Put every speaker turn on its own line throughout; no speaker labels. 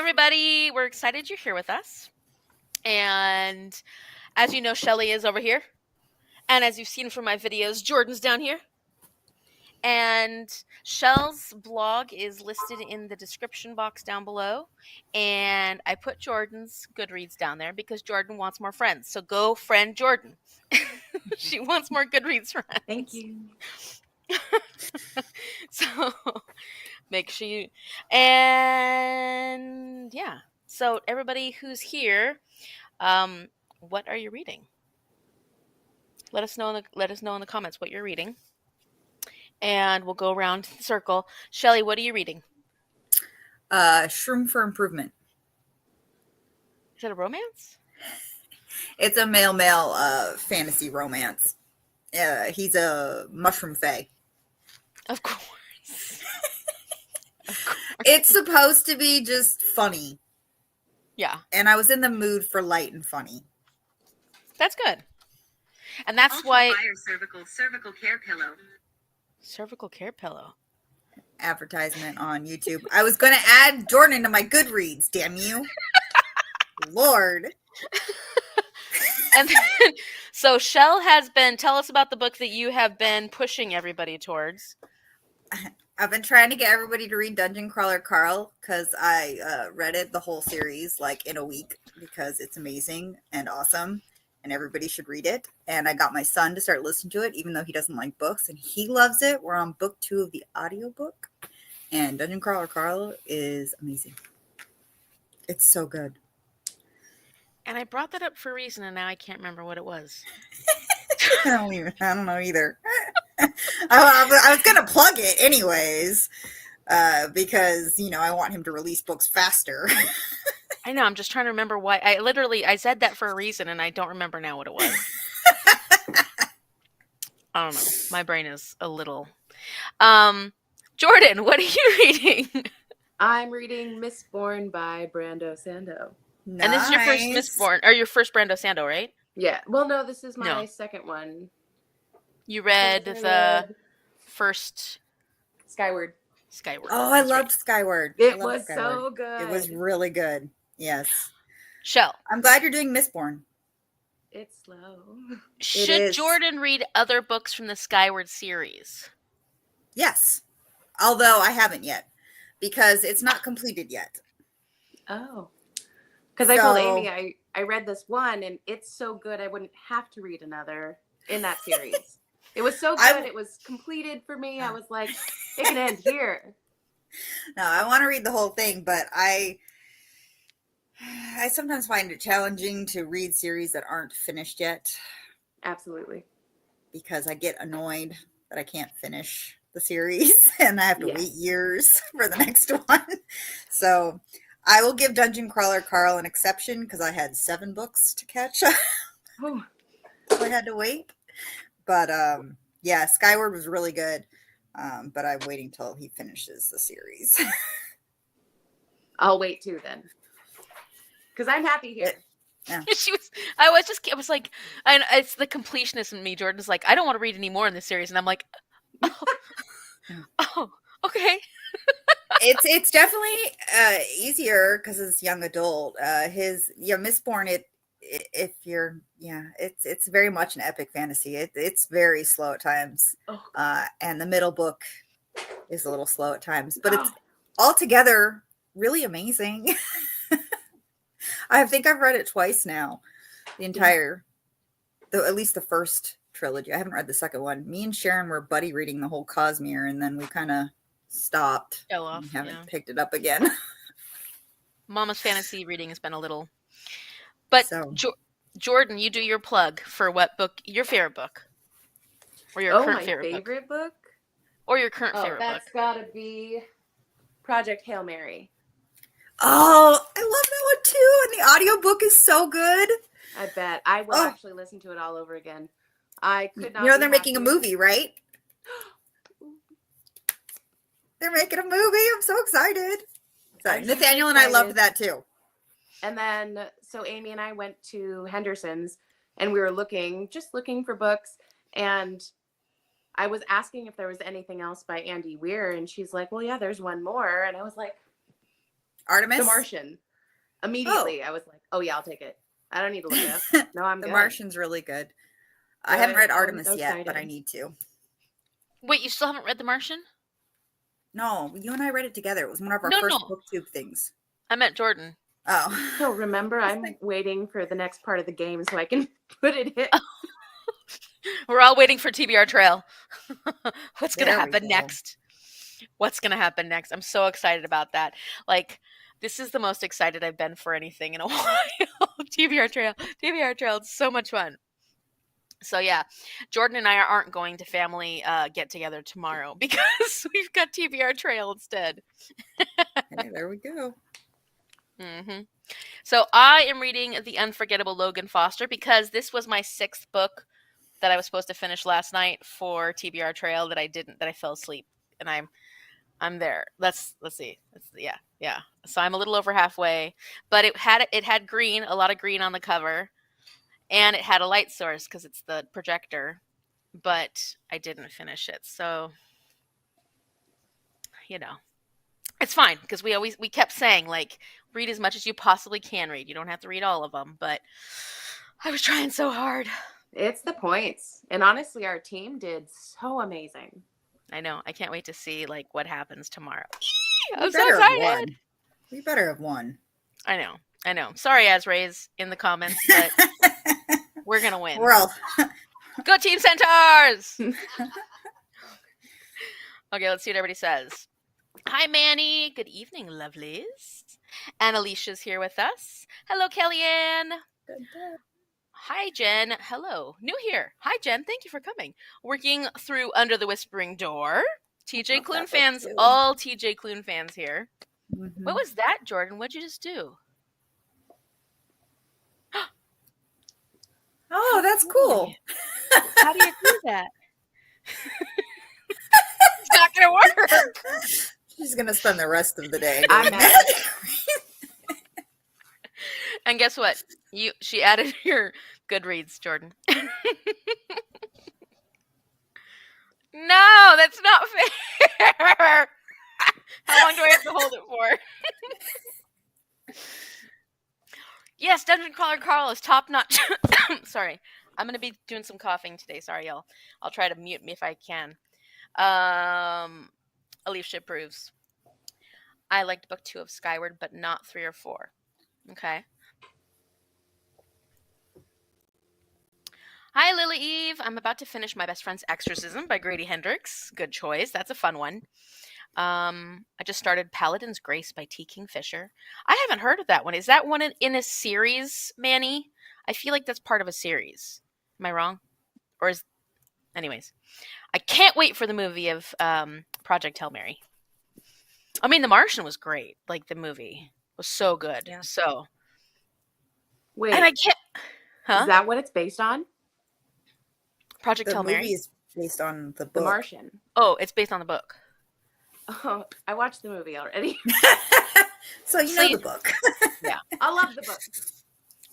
everybody. We're excited you're here with us. And as you know, Shelly is over here. And as you've seen from my videos, Jordan's down here. And Shell's blog is listed in the description box down below. And I put Jordan's Goodreads down there because Jordan wants more friends. So go friend Jordan. She wants more Goodreads friends.
Thank you.
So make sure you. And yeah. So everybody who's here, what are you reading? Let us know in the comments what you're reading. And we'll go around the circle. Shelly, what are you reading?
Shroom for Improvement.
Is it a romance?
It's a male fantasy romance. He's a mushroom fae.
Of course. Of course.
It's supposed to be just funny.
Yeah.
And I was in the mood for light and funny.
That's good. And that's why
cervical care pillow.
Cervical care pillow.
Advertisement on YouTube. I was going to add Jordan to my Goodreads, damn you. Lord.
And then, so Shell has been, tell us about the book that you have been pushing everybody towards.
I've been trying to get everybody to read Dungeon Crawler Carl because I read it, the whole series, like in a week because it's amazing and awesome and everybody should read it. And I got my son to start listening to it, even though he doesn't like books and he loves it. We're on book 2 of the audiobook and Dungeon Crawler Carl is amazing. It's so good.
And I brought that up for a reason and now I can't remember what it was.
I don't know either. I was going to plug it anyways, because, I want him to release books faster.
I know. I'm just trying to remember why. I said that for a reason and I don't remember now what it was. I don't know. My brain is a little. Jordan, what are you reading?
I'm reading Mistborn by Brando Sando.
Nice.
And this is your first Mistborn, or your first Brando Sando, right?
Yeah. Well, no, this is my second one.
You read the first
Skyward.
Oh, I loved Skyward.
It was so good.
It was really good. Yes.
Shell.
I'm glad you're doing Mistborn.
It's slow.
Should Jordan read other books from the Skyward series?
Yes. Although I haven't yet. Because it's not completed yet.
Oh. Because I told Amy I read this one and it's so good I wouldn't have to read another in that series. It was so good. It was completed for me. I was like, it can end here.
No, I want to read the whole thing, but I sometimes find it challenging to read series that aren't finished yet.
Absolutely.
Because I get annoyed that I can't finish the series and I have to wait years for the next one. So I will give Dungeon Crawler Carl an exception because I had 7 books to catch up.
Oh.
So I had to wait. But yeah, Skyward was really good. But I'm waiting till he finishes the series.
I'll wait too then. Because I'm happy here.
Yeah.
I was like, it's the completionist in me. Jordan's like, I don't want to read any more in this series. And I'm like, oh okay.
It's definitely easier because it's young adult. Mistborn, it's very much an epic fantasy. It's very slow at times. And the middle book is a little slow at times, but it's altogether really amazing. I think I've read it twice now. The entire, at least the first trilogy. I haven't read the second one. Me and Sharon were buddy reading the whole Cosmere, and then we kind of stopped.
Fell off.
And haven't picked it up again.
Mama's fantasy reading has been a little. But Jordan, you do your plug for what book, your favorite book, or your current favorite book, or your current favorite book.
That's gotta be Project Hail Mary.
Oh, I love that one too, and the audiobook is so good.
I bet I will actually listen to it all over again. I could not.
They're making a movie, right? They're making a movie. I'm so excited. Sorry, Nathaniel and I loved that too.
And then, so Amy and I went to Henderson's and we were looking for books. And I was asking if there was anything else by Andy Weir. And she's like, well, yeah, there's one more. And I was like,
Artemis?
Martian.
Oh.
Immediately, I was like, oh yeah, I'll take it. I don't need to look it up. No, I'm
The
good.
Martian's really good. I haven't read Artemis
I'm
yet, but I
excited.
need to.
Wait, you still haven't read The Martian?
No, you and I read it together. It was one of our
No,
first
no.
booktube things.
I meant Jordan.
Oh.
So remember, I'm waiting for the next part of the game so I can put it in.
We're all waiting for TBR Trail. What's going to
There we
happen
go.
next? What's going to happen next? I'm so excited about that. Like, this is the most excited I've been for anything in a while. TBR Trail. TBR Trail. It's so much fun. So yeah, Jordan and I aren't going to family get together tomorrow because we've got TBR Trail instead.
Hey, there we go.
hmm So I am reading The Unforgettable Logan Foster because this was my 6th book that I was supposed to finish last night for TBR Trail that I didn't, that I fell asleep, and I'm there. Let's see. Yeah. So I'm a little over halfway, but it had green, a lot of green on the cover, and it had a light source because it's the projector, but I didn't finish it. So it's fine because we kept saying, like, read as much as you possibly can read. You don't have to read all of them, but I was trying so hard.
It's the points. And honestly, our team did so amazing.
I know. I can't wait to see like what happens tomorrow.
We
I'm so
better have
excited.
won. We better have won.
I know. Sorry, Azrays, in the comments, but we're gonna win.
We're all
Go Team Centaurs! Okay, let's see what everybody says. Hi, Manny. Good evening, lovelies. And Alicia's here with us. Hello, Kellyanne. Hi, Jen. Hello. New here. Hi, Jen. Thank you for coming. Working through Under the Whispering Door. TJ
love that
Klune
book,
fans.
too.
All TJ Klune fans here.
Mhm.
What was that, Jordan? What'd you just do?
Oh, that's cool.
How do you do that? It's not gonna work.
She's gonna spend the rest of the day
I'm
doing
mad.
that.
And guess what? She added your Goodreads, Jordan. No, that's not fair. How long do I have to hold it for? Yes, Dungeon Crawler Carl is top notch. Sorry. I'm going to be doing some coughing today. Sorry, y'all. I'll try to mute me if I can. Alicia approves. I liked book 2 of Skyward, but not 3 or 4. Okay. Hi, Lily Eve. I'm about to finish My Best Friend's Exorcism by Grady Hendrix. Good choice. That's a fun one. I just started Paladin's Grace by T. Kingfisher. I haven't heard of that one. Is that one in a series, Manny? I feel like that's part of a series. Am I wrong? Or is... Anyways. I can't wait for the movie of Project Hail Mary. I mean, The Martian was great. Like, the movie was so good.
Yeah.
So...
Wait,
And I can't... Huh?
is that what it's based on?
Project
The
Hail Mary?
movie is based on the book.
The Martian.
Oh, it's based on the book.
Oh, I watched the movie already.
So you know the book.
I love the book.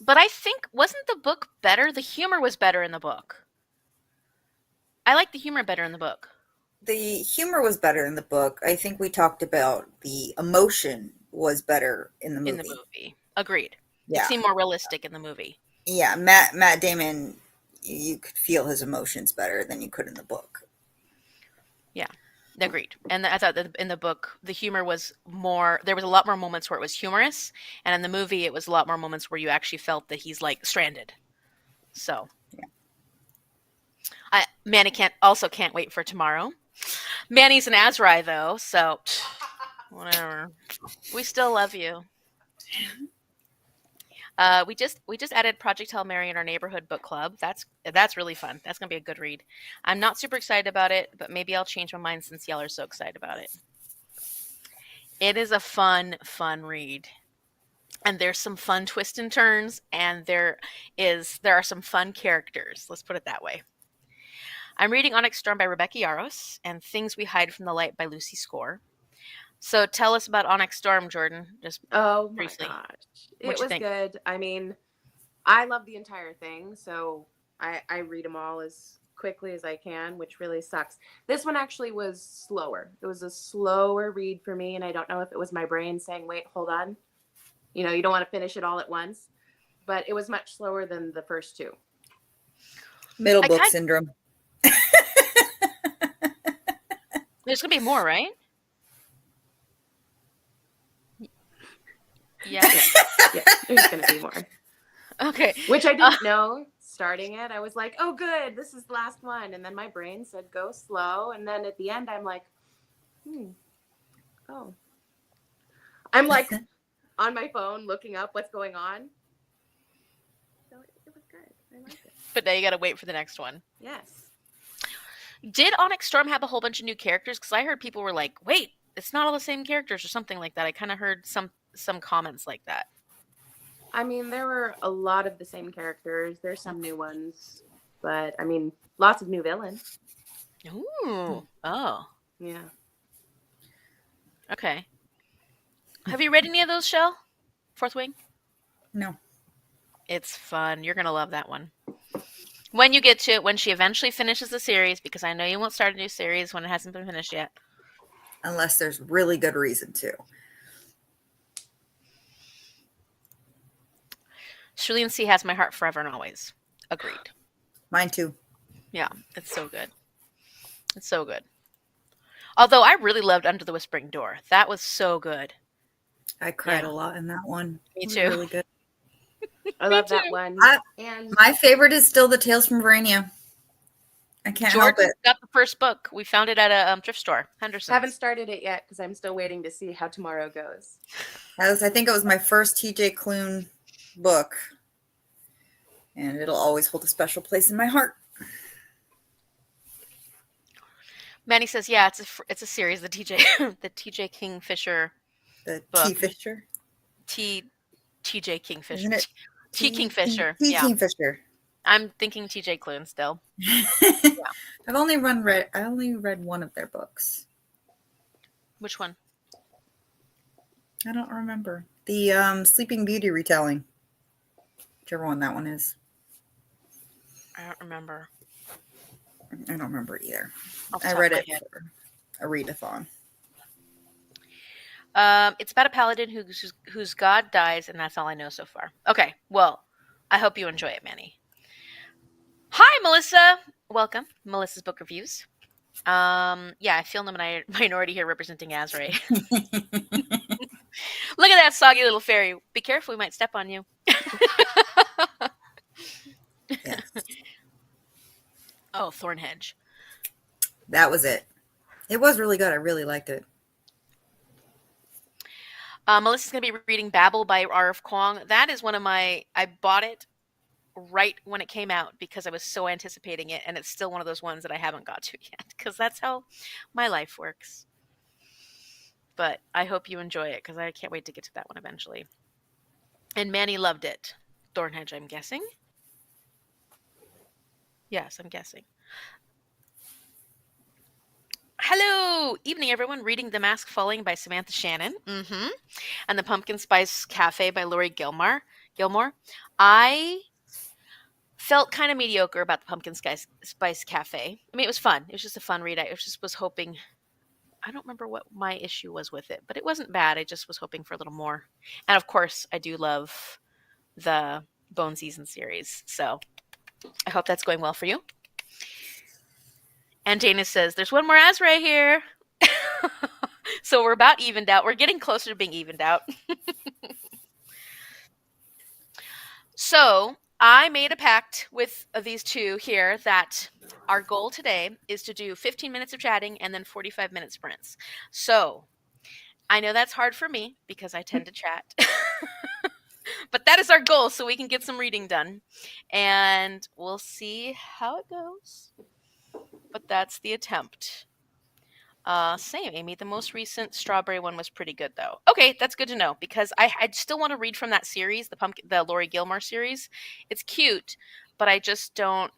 But I think, wasn't the book better? The humor was better in the book. I like the humor better in the book.
The humor was better in the book. I think we talked about the emotion was better in the movie.
In the movie. Agreed.
Yeah.
It seemed more realistic in the movie.
Yeah, Matt Damon, you could feel his emotions better than you could in the book.
Yeah. Agreed. And I thought that in the book, the humor was more, there was a lot more moments where it was humorous. And in the movie, it was a lot more moments where you actually felt that he's like stranded. So.
Yeah.
Manny can't wait for tomorrow. Manny's an Azrai though, so whatever. We still love you. We just added Project Hail Mary in our neighborhood book club. That's really fun. That's gonna be a good read. I'm not super excited about it, but maybe I'll change my mind since y'all are so excited about it. It is a fun read. And there's some fun twists and turns, and there are some fun characters. Let's put it that way. I'm reading Onyx Storm by Rebecca Yarros and Things We Hide from the Light by Lucy Score. So tell us about Onyx Storm, Jordan. Just briefly.
My gosh.
What'd
It
you
was
think?
good. I mean, I love the entire thing, so I read them all as quickly as I can, which really sucks. This one actually was slower. It was a slower read for me, and I don't know if it was my brain saying, wait, hold on. You know, you don't want to finish it all at once. But it was much slower than the first two.
Middle
I
book
kind
syndrome.
there's gonna be more, right? Yeah.
Yeah, there's going to be more.
Okay.
Which I didn't know starting it. I was like, oh, good, this is the last one. And then my brain said, go slow. And then at the end, I'm like, oh. I'm like on my phone looking up what's going on. So it was good. I liked it.
But now you gotta wait for the next one.
Yes.
Did Onyx Storm have a whole bunch of new characters? Because I heard people were like, wait, it's not all the same characters or something like that. I kind of heard some comments like that.
I mean, there were a lot of the same characters. There's some new ones. But, I mean, lots of new villains.
Ooh. Oh.
Yeah.
Okay. Have you read any of those, Shell? Fourth Wing?
No.
It's fun. You're gonna love that one. When you get to it, when she eventually finishes the series, because I know you won't start a new series when it hasn't been finished yet.
Unless there's really good reason to.
Cerulean Sea has my heart forever and always. Agreed.
Mine too.
Yeah, it's so good. It's so good. Although I really loved Under the Whispering Door. That was so good.
I cried
Yeah.
a lot in that one.
Me
It was
too.
Really good.
I love that one. And
My favorite is still the Tales from Verania. I can't help
Jordan
it.
got the first book. We found it at a thrift store, Henderson's.
haven't started it yet because I'm still waiting to see how tomorrow goes.
I think it was my first TJ Klune book. And it'll always hold a special place in my heart.
Manny says, "Yeah, it's a series. The TJ Kingfisher
The
book.
T Fisher.
TJ Kingfisher.
Isn't it?
T Kingfisher.
T
Yeah,
Kingfisher.
I'm thinking TJ Klune still.
I only read one of their books.
Which one?
I don't remember. The Sleeping Beauty retelling. Whichever one that one is.
I don't remember.
I don't remember either.
Off the
I
top
read
of my
it
head.
for a readathon.
It's about a paladin whose god dies, and that's all I know so far. Okay, well, I hope you enjoy it, Manny. Hi, Melissa. Welcome, Melissa's Book Reviews. Yeah, I feel the minority here representing Azrae. Look at that soggy little fairy. Be careful, we might step on you.
Yes.
Oh, Thornhedge.
That was it. It was really good. I really liked it.
Melissa's going to be reading Babel by R.F. Kuang. That is one of my... I bought it right when it came out because I was so anticipating it, and it's still one of those ones that I haven't got to yet because that's how my life works. But I hope you enjoy it because I can't wait to get to that one eventually. And Manny loved it. Thornhedge, I'm guessing. Yes, I'm guessing. Hello! Evening, everyone. Reading The Mask Falling by Samantha Shannon. And The Pumpkin Spice Cafe by Lori Gilmore. I felt kind of mediocre about The Pumpkin Spice Cafe. I mean, it was fun. It was just a fun read. I just was hoping... I don't remember what my issue was with it, but it wasn't bad. I just was hoping for a little more. And of course, I do love the Bone Season series. So I hope that's going well for you. And Dana says, there's one more Azrae here. So we're about evened out. We're getting closer to being evened out. So I made a pact with these two here that our goal today is to do 15 minutes of chatting and then 45-minute sprints. So I know that's hard for me because I tend to chat. But that is our goal so we can get some reading done. And we'll see how it goes. But that's the attempt. Same, Amy. The most recent strawberry one was pretty good, though. Okay, that's good to know because I still want to read from that series, the Lori Gilmore series. It's cute, but I just don't.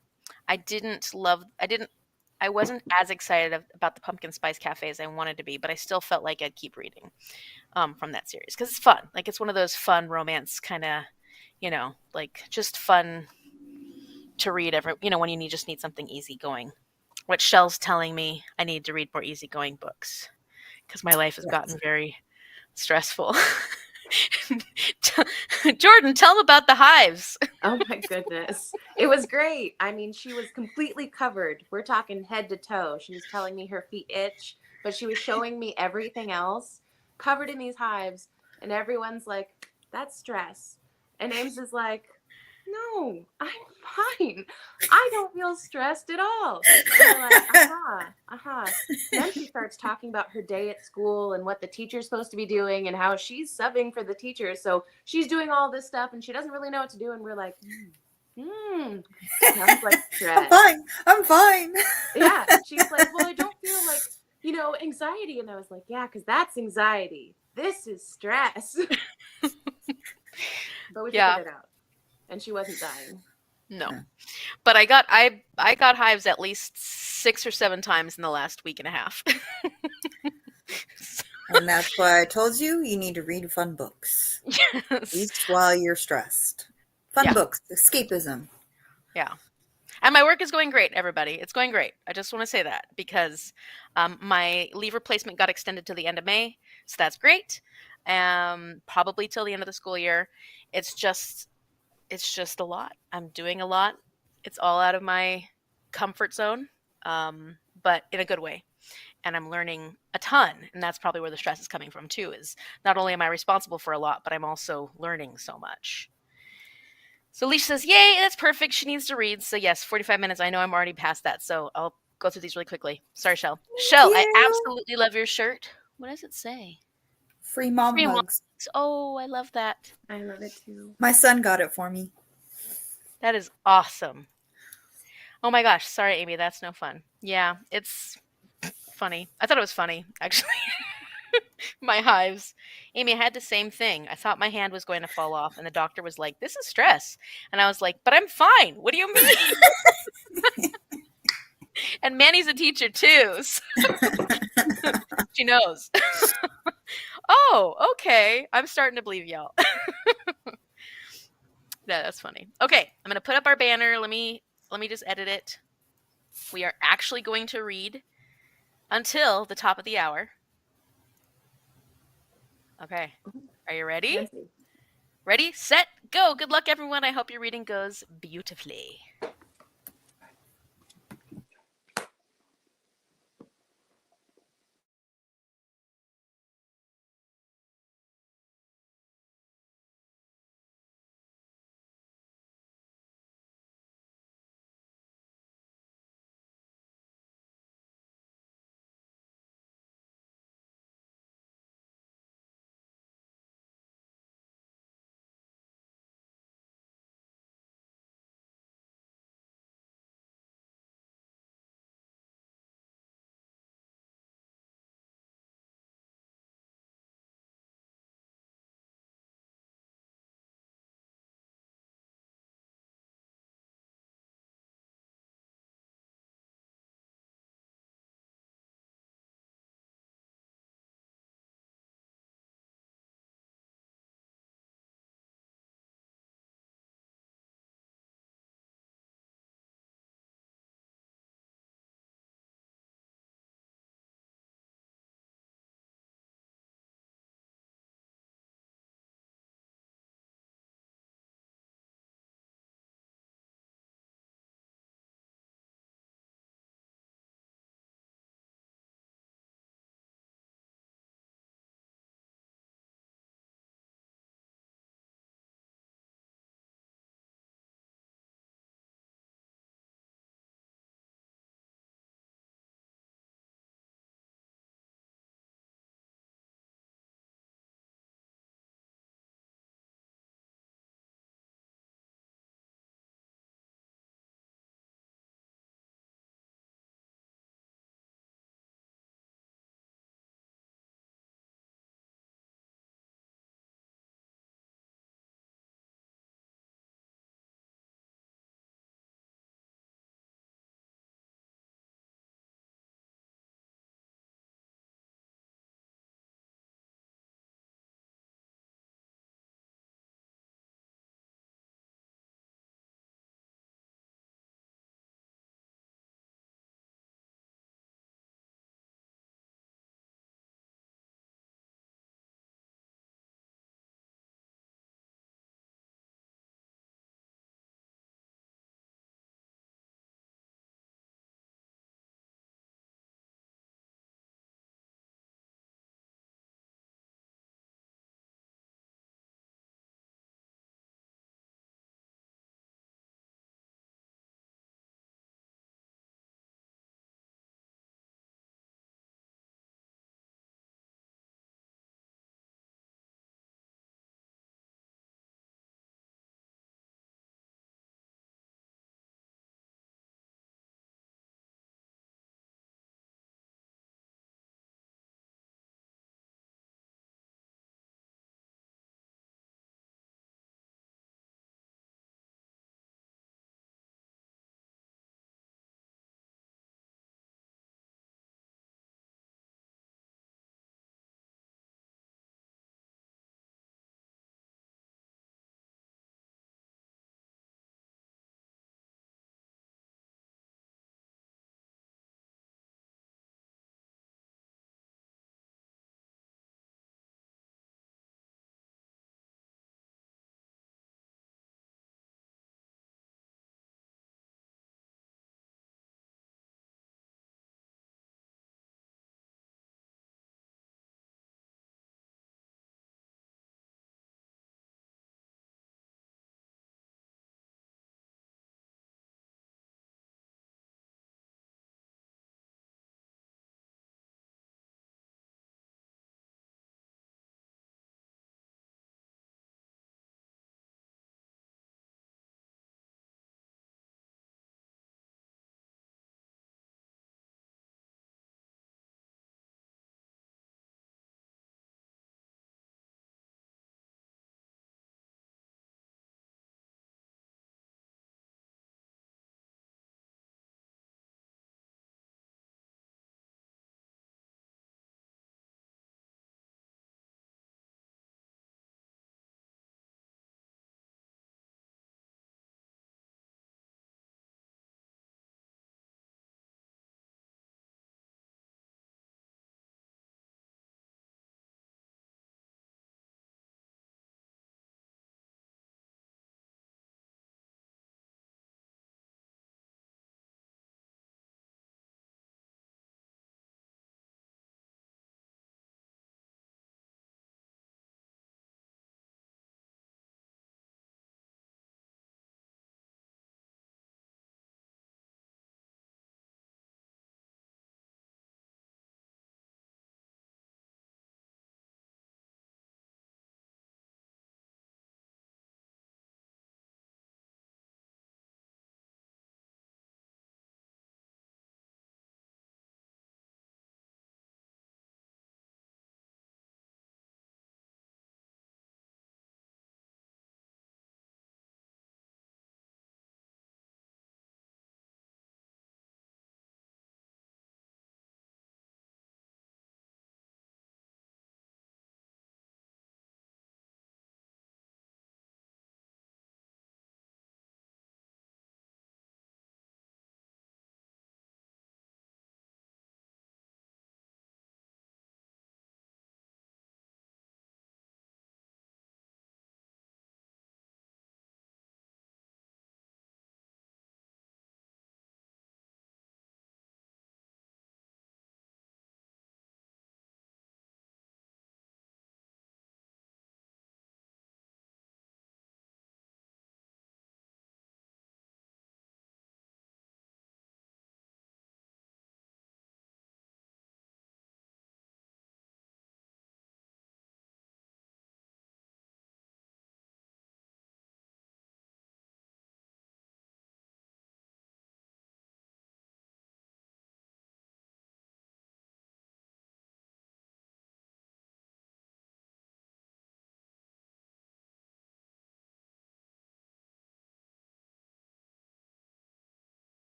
I wasn't as excited about the Pumpkin Spice Cafe as I wanted to be, but I still felt like I'd keep reading from that series because it's fun. Like it's one of those fun romance kind of, like just fun to read every, when you just need something easygoing. What Shell's telling me, I need to read more easygoing books because my life has gotten
Yes.
very stressful. Jordan, tell them about the hives.
Oh my goodness. It was great. I mean, she was completely covered. We're talking head to toe. She was telling me her feet itch, but she was showing me everything else covered in these hives. And everyone's like, that's stress. And Ames is like, no, I'm fine. I don't feel stressed at all. And we're like, aha, aha. And then she starts talking about her day at school and what the teacher's supposed to be doing and how she's subbing for the teacher. So she's doing all this stuff and she doesn't really know what to do. And we're like, sounds like
I'm
stress.
fine. I'm fine.
Yeah. She's like, well, I don't feel like, anxiety. And I was like, yeah, because that's anxiety. This is stress. But we
Yeah,
figured it out. And she wasn't dying.
no. But I got hives at least 6 or 7 times in the last week and a half.
And that's why I told you need to read fun books. At
Yes.
least while you're stressed. Fun
Yeah.
books, escapism.
Yeah. And my work is going great, everybody. It's going great. I just want to say that because my leave replacement got extended to the end of May, so that's great. Probably till the end of the school year. It's just a lot. I'm doing a lot. It's all out of my comfort zone, but in a good way. And I'm learning a ton, and that's probably where the stress is coming from too. Is not only am I responsible for a lot, but I'm also learning so much. So Alicia says, "Yay, that's perfect. She needs to read." So yes, 45 minutes. I know I'm already past that, so I'll go through these really quickly. Sorry, Shell. Shell, I
You.
absolutely love your shirt. What does it say?
Free mom
Free Mom.
hugs.
Oh, I love that.
I love it too.
My son got it for me.
That is awesome. Oh my gosh, sorry, Amy, that's no fun. Yeah, it's funny. I thought it was funny, actually. My hives. Amy, I had the same thing. I thought my hand was going to fall off, and the doctor was like, "This is stress." And I was like, "But I'm fine. What do you mean?" And Manny's a teacher too, so she knows. Oh, okay. I'm starting to believe y'all. Yeah, that's funny. Okay, I'm gonna put up our banner. Let me just edit it. We are actually going to read until the top of the hour. Okay. Are you ready?
Fancy.
Ready, set, go. Good luck, everyone. I hope your reading goes beautifully.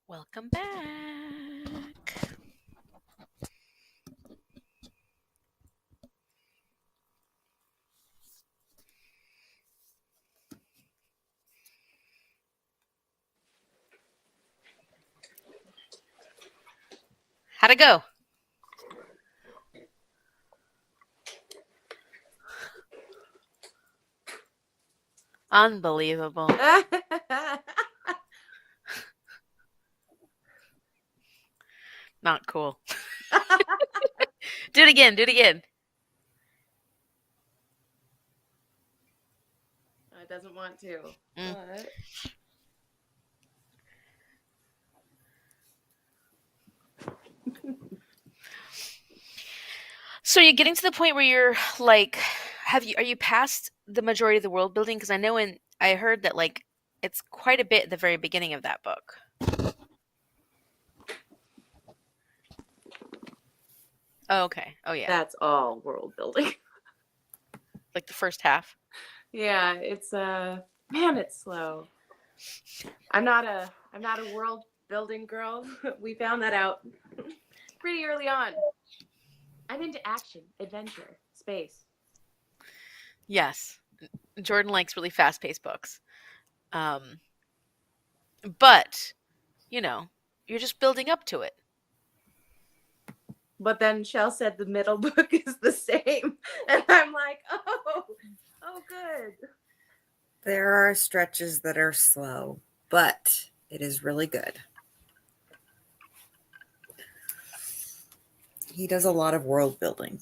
Welcome back. How'd it go? Unbelievable. Not cool. Do it again. Do it again.
It doesn't want to.
Mm.
But...
So you're getting to the point where you're like, are you past the majority of the world building? Because I heard that like it's quite a bit at the very beginning of that book. Oh, okay. Oh yeah.
That's all world building.
Like the first half.
Yeah, it's man, it's slow. I'm not a world building girl. We found that out pretty early on. I'm into action, adventure, space.
Yes. Jordan likes really fast-paced books. But, you're just building up to it.
But then Shell said the middle book is the same. And I'm like, oh, good.
There are stretches that are slow, but it is really good. He does a lot of world building.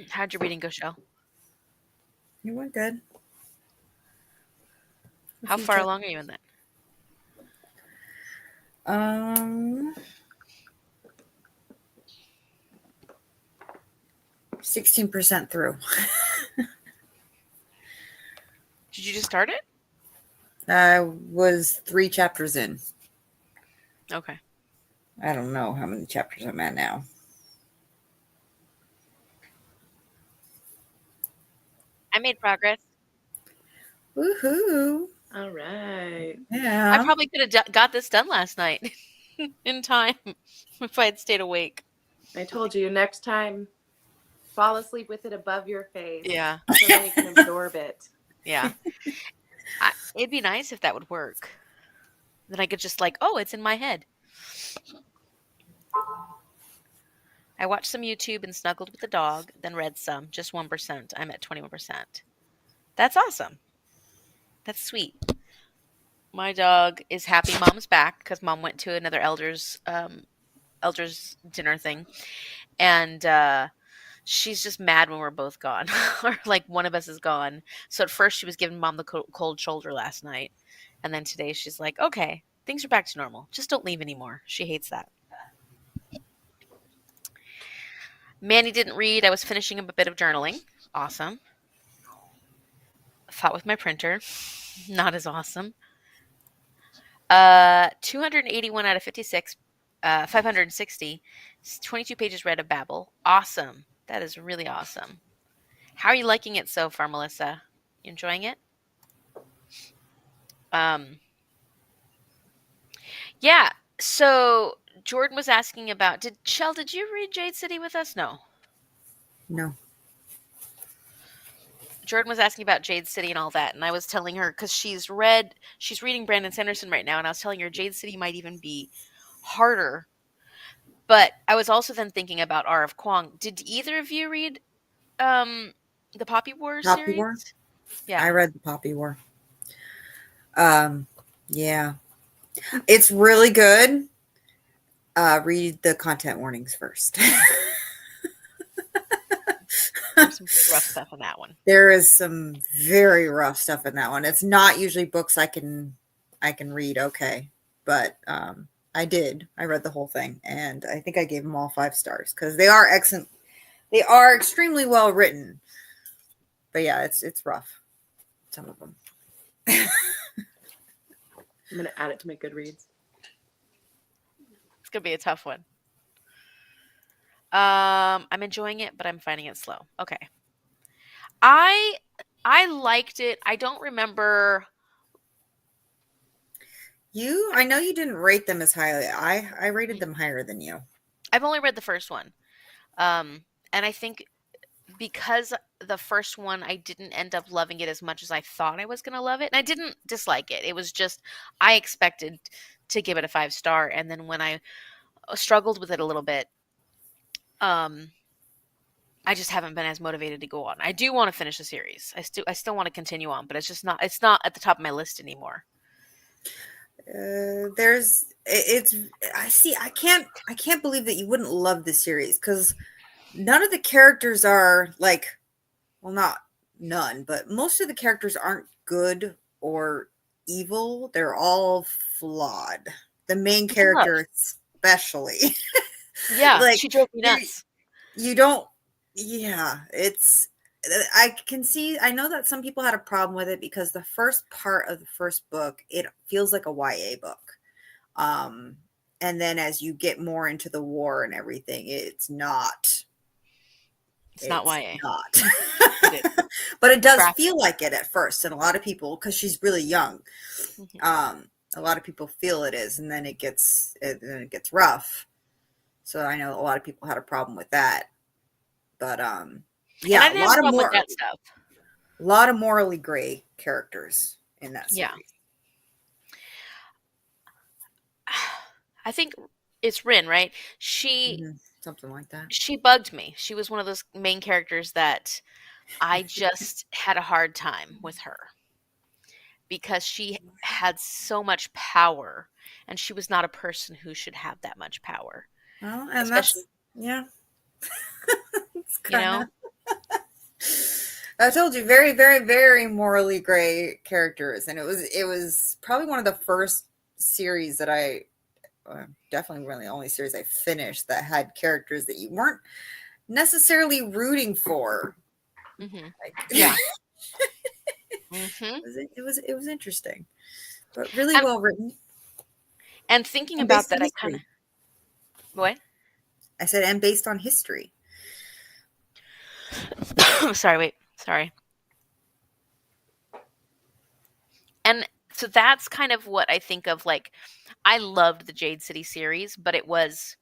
How'd your reading go, Shell?
You went good.
How far along are you in that?
16% through.
Did you just start it?
I was 3 chapters in.
Okay.
I don't know how many chapters I'm at now.
I made progress.
Woohoo!
All right.
Yeah.
I probably could have got this done last night in time if I had stayed awake.
I told you next time, fall asleep with it above your face.
Yeah.
So then you can absorb it.
Yeah. It'd be nice if that would work. Then I could just oh, it's in my head. I watched some YouTube and snuggled with the dog, then read some, just 1%. I'm at 21%. That's awesome. That's sweet. My dog is happy mom's back because mom went to another elders dinner thing, and she's just mad when we're both gone or one of us is gone. So at first she was giving mom the cold shoulder last night, and then today she's like, okay, things are back to normal. Just don't leave anymore. She hates that. Manny didn't read. I was finishing up a bit of journaling. Awesome. Fought with my printer. Not as awesome. 281 out of 56, 560, 22 pages read of Babel. Awesome. That is really awesome. How are you liking it so far, Melissa? You enjoying it? Yeah. So Jordan was asking about, did you read Jade City with us? No.
No.
Jordan was asking about Jade City and all that, and I was telling her because she's reading Brandon Sanderson right now, and I was telling her Jade City might even be harder. But I was also then thinking about R of Kwong. Did either of you read the Poppy War series?
War?
Yeah.
I read the Poppy War. Yeah. It's really good. Read the content warnings first.
There's some rough stuff in that one.
There is some very rough stuff in that one. It's not usually books I can read okay, but I did. I read the whole thing, and I think I gave them all 5 stars because they are excellent. They are extremely well written. But yeah, it's rough. Some of them.
I'm gonna add it to my Goodreads.
It's gonna be a tough one. I'm enjoying it, but I'm finding it slow. Okay. I I liked it. I don't remember.
I know you didn't rate them as highly. I rated them higher than you.
I've only read the first one. And I think because the first one, I didn't end up loving it as much as I thought I was going to love it. And I didn't dislike it. It was just, I expected to give it a 5-star. And then when I struggled with it a little bit, um, I just haven't been as motivated to go on. I do want to finish the series. I still want to continue on, but it's not at the top of my list anymore.
It's I can't believe that you wouldn't love the series, because none of the characters are like, well, not none, but most of the characters aren't good or evil. They're all flawed. The main character especially.
Yeah,
Like,
she drove me nuts.
You don't, yeah, I can see, I know that some people had a problem with it because the first part of the first book, it feels like a YA book. And then as you get more into the war and everything, it's not.
It's not YA.
Not. But it does feel like it at first. And a lot of people, because she's really young,
Mm-hmm.
a lot of people feel it is, and then it gets rough. So I know a lot of people had a problem with that. But yeah,
and I didn't have a problem with that stuff.
A lot of morally gray characters in that series.
Yeah. I think it's Rin, right?
Something like that.
She bugged me. She was one of those main characters that I just had a hard time with her because she had so much power, and she was not a person who should have that much power.
Well, and
especially,
yeah.
It's kinda,
I told you, very, very, very morally gray characters, and it was probably one of the first series that definitely one of the only series I finished that had characters that you weren't necessarily rooting for.
Mm-hmm.
Like,
yeah. Mm-hmm.
It was interesting, but really well written.
And thinking about that, I kind of what?
I said, and based on history.
Sorry. And so that's kind of what I think of. Like, I loved the Jade City series, but it was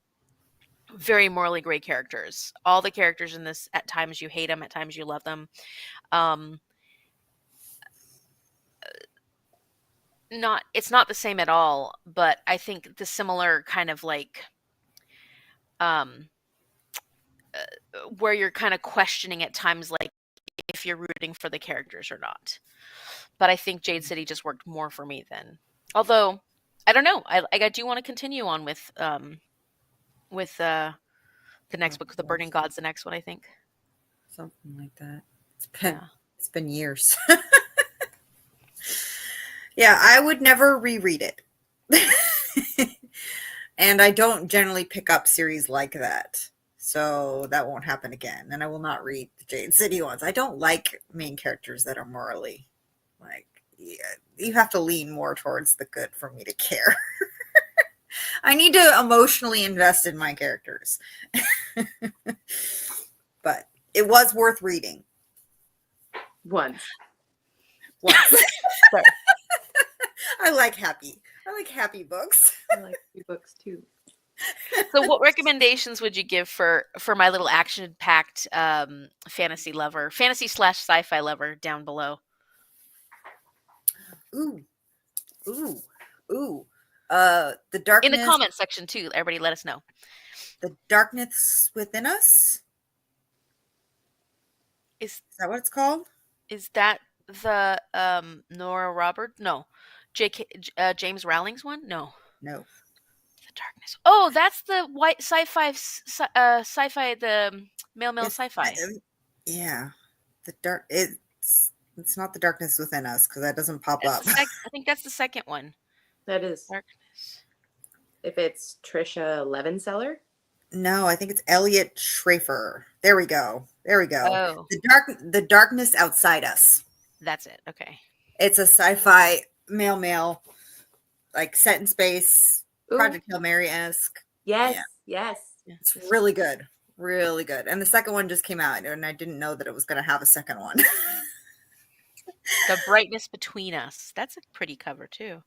very morally gray characters. All the characters in this, at times you hate them, at times you love them. It's not the same at all, but I think the similar kind of like where you're kind of questioning at times, like if you're rooting for the characters or not. But I think Jade City just worked more for me then. Although I don't know, I do want to continue on with the next book, The Burning Gods, the next one, I think.
Something like that. It's been years. Yeah, I would never reread it. And I don't generally pick up series like that. So that won't happen again. And I will not read the Jade City ones. I don't like main characters that are morally, like, you have to lean more towards the good for me to care. I need to emotionally invest in my characters. But it was worth reading. Once. I like happy books.
I like happy books too.
So what recommendations would you give for my little action-packed fantasy / sci-fi lover down below?
Ooh. The darkness
in the comment section too. Everybody let us know.
The Darkness Within Us. Is that what it's called?
Is that the Nora Roberts? No. James Rowling's one? No. The Darkness. Oh, that's the white sci-fi the male sci-fi.
Yeah. It's not The Darkness Within Us, because that doesn't pop up.
I think that's the second one.
That is
Darkness.
If it's Trisha Levenseller?
No, I think it's Elliot Schrafer. There we go.
Oh.
The Darkness Outside Us.
That's it. Okay.
It's a sci-fi male, like set in space. Ooh. Project Hail Mary-esque.
Yes.
It's really good. Really good. And the second one just came out, and I didn't know that it was going to have a second one.
The Brightness Between Us. That's a pretty cover too.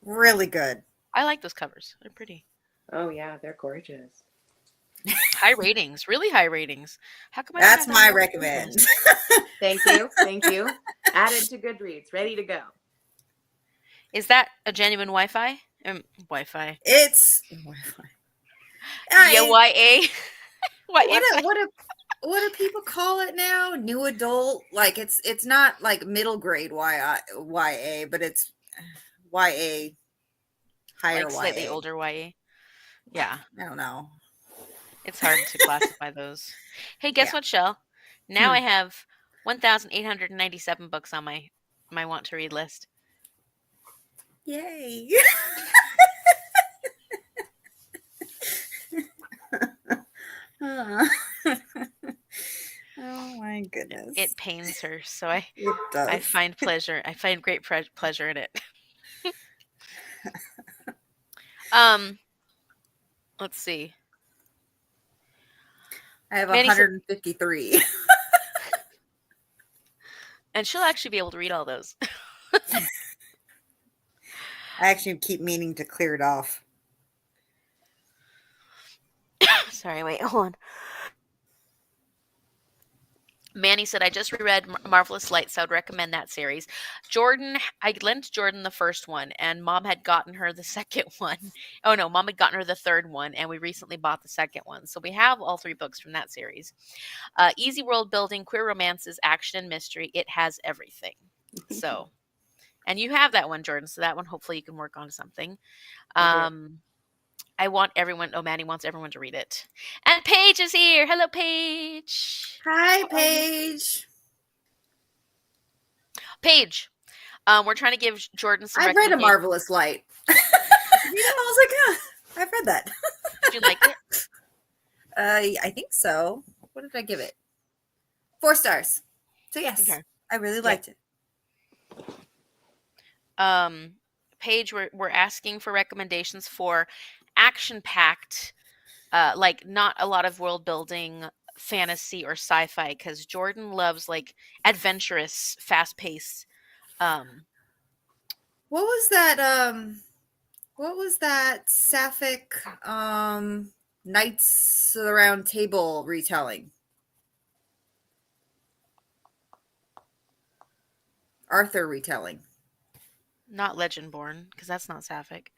Really good.
I like those covers. They're pretty.
Oh yeah, they're gorgeous.
High ratings, really high ratings. How come I don't
That's
have that on
my
my
recommend.
list?
Thank you. Thank you. Added to Goodreads, ready to go.
Is that a genuine Wi-Fi? Wi-Fi.
It's
Yeah,
I,
YA.
what
YA.
what do people call it now? New adult? Like it's not like middle grade YA, but it's YA, higher
Like slightly
YA.
older YA. Yeah,
I don't know.
it's hard to classify those. Hey, guess
Yeah.
what, Shell? Now
Hmm.
I have 1,897 books on my want to read list.
Yay. Uh, oh my goodness.
It pains her, so I
It
I
does.
find pleasure. I find great pleasure in it. Um, let's see.
I have
Manny said,
153.
and she'll actually be able to read all those.
I actually keep meaning to clear it off.
Sorry, wait, hold on. Manny said, I just reread Marvelous Light, so I would recommend that series. Jordan, I lent Jordan the first one, and mom had gotten her the second one. Oh no, mom had gotten her the third one, and we recently bought the second one. So we have all three books from that series. Easy world building, queer romances, action, and mystery. It has everything. So, and you have that one, Jordan. So that one, hopefully, you can work on something.
I do.
I want everyone. Oh, Manny wants everyone to read it. And Paige is here. Hello, Paige.
Hi, Paige.
Paige, we're trying to give Jordan some
I've read A
recommendations.
Marvelous Light. I was like, yeah, I've read that.
Did you like it?
I think so. What did I give it? 4 stars. So yes,
Okay.
I really liked it.
Paige, we're asking for recommendations for action-packed, like not a lot of world building, fantasy or sci-fi, because Jordan loves like adventurous, fast-paced. Um,
What was that? What was that Sapphic Knights of the Round Table retelling? Arthur retelling.
not Legendborn, because that's not sapphic.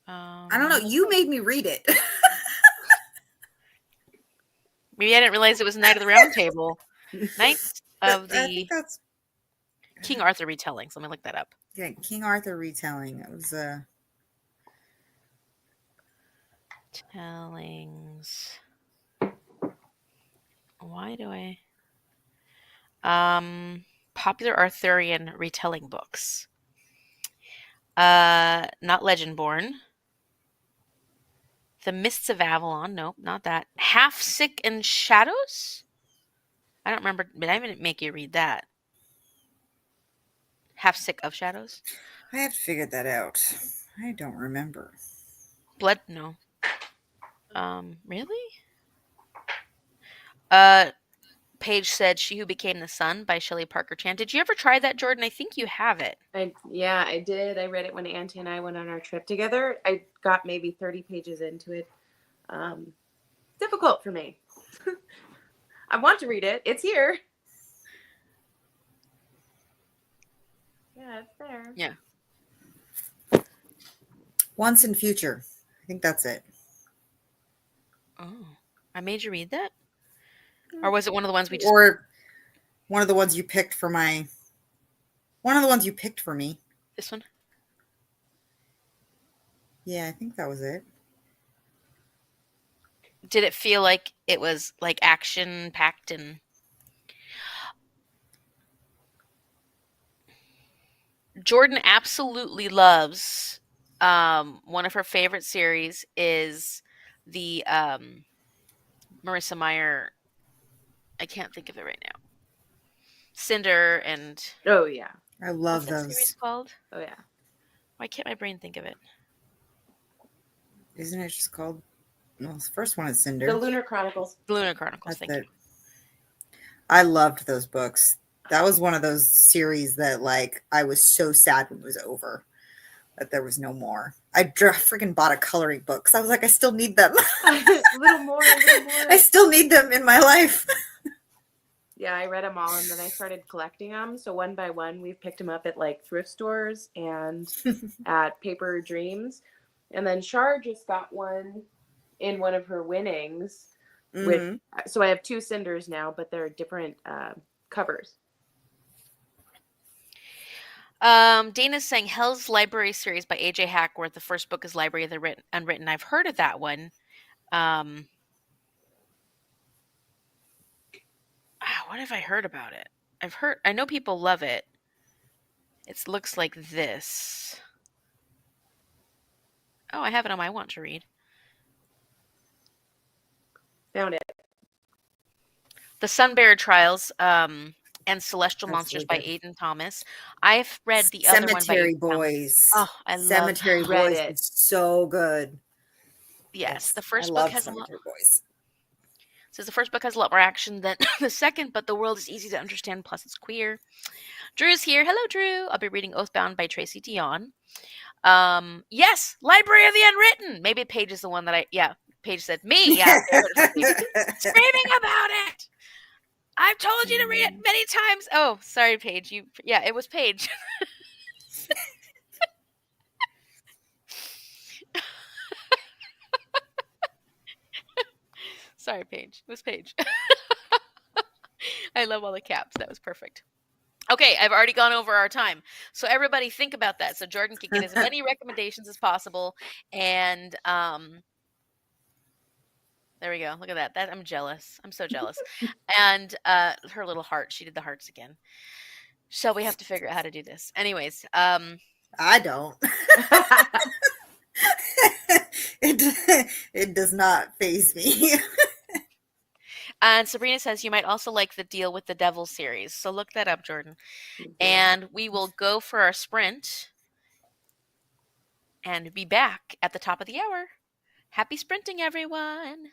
I don't know. You made me read it.
Maybe I didn't realize it was Knight of the Round Table. Knights of
I
the
think that's
King Arthur retellings. Let me look that up.
yeah, King Arthur retelling. It was
Tellings. Why do I? Popular Arthurian retelling books. Not Legendborn. The Mists of Avalon. Nope, not that. Half Sick and Shadows. I don't remember, but I didn't make you read that. Half Sick of Shadows.
I have to figure that out. I don't remember.
Blood. No. Really? Uh, Paige said "She Who Became the Sun" by Shelley Parker Chan. Did you ever try that, Jordan? I think you have it.
I did. I read it when Auntie and I went on our trip together. I got maybe 30 pages into it. Difficult for me. I want to read it. It's here. Yeah, it's there.
Yeah.
Once in Future. I think that's it.
Oh, I made you read that, or was it one of the ones we just?
Or one of the ones you picked for my. One of the ones you picked for me.
This one?
Yeah, I think that was it.
Did it feel like it was like action packed and? Jordan absolutely loves. One of her favorite series is the Marissa Meyer. I can't think of it right now. Cinder and
Oh yeah.
I love
what's that series
those.
called?
Oh yeah.
Why can't my brain think of it?
Isn't it just called Well, the first one is
The
Cinder.
Lunar Chronicles.
Lunar Chronicles.
That's
Thank
it. I loved those books. That was one of those series that, like, I was so sad when it was over, that there was no more. I freaking bought a coloring book because I was like, I still need them.
A little more, a little more.
I still need them in my life.
Yeah, I read them all, and then I started collecting them. So one by one, we've picked them up at like thrift stores and at Paper Dreams. And then Shar just got one in one of her winnings. With
Mhm.
so I have 2 Cinders now, but they're different covers.
Dana's saying Hell's Library series by A.J. Hackworth. The first book is Library of the Unwritten. I've heard of that one. What have I heard about it? I know people love it. It looks like this. Oh, I have it on my want to read.
Found it.
The Sunbearer Trials, and Celestial
That's
Monsters
really
by
good.
Aidan Thomas. I've read the other one by
Cemetery
Aidan Thomas.
Boys.
Oh, I love.
Cemetery
Read
Boys
it.
is so good.
Yes, the
I
first book
love
has a lot.
Cemetery Boys.
Says the first book has a lot more action than the second, but the world is easy to understand. Plus, it's queer. Drew's here. Hello, Drew. I'll be reading Oathbound by Tracy Dion. Yes, Library of the Unwritten. Maybe Paige is the one that Paige said me. Yeah, okay, I heard it from Paige. Screaming about it. I've told you to read it many times. Oh, sorry, Paige. Yeah, it was Paige. Sorry, Paige. It was Paige. I love all the caps. That was perfect. Okay, I've already gone over our time. So everybody think about that. So Jordan can get as many recommendations as possible. And there we go. Look at that. I'm jealous. I'm so jealous. And her little heart. She did the hearts again. So we have to figure out how to do this. Anyways,
I don't. It does not faze me.
and Sabrina says you might also like the Deal with the Devil series. So look that up, Jordan. And we will go for our sprint and be back at the top of the hour. Happy sprinting, everyone.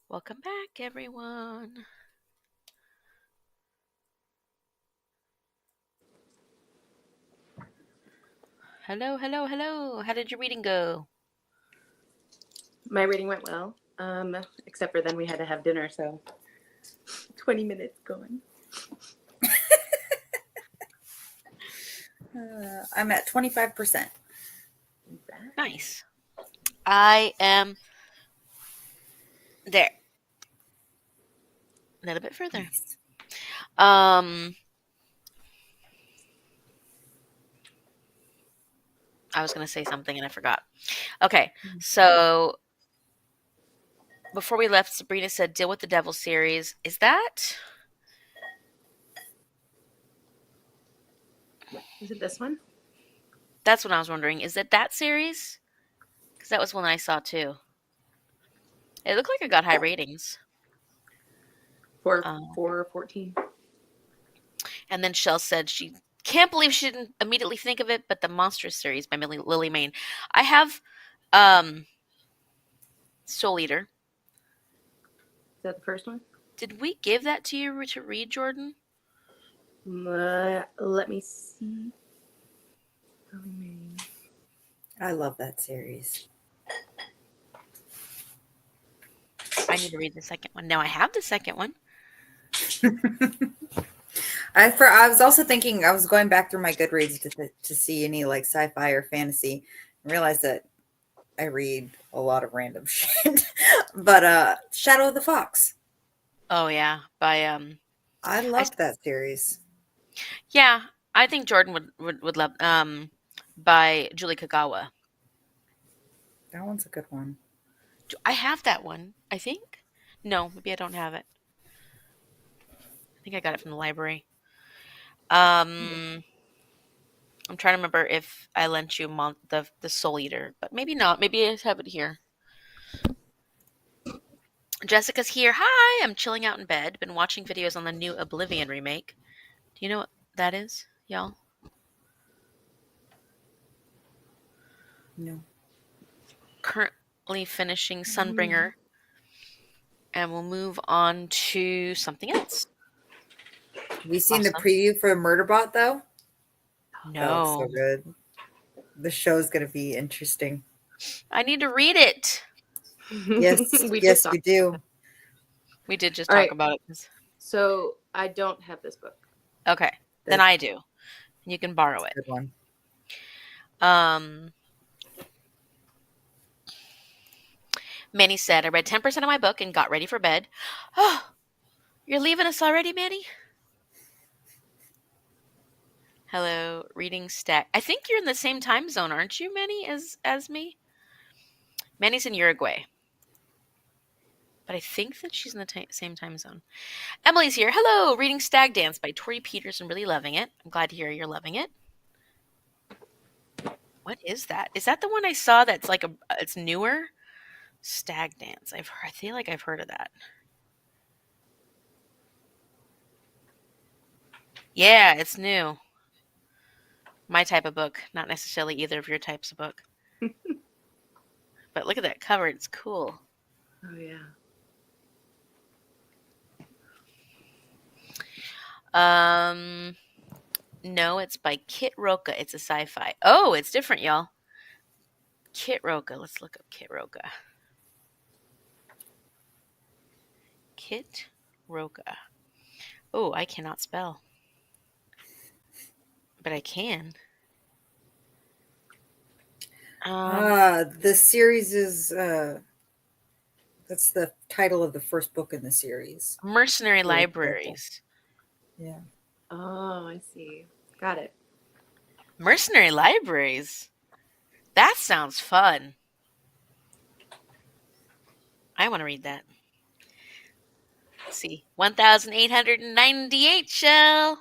Welcome back, everyone. Hello, hello, hello. How did your reading go?
My reading went well, except for then we had to have dinner, so 20 minutes going.
I'm at 25%.
Nice. I am there. A little bit further.
Nice.
I was going to say something and I forgot. Okay, so before we left, Sabrina said, "Deal with the Devil" series. Is that?
Is it this one?
That's what I was wondering. Is it that series? Because that was one I saw too. It looked like it got high ratings.
414.
And then Shell said she can't believe she didn't immediately think of it, but the Monstrous series by Lily Main. I have Soul Eater.
Is that the first one?
Did we give that to you to read, Jordan?
Let me see.
I love that series.
I need to read the second one. Now I have the second one.
I was also thinking, I was going back through my Goodreads to see any like sci-fi or fantasy, and realized that I read a lot of random shit. But Shadow of the Fox.
Oh yeah, by
I loved that series.
yeah, I think Jordan would love by Julie Kagawa.
That one's a good one.
I have that one, I think. No, maybe I don't have it. I think I got it from the library. I'm trying to remember if I lent you the Soul Eater, but maybe not. Maybe I have it here. Jessica's here. Hi, I'm chilling out in bed. Been watching videos on the new Oblivion remake. Do you know what that is, y'all?
No.
Currently finishing Sunbringer, and we'll move on to something else.
Have you seen the
Awesome.
preview for Murderbot though? That looks so
No,
good. The show's gonna be interesting.
I need to read it.
Yes,
We just
yes,
talked.
you do.
We did just
All
talk
right.
about it.
So I don't have this book.
Okay, then I do. You can borrow it.
Good one.
Manny said, I read 10% of my book and got ready for bed. Oh, you're leaving us already, Manny? Hello, reading stack. I think you're in the same time zone, aren't you, Manny, as me? Manny's in Uruguay. But I think that she's in the same time zone. Emily's here. Hello, reading Stag Dance by Tori Peterson. Really loving it. I'm glad to hear you're loving it. What is that? Is that the one I saw that's like it's newer? Stag Dance. I feel like I've heard of that. Yeah, it's new. My type of book, not necessarily either of your types of book. But look at that cover. It's cool.
Oh yeah.
No, it's by Kit Roca. It's a sci-fi. Oh, it's different, y'all. Kit Roca. Let's look up Kit Roca. Kit Roca. Oh, I cannot spell. But I can.
The series is that's the title of the first book in the series.
Mercenary Libraries.
Yeah.
Oh, I see. Got it.
Mercenary Libraries? That sounds fun. I want to read that. Let's see. 1,898, Shell.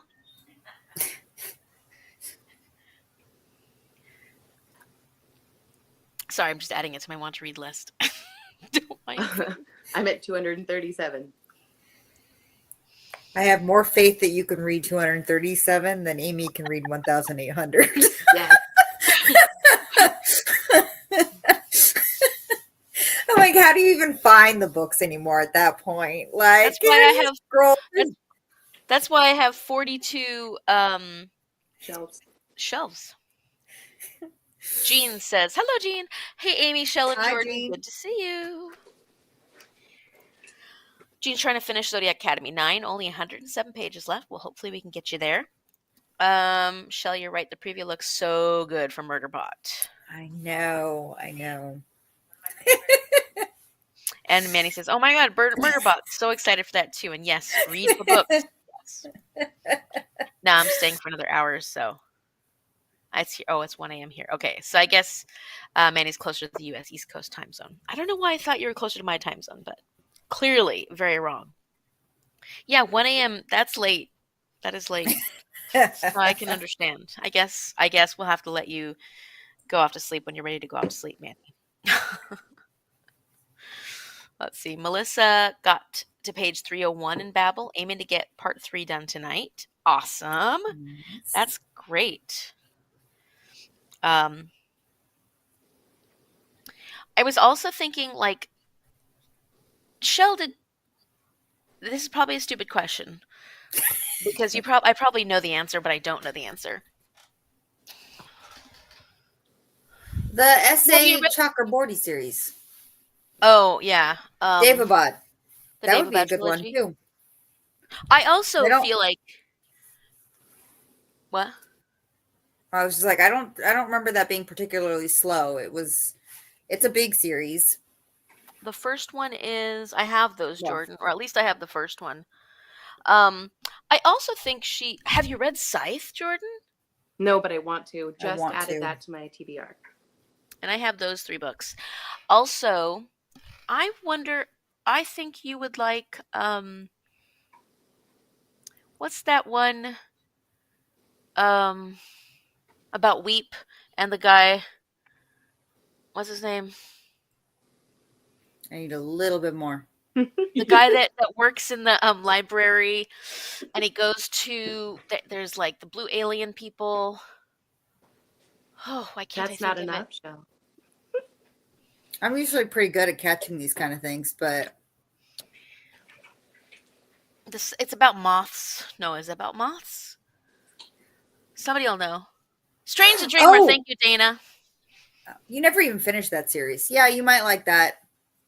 Sorry, I'm just adding it to my want to read list. Don't mind me.
I'm at 237.
I have more faith that you can read 237 than Amy can read 1,800.
Yes.
I'm like, how do you even find the books anymore at that point? Like,
That's why I
you
have
scroll.
that's why I have 42 shelves. Jean says, "Hello, Jean. Hey, Amy, Shell, and
Hi,
Jordan.
Jean.
Good to see you." Jean's trying to finish Zodiac Academy 9. Only 107 pages left. Well, hopefully we can get you there. Shell, you're right. The preview looks so good for Murderbot.
I know. I know.
And Manny says, "Oh my God, Murderbot! So excited for that too." And yes, read the books. Yes. Now I'm staying for another hour or so. It's 1 a.m. here. Okay, so I guess Manny's closer to the U.S. East Coast time zone. I don't know why I thought you were closer to my time zone, but clearly very wrong. Yeah, 1 a.m. That's late. That is late. I can understand. I guess we'll have to let you go off to sleep when you're ready to go off to sleep, Manny. Let's see. Melissa got to page 301 in Babel, aiming to get part 3 done tonight. Awesome.
Nice.
That's great. I was also thinking, like, Sheldon, this is probably a stupid question because I probably know the answer, but I don't know the answer.
The
Have you
essay
read?
Chakraborty series.
Oh, yeah.
Davabad.
The
That would be a
Daevabad
good one
trilogy.
too.
I also
I don't.
feel like what?
I was just like, I don't remember that being particularly slow. It's a big series.
The first one is I have those,
Yeah.
Jordan, or at least I have the first one. I also think have you read Scythe, Jordan?
No, but I want to.
I
Just
want
added
to.
that to my TBR.
And I have those 3 books. Also, I think you would like what's that one about Weep and the guy, what's his name?
I need a little bit more.
The guy that works in the library, and he goes to there's like the blue alien people. Oh, why can't I
That's
think
not
of
enough,
it?
Shell.
I'm usually pretty good at catching these kind of things, but
It's about moths. No, is it about moths? Somebody will know. Strange the Dreamer.
oh,
Thank you, Dana.
you never even finished that series. Yeah, you might like that.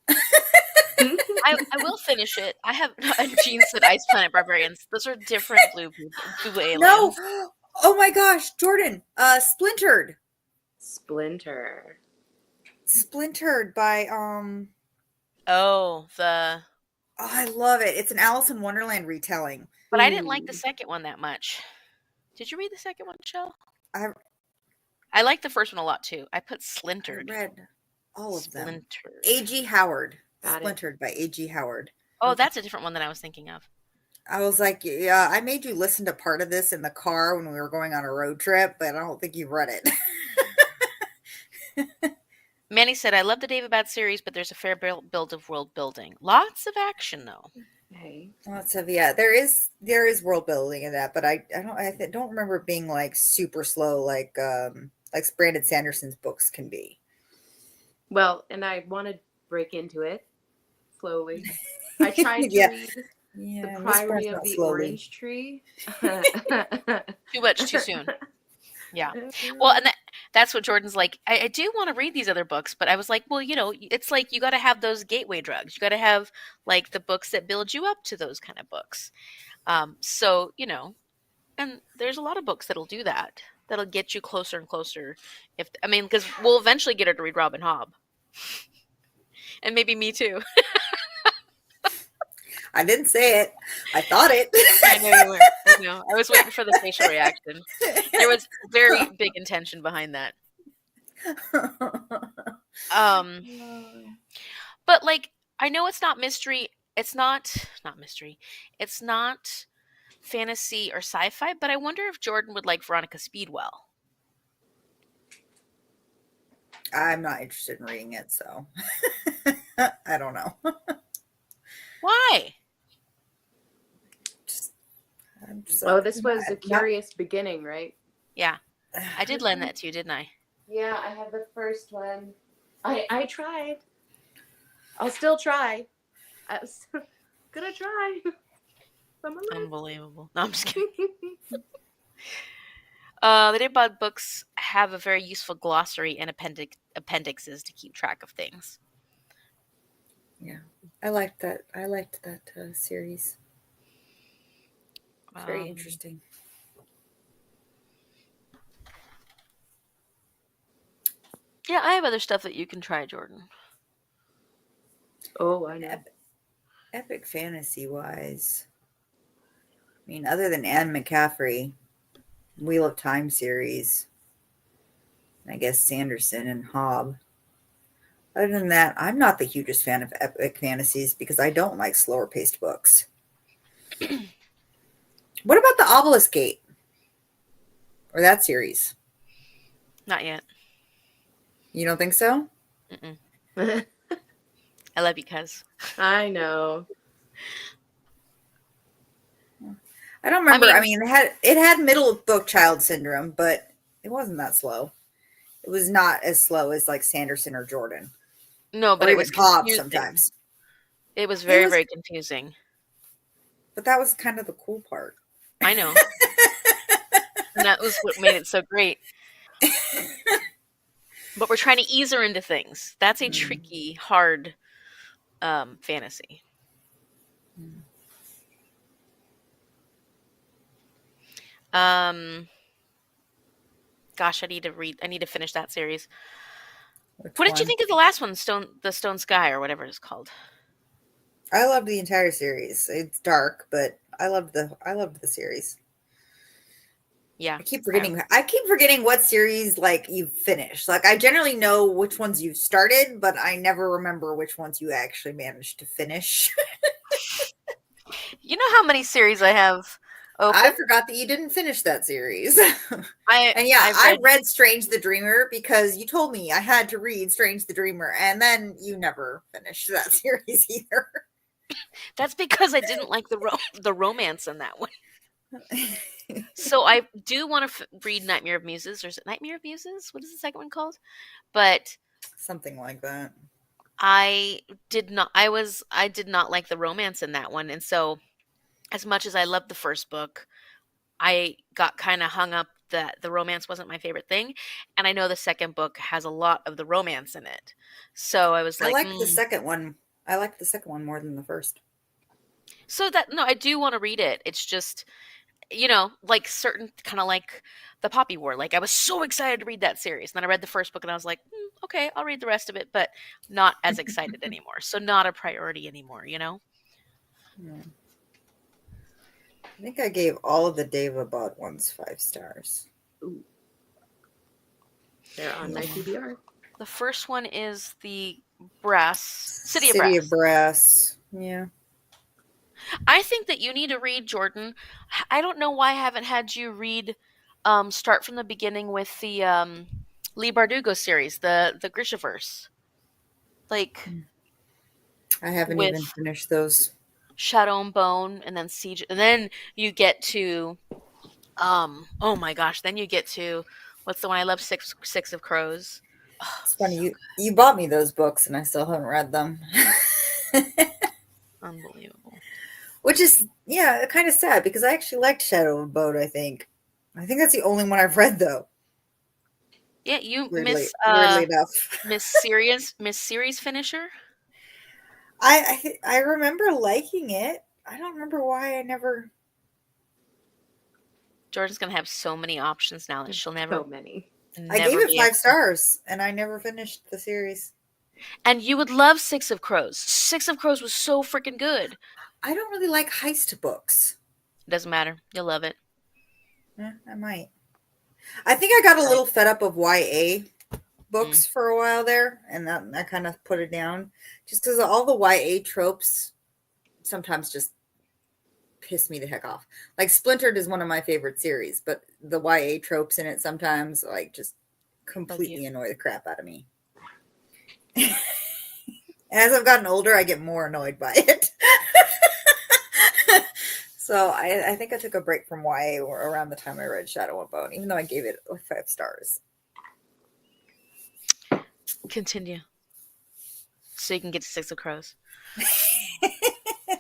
I will finish it. I have. And Gene said Ice Planet Barbarians. Those are different blue
No.
aliens.
Oh my gosh, Jordan. Splintered. Splintered by
Oh, the.
oh, I love it. It's an Alice in Wonderland retelling.
But I didn't like the
Ooh.
second one that much. Did you read the second one, Shell?
I
I like the first one a lot too. I put
I
Splintered.
read all of them.
Splintered.
A.G. Howard.
Got it.
Splintered by A.G. Howard.
Oh, that's a different one than I was thinking of.
I was like, yeah, I made you listen to part of this in the car when we were going on a road trip, but I don't think you've read it.
Manny said, I love the David Bad series, but there's a fair build of world building. Lots of action, though.
Hey.
Lots of there is world building in that, but I don't remember it being like super slow like Brandon Sanderson's books can be.
Well, and I want to break into it slowly. I tried to
Yeah.
read
Yeah,
The
Miss
Priory
Burns
of
not
the
slowly.
Orange Tree.
Too much, too soon. Yeah. Well, and that's what Jordan's like. I do want to read these other books, but I was like, well, it's like you got to have those gateway drugs. You got to have like the books that build you up to those kind of books. So, and there's a lot of books that'll do that. That'll get you closer and closer. Because we'll eventually get her to read Robin Hobb. And maybe me too.
I didn't say it. I thought it.
I know you were. I know. I was waiting for the facial reaction. There was very big intention behind that. But like, I know it's not mystery. It's not mystery. It's not fantasy or sci-fi, but I wonder if Jordan would like Veronica Speedwell.
I'm not interested in reading it, so I don't know.
Why?
Oh, this was a curious beginning, right?
Yeah. I did lend that to you, didn't I?
Yeah, I had the first one. I tried. I'll still try. I was gonna try.
Unbelievable. No, I'm just kidding. The Daybod books have a very useful glossary and appendixes to keep track of things.
Yeah, I liked that. I liked that series. It's very
Um,
interesting.
yeah, I have other stuff that you can try, Jordan.
Oh, I know.
Epic fantasy wise, I mean, other than Anne McCaffrey, Wheel of Time series, I guess Sanderson and Hobb. Other than that, I'm not the hugest fan of epic fantasies because I don't like slower paced books. What about the Obelisk Gate or that series?
Not yet.
You don't think so?
Mm-mm. I love you, cuz.
I know.
I don't remember. I
mean,
mean, it had middle book child syndrome, but it wasn't that slow. It was not as slow as like Sanderson or Jordan
no, but
or
it
even
was
Hobb
confusing.
sometimes.
It was
It
very,
was,
very confusing.
but that was kind of the cool part.
I know. And that was what made it so great. But we're trying to ease her into things. That's a tricky, hard fantasy. Um, gosh, I need to finish that series.
Which
What did you
one?
think of the last one, the Stone Sky or whatever it's called?
I loved the entire series. It's dark, but I loved the series.
Yeah,
I keep forgetting what series like you've finished. Like I generally know which ones you've started, but I never remember which ones you actually managed to finish.
you know how many series I have
I
open?
forgot that you didn't finish that series.
I
And yeah,
I've
I
read.
read Strange the Dreamer because you told me I had to read Strange the Dreamer, and then you never finished that series either.
That's because I didn't like the romance in that one. So I do want to read Nightmare of Muses. Or is it Nightmare of Muses? What is the second one called? But
Something like that.
I did not. I did not like the romance in that one, and so as much as I loved the first book, I got kind of hung up that the romance wasn't my favorite thing, and I know the second book has a lot of the romance in it. So I was
I
like,
liked the second one. I liked the second one more than the first.
so that no, I do want to read it. It's just, like certain kind of like the Poppy War. Like I was so excited to read that series, and then I read the first book, and I was like, okay, I'll read the rest of it, but not as excited anymore. So not a priority anymore.
Yeah. I think I gave all of the Dave Abad ones 5 stars.
Ooh. They're on my
Yeah.
PBR.
The first one is the City of
City of
Brass.
Brass. Yeah.
I think that you need to read, Jordan. I don't know why I haven't had you read start from the beginning with the Lee Bardugo series, the Grishaverse. Like
I haven't
with
even finished those.
Shadow and Bone and then Siege, and then you get to oh my gosh, then you get to what's the one I love, Six of Crows. Oh,
It's funny
so
you bought me those books and I still haven't read them.
unbelievable.
Which is yeah, kind of sad because I actually liked Shadow and Bone, I think. I think that's the only one I've read though.
Yeah, you
Weirdly enough.
Miss Series Finisher.
I remember liking it. I don't remember why I never.
Jordan's gonna have so many options now that she'll
So many.
I gave
never
it
be able.
5 stars and I never finished the series.
And you would love Six of Crows. Six of Crows was so freaking good.
I don't really like heist books.
It doesn't matter. You'll love it.
I might. I think I got a
Right.
little fed up of YA
Mm.
books for a while there, and that I kind of put it down just because all the YA tropes sometimes just piss me the heck off. Like Splintered is one of my favorite series, but the YA tropes in it sometimes like just
Bug you.
completely annoy the crap out of me. As I've gotten older, I get more annoyed by it. So I think I took a break from YA around the time I read Shadow and Bone, even though I gave it 5 stars.
Continue. so you can get to Six of Crows.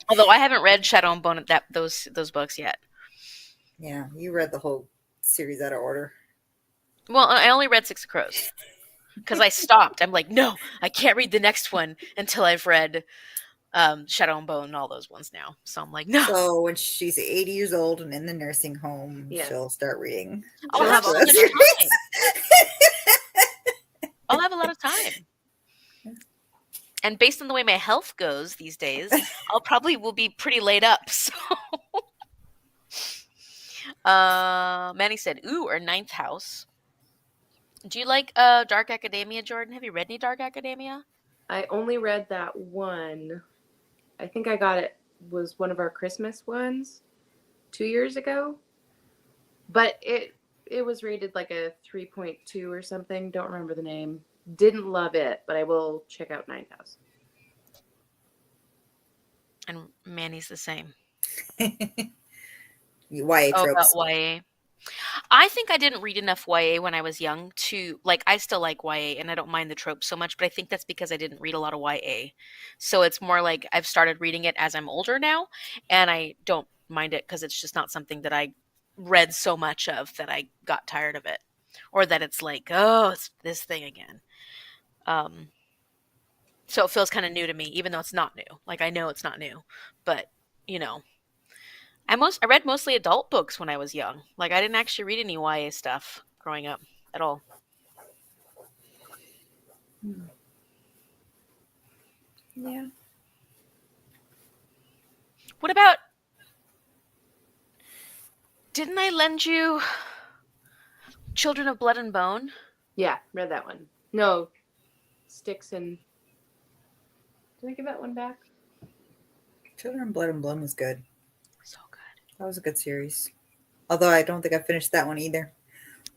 Although I haven't read Shadow and Bone those books yet.
Yeah, you read the whole series out of order.
Well, I only read Six of Crows because I stopped. I'm like, no, I can't read the next one until I've read Shadow and Bone and all those ones now. So I'm like, no,
So when she's 80 years old and in the nursing home,
Yes.
she'll start reading.
I'll
She'll
have
have
so
all
much
the
time. I'll have a lot of time. And based on the way my health goes these days, I'll probably will be pretty laid up. So, Manny said, "Ooh, or ninth house." Do you like Dark Academia, Jordan? Have you read any Dark Academia?
I only read that one. I think I got it was one of our Christmas ones 2 years ago. But it was rated like a 3.2 or something. Don't remember the name. Didn't love it, but I will check out Ninth House.
And Manny's the same.
YA
Oh, about
tropes.
YA. I think I didn't read enough YA when I was young to like. I still like YA, and I don't mind the tropes so much. But I think that's because I didn't read a lot of YA. So it's more like I've started reading it as I'm older now, and I don't mind it because it's just not something that I read so much of that I got tired of it, or that it's like, oh, it's this thing again. Um, so it feels kind of new to me, even though it's not new. Like I know it's not new, but you know, I read mostly adult books when I was young. Like I didn't actually read any YA stuff growing up at all.
Yeah.
What about didn't I lend you Children of Blood and Bone?
Yeah, read that one. No, Sticks and. Did I give that one back?
Children of Blood and Bloom was good.
So good.
That was a good series. Although I don't think I finished that one either.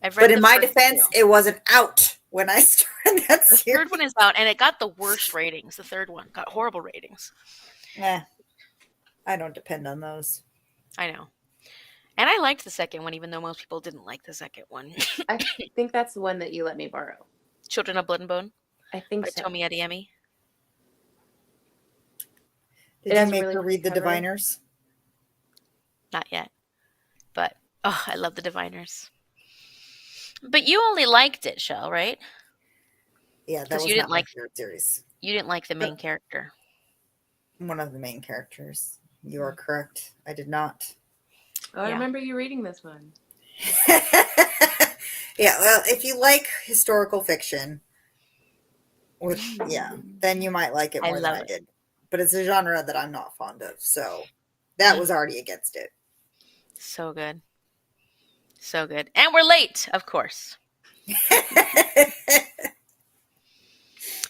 I've
But
read
in
the
my
first
defense,
two.
it wasn't out when I started that
The
series.
third one is out and it got the worst ratings. The third one got horrible ratings.
Eh, I don't depend on those.
I know. And I liked the second one, even though most people didn't like the second one.
I think that's the one that you let me borrow.
Children of Blood and Bone
I think
by
so.
Tomi Adeyemi.
Did
It
you
has a
make
really
her read
pretty
The
cover.
Diviners?
Not yet. But oh, I love the Diviners. But you only liked it, Shell, right?
Yeah, that
Because
was not my favorite series.
you didn't like the main
But
character.
one of the main characters. You are
Mm.
correct. I did not.
Oh, I
Yeah.
remember you reading this one.
Yeah, well, if you like historical fiction, with yeah, then you might like it
I
more than
love
I
it.
did. But it's a genre that I'm not fond of, so that was already against it.
So good. So good. And we're late, of course.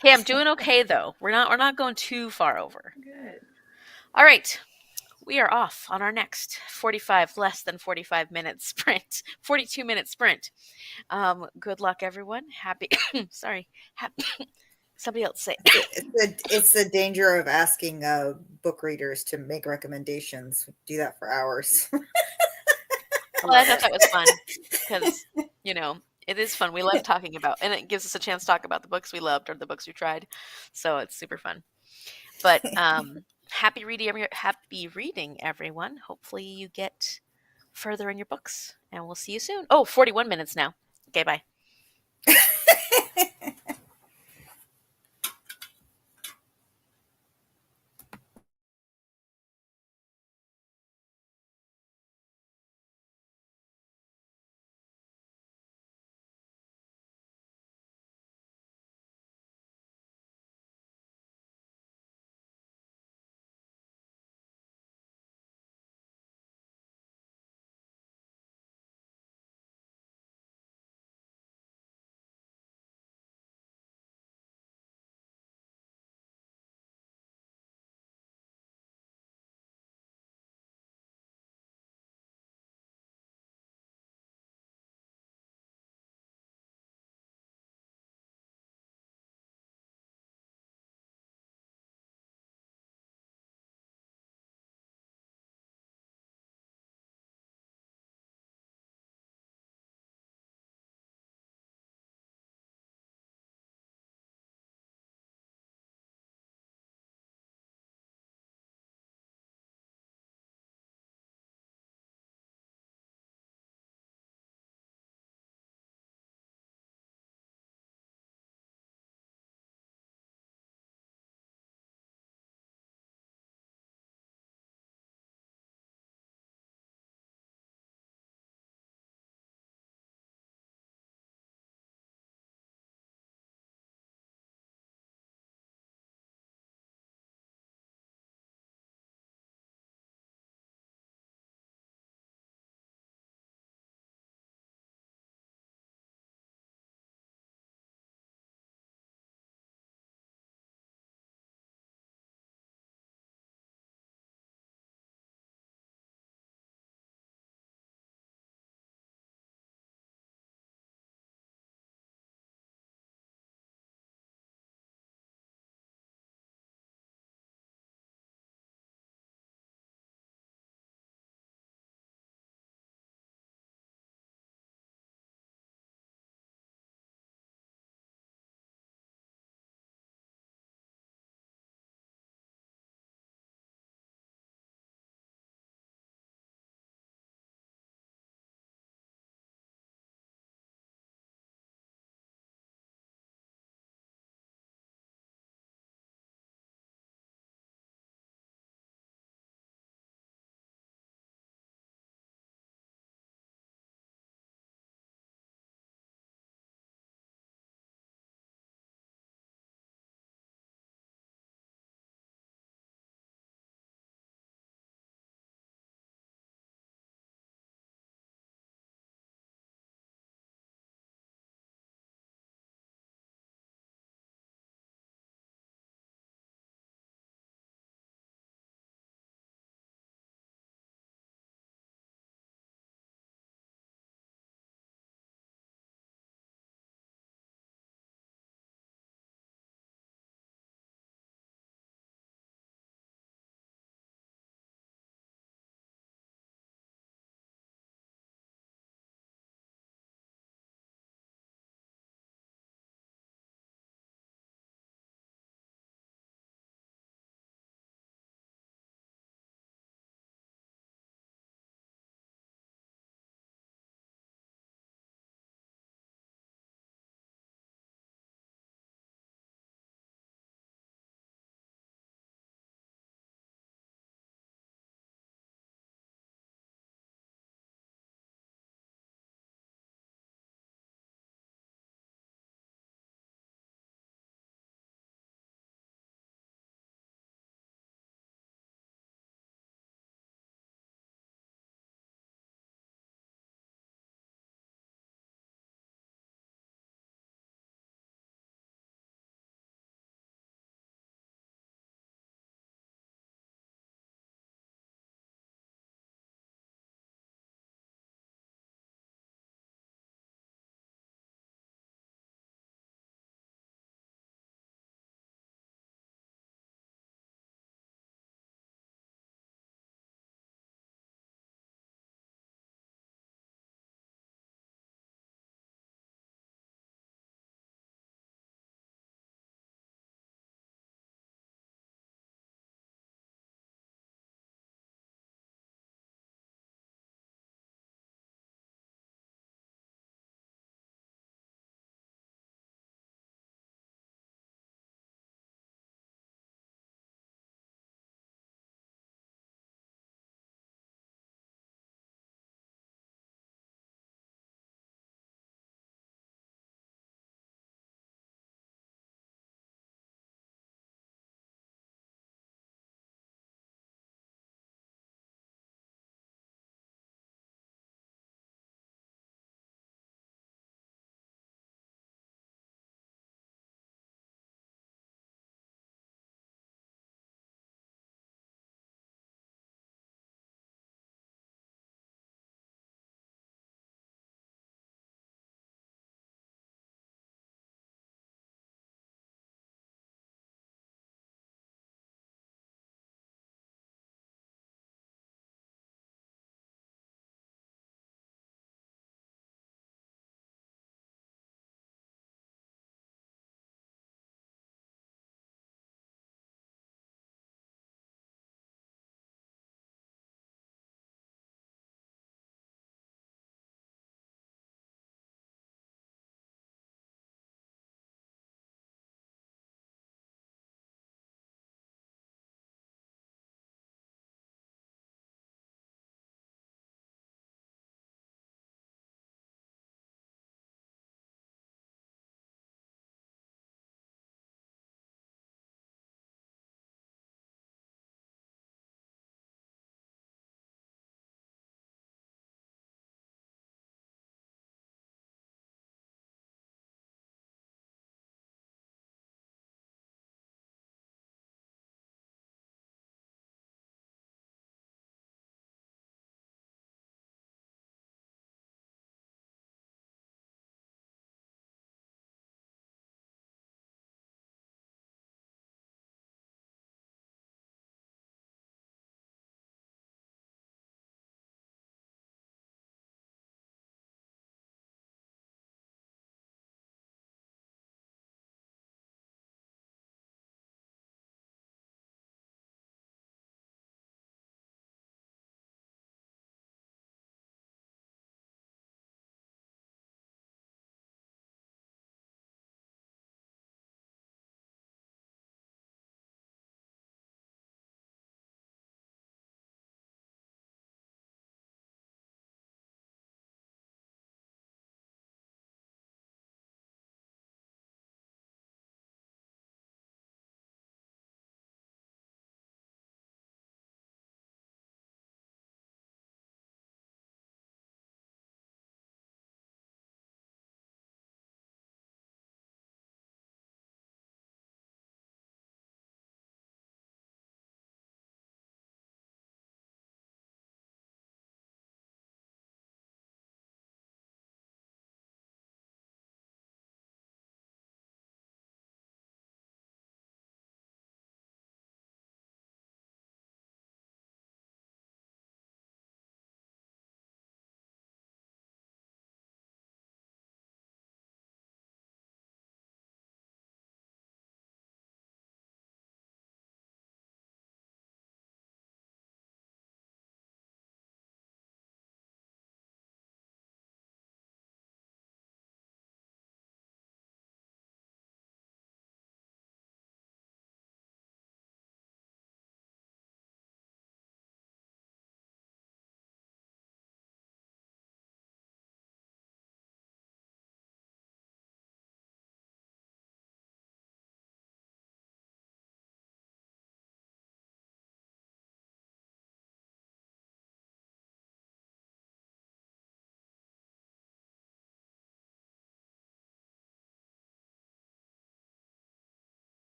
Hey, I'm doing okay though. We're not going too far over.
Good.
All right. We are off on our next 45 less than 45 minute sprint. 42-minute sprint. Good luck everyone. Happy sorry. Happy somebody else say.
It's the danger of asking book readers to make recommendations. We do that for hours.
Well, I thought that was fun because, it is fun. We love talking about, and it gives us a chance to talk about the books we loved or the books we tried. So it's super fun. But happy reading, everyone. Hopefully you get further in your books, and we'll see you soon. Oh, 41 minutes now. Okay, bye.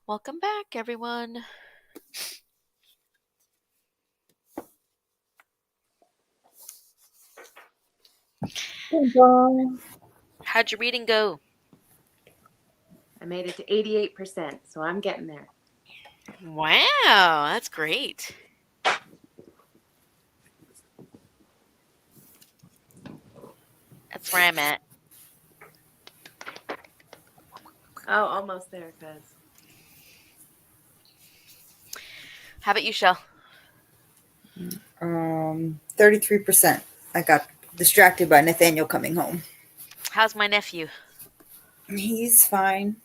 Welcome back, everyone. How'd your reading go?
I made it to 88%, so I'm getting there.
Wow, that's great. That's where I'm at.
Oh, almost there, cuz.
How about you, Shell?
33%. I got distracted by Nathaniel coming home.
How's my nephew?
He's fine.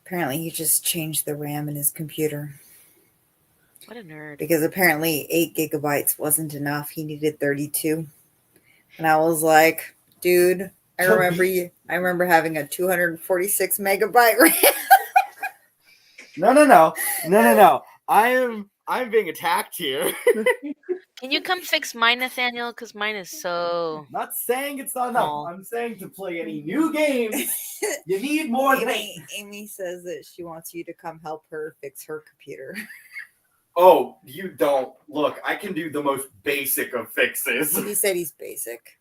Apparently, he just changed the RAM in his computer
What a nerd.
because apparently 8 gigabytes wasn't enough. He needed 32. And I was like, dude, I remember having a 246 megabyte RAM.
No. I'm being attacked here.
Can you come fix mine, Nathaniel? Because mine is so...
I'm not saying it's not enough.
Small.
I'm saying to play any new games, you need more than 8.
Amy says that she wants you to come help her fix her computer.
Oh, you don't. Look, I can do the most basic of fixes.
He said he's basic.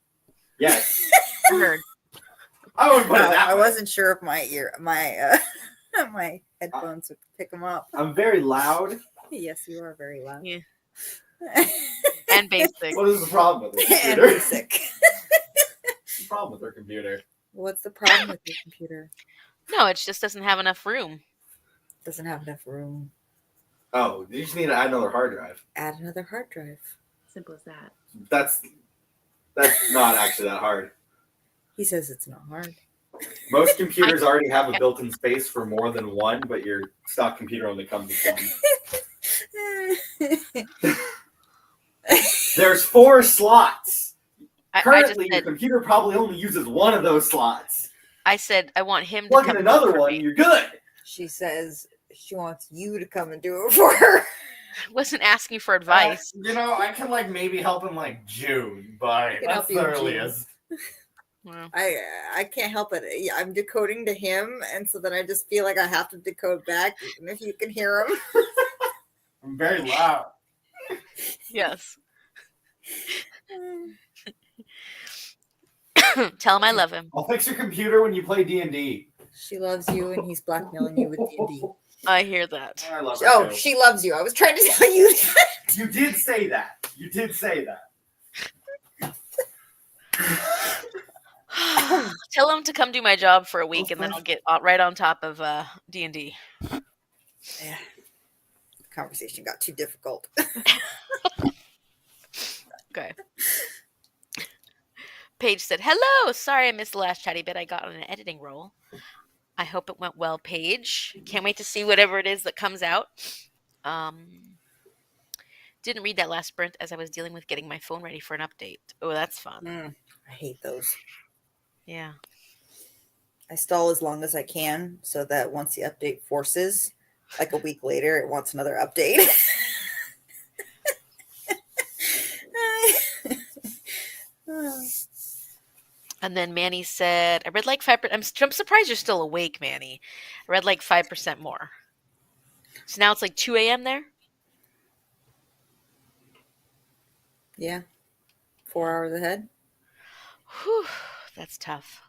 Yes.
I heard.
I would put it
No,
that
I
way.
wasn't sure if my my headphones would pick them up.
I'm very loud.
Yes, you are very loud.
Yeah. And basic.
What is the problem with her
And
computer?
basic.
What's the problem with her computer?
What's the problem with your computer?
No, it just doesn't have enough room.
Doesn't have enough room.
Oh, you just need to add another hard drive.
Add another hard drive.
Simple as that.
That's not actually that hard.
He says it's not hard.
Most computers already have a built-in space for more than one, but your stock computer only comes with one. There's 4 slots.
I just
Currently, your
said,
computer probably only uses one of those slots.
I want him to
Plug
come
in another
for
one,
me.
and you're good.
She says she wants you to come and do it for her.
I wasn't asking for advice.
I can maybe help in June, but
can help
that's
you
the
in June.
earliest.
Well,
I can't help it. I'm decoding to him, and so then I just feel like I have to decode back, even if you can hear him.
I'm very loud.
yes. Tell him I love him.
I'll fix your computer when you play D&D.
She loves you, and he's blackmailing you with D&D.
I hear that.
I love her
Oh,
too.
she loves you. I was trying to tell you that.
You did say that.
Tell him to come do my job for a week, and then I'll get right on top of D&D.
Yeah. The conversation got too difficult.
Okay. Paige said, "Hello. Sorry I missed the last chatty bit. I got on an editing role. I hope it went well, Paige. Can't wait to see whatever it is that comes out. Didn't read that last sprint as I was dealing with getting my phone ready for an update. Oh, that's fun.
I hate those.
Yeah.
I stall as long as I can so that once the update forces, like a week later, it wants another update.
And then Manny said, I read 5%. I'm surprised you're still awake, Manny. I read 5% more. So now it's 2 a.m. there?
Yeah. 4 hours ahead.
Whew, that's tough.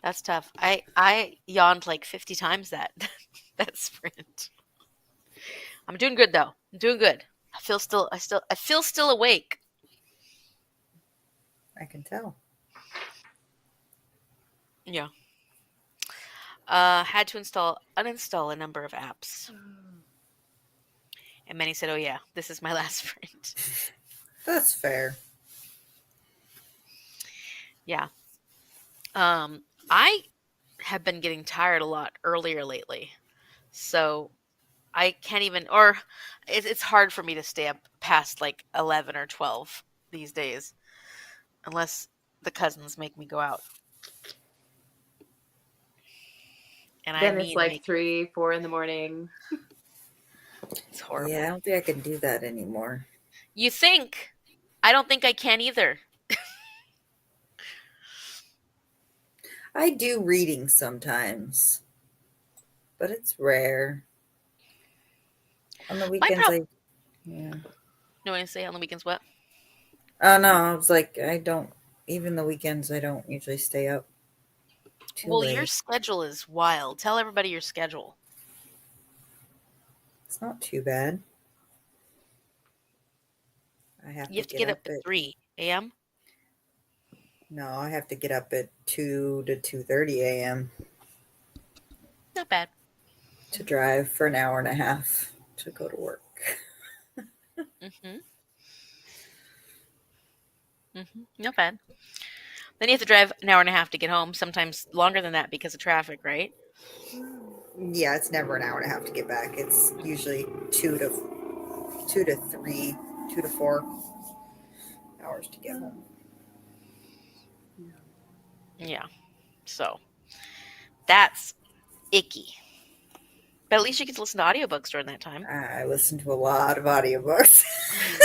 That's tough. I yawned 50 times that sprint. I'm doing good though. I'm doing good. I feel still awake.
I can tell.
Yeah. Had to uninstall a number of apps. And Manny said, "Oh yeah, this is my last sprint."
That's fair.
Yeah. I have been getting tired a lot earlier lately. So I can't even, or it's hard for me to stay up past 11 or 12 these days, unless the cousins make me go out. And
then it's 3, 4 in the morning.
It's horrible.
Yeah, I don't think I can do that anymore.
You think? I don't think I can either.
I do reading sometimes. but it's rare. On the
My
weekends,
problem.
yeah.
No one to say on the weekends what?
Oh no, I was like, I don't. Even the weekends, I don't usually stay up too
Well, your
late.
schedule is wild. Tell everybody your schedule.
It's not too bad. I have
You
to
have to
get
get
up
up at
at
3 a.m.
no, I have to get up at 2 to 2:30 a.m.
Not bad.
to drive for an hour and a half to go to work.
Mm-hmm. Not bad. Then you have to drive an hour and a half to get home. Sometimes longer than that because of traffic, right?
Yeah, it's never an hour and a half to get back. It's usually 2 to 3, 2 to 4 hours to get home.
Yeah. So that's icky. But at least you get to listen to audiobooks during that time.
I listen to a lot of audiobooks.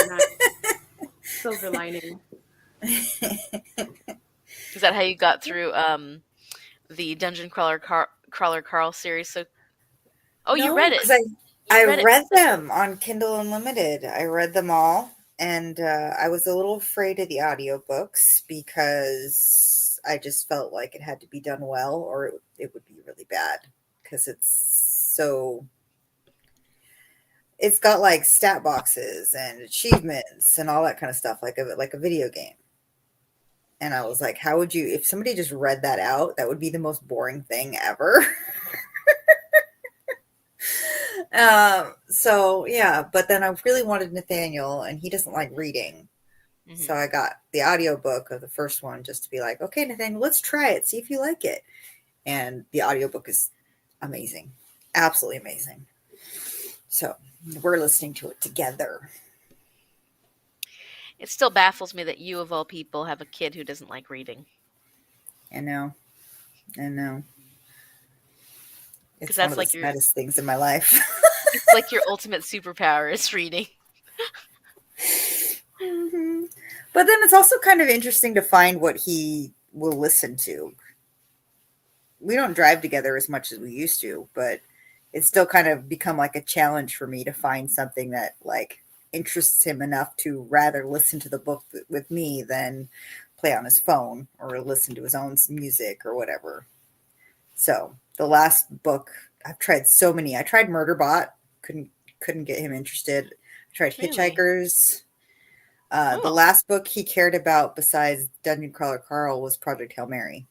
Nice. Silver lining.
Is that how you got through the Dungeon Crawler Carl series? So, oh, you
No,
read it.
because I
You read it.
read them on Kindle Unlimited. I read them all, and I was a little afraid of the audiobooks because I just felt like it had to be done well, or it would be really bad because it's got like stat boxes and achievements and all that kind of stuff, like a video game. And I was like, how would you, if somebody just read that out, that would be the most boring thing ever. So yeah, but then I really wanted Nathaniel, and he doesn't like reading. So
Mm-hmm.
I got the audiobook of the first one just to be like, okay, Nathaniel, let's try it, see if you like it. And the audiobook is amazing. Absolutely amazing. So we're listening to it together.
It still baffles me that you, of all people, have a kid who doesn't like reading.
I know. I know.
Because
It's one
that's
of the
like your,
saddest things in my life.
it's like your ultimate superpower is reading.
Mhm. But then it's also kind of interesting to find what he will listen to. We don't drive together as much as we used to, but it's still kind of become like a challenge for me to find something that like interests him enough to rather listen to the book with me than play on his phone or listen to his own music or whatever. So the last book, I've tried so many. I tried Murderbot, couldn't get him interested. I tried
Really?
Hitchhikers. The
Oh,
last book he cared about besides Dungeon Crawler Carl was Project Hail Mary.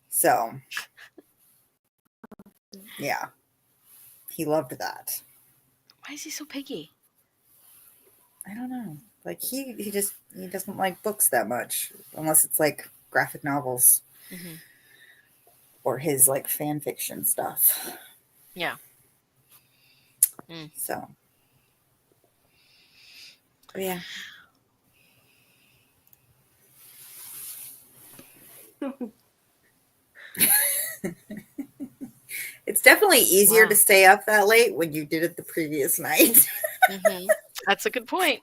So yeah, he loved that.
why is he so picky?
I don't know. Like he doesn't like books that much unless it's like graphic novels
Mm-hmm.
or his like fan fiction stuff.
Yeah. Mm.
So yeah. It's definitely easier to
Wow.
stay up that late when you did it the previous night.
Mm-hmm. That's a good point.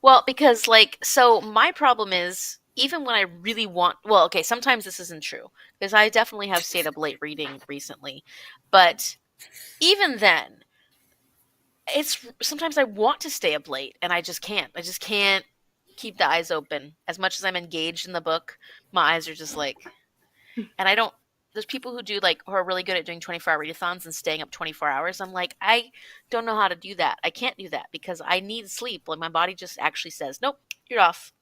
Well, because so my problem is even when I really want, well, okay, sometimes this isn't true because I definitely have stayed up late reading recently, but even then, it's sometimes I want to stay up late and I just can't. I just can't keep the eyes open. As much as I'm engaged in the book, my eyes are just like, and I don't. There's people who do who are really good at doing 24-hour readathons and staying up 24 hours. I'm like, I don't know how to do that. I can't do that because I need sleep. Like my body just actually says, nope, you're off.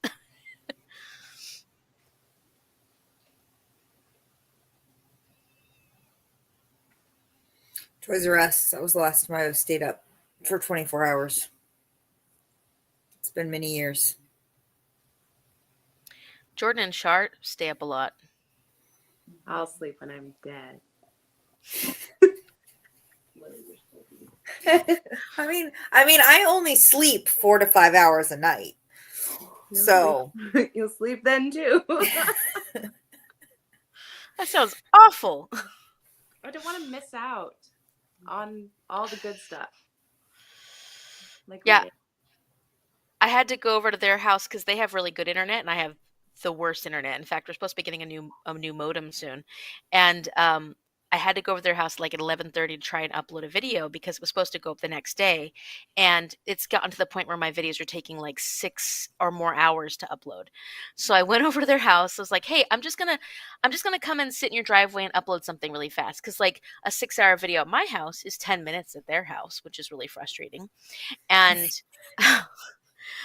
Toys R Us. That was the last time I've stayed up for 24 hours. It's been many years.
Jordan and Shart stay up a lot.
I'll sleep when I'm dead.
I only sleep 4 to 5 hours a night.
You'll
So
sleep. You'll sleep then too.
That sounds awful.
I don't want to miss out on all the good stuff, like
Yeah,
reading.
I had to go over to their house because they have really good internet and I have the worst internet. In fact, we're supposed to be getting a new modem soon, and I had to go over to their house like at 11:30 to try and upload a video because it was supposed to go up the next day, and it's gotten to the point where my videos are taking like 6 or more hours to upload. So I went over to their house. I was like, "Hey, I'm just gonna come and sit in your driveway and upload something really fast because like a 6 hour video at my house is 10 minutes at their house, which is really frustrating." And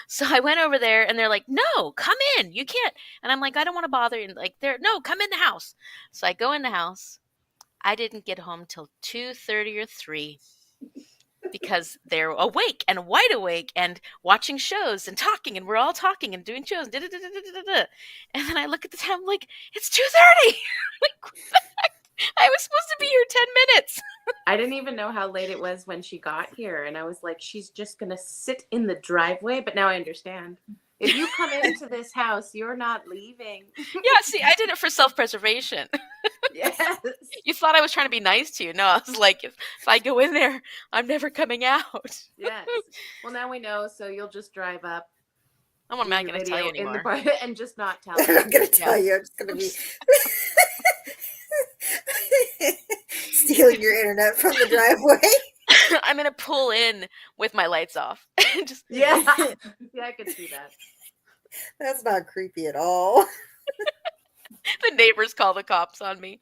so I went over there and they're like, "No, come in. You can't." And I'm like, "I don't want to bother you." And like, they're, "No, come in the house." So I go in the house. I didn't get home till 2:30 or 3 because they're awake and wide awake and watching shows and talking, and we're all talking and doing shows. Da, da, da, da, da, da, da. And then I look at the time, I'm like, it's 2:30. Like, I was supposed to be here 10 minutes.
I didn't even know how late it was when she got here, and I was like, she's just gonna sit in the driveway. But now I understand. If you come into this house, you're not leaving.
Yeah, see, I did it for self-preservation.
Yes.
You thought I was trying to be nice to you. No, I was like, if I go in there, I'm never coming out.
Yes. Well, now we know, so you'll just drive up,
I'm not
do your
going to tell you
video in the
anymore.
bar, and just not tell
I'm
her.
not gonna tell you. I'm just gonna be stealing your internet from the driveway.
I'm going to pull in with my lights off. Just,
Yeah. Yeah, I could see that.
That's not creepy at all.
the neighbors call the cops on me.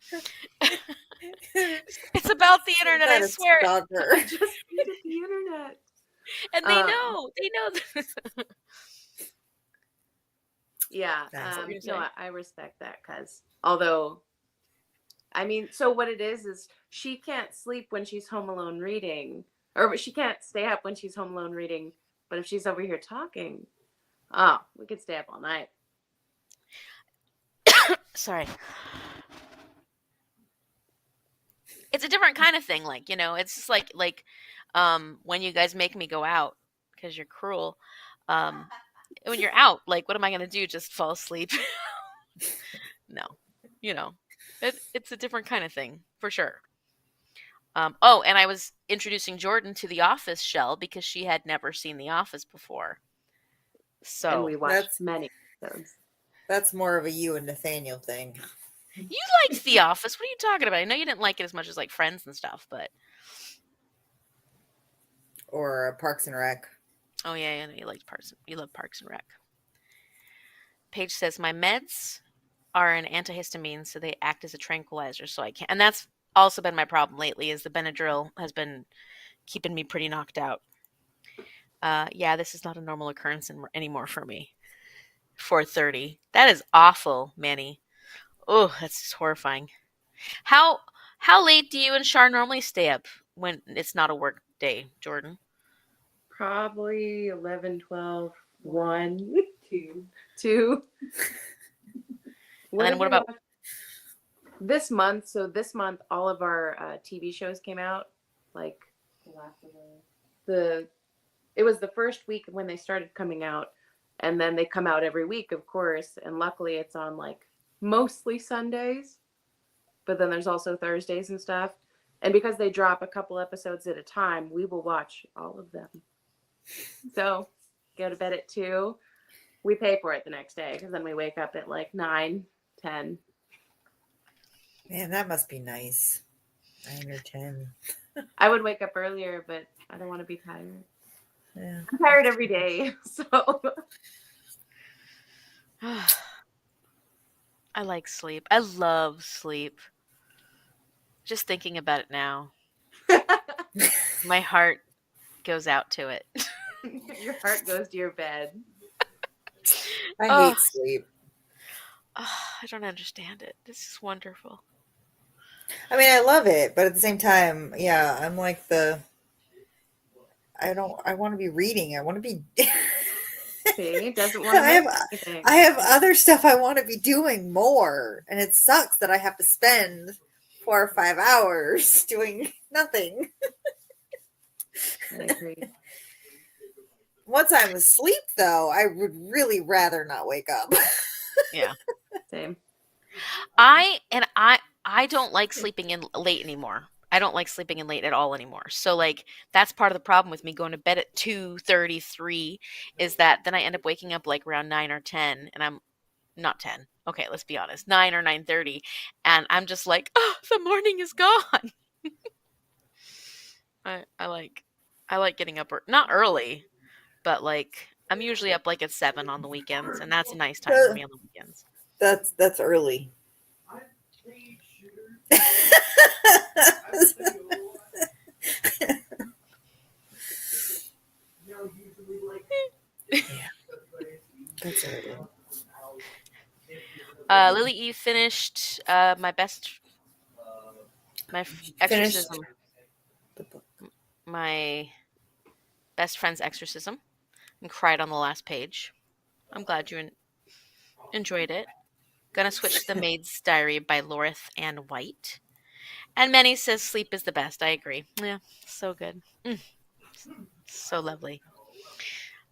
It's about the internet, I swear.
Stalker.
Just needed the internet.
And they know. They know.
Yeah.
That's what
you're
No,
saying.
I respect that because although, I mean, so what it is she can't sleep when she's home alone reading, or she can't stay up when she's home alone reading. But if she's over here talking, oh, we could stay up all night.
Sorry. It's a different kind of thing. Like, it's just like when you guys make me go out because you're cruel. When you're out, like, what am I going to do? Just fall asleep? No, it's a different kind of thing for sure. Oh, and I was introducing Jordan to The Office, Shell, because she had never seen The Office before. So
And we watched
that's-
many episodes.
That's more of a you and Nathaniel thing.
you liked The Office. What are you talking about? I know you didn't like it as much as like Friends and stuff, but
Or Parks and Rec.
oh yeah, you liked Parks. You love Parks and Rec. Paige says my meds are an antihistamine, so they act as a tranquilizer, so I can't. And that's also been my problem lately. Is the Benadryl has been keeping me pretty knocked out. Yeah, this is not a normal occurrence anymore for me. 4:30. That is awful, Manny. Oh, that's just horrifying. How late do you and Shar normally stay up when it's not a work day, Jordan?
Probably 11, 12, 1, 2.
And then what about
this month? So this month, all of our TV shows came out. Like it was the first week when they started coming out, and then they come out every week, of course. And luckily, it's on like mostly Sundays, but then there's also Thursdays and stuff. And because they drop a couple episodes at a time, we will watch all of them. So go to bed at 2. We pay for it the next day because then we wake up at like 9, 10.
Man, that must be nice. 9 or 10.
I would wake up earlier, but I don't want to be tired.
Yeah.
I'm tired every day, so.
I like sleep. I love sleep. Just thinking about it now, my heart goes out to it.
Your heart goes to your bed.
I hate sleep.
I don't understand it. This is wonderful.
I mean, I love it, but at the same time, yeah, I'm like I want to be reading. I want to be.
See, doesn't want to miss anything.
I have other stuff I want to be doing more, and it sucks that I have to spend 4 or 5 hours doing nothing.
I agree.
Once I'm asleep, though, I would really rather not wake up.
Yeah.
Same.
I don't like sleeping in late anymore. I don't like sleeping in late at all anymore. So like that's part of the problem with me going to bed at 2:33 is that then I end up waking up like around 9 or 10 and not 10. Okay, let's be honest, 9 or 9:30, and I'm just like, oh, the morning is gone. I like getting up not early, but like I'm usually up like at 7 on the weekends, and that's a nice time for me on the weekends.
That's early. Yeah, that's early.
Lily Eve finished my exorcism,
The book.
my best friend's exorcism, and cried on the last page. I'm glad you enjoyed it. Gonna switch to The Maid's Diary by Lorith Ann White. And Manny says sleep is the best. I agree. Yeah, so good. So lovely.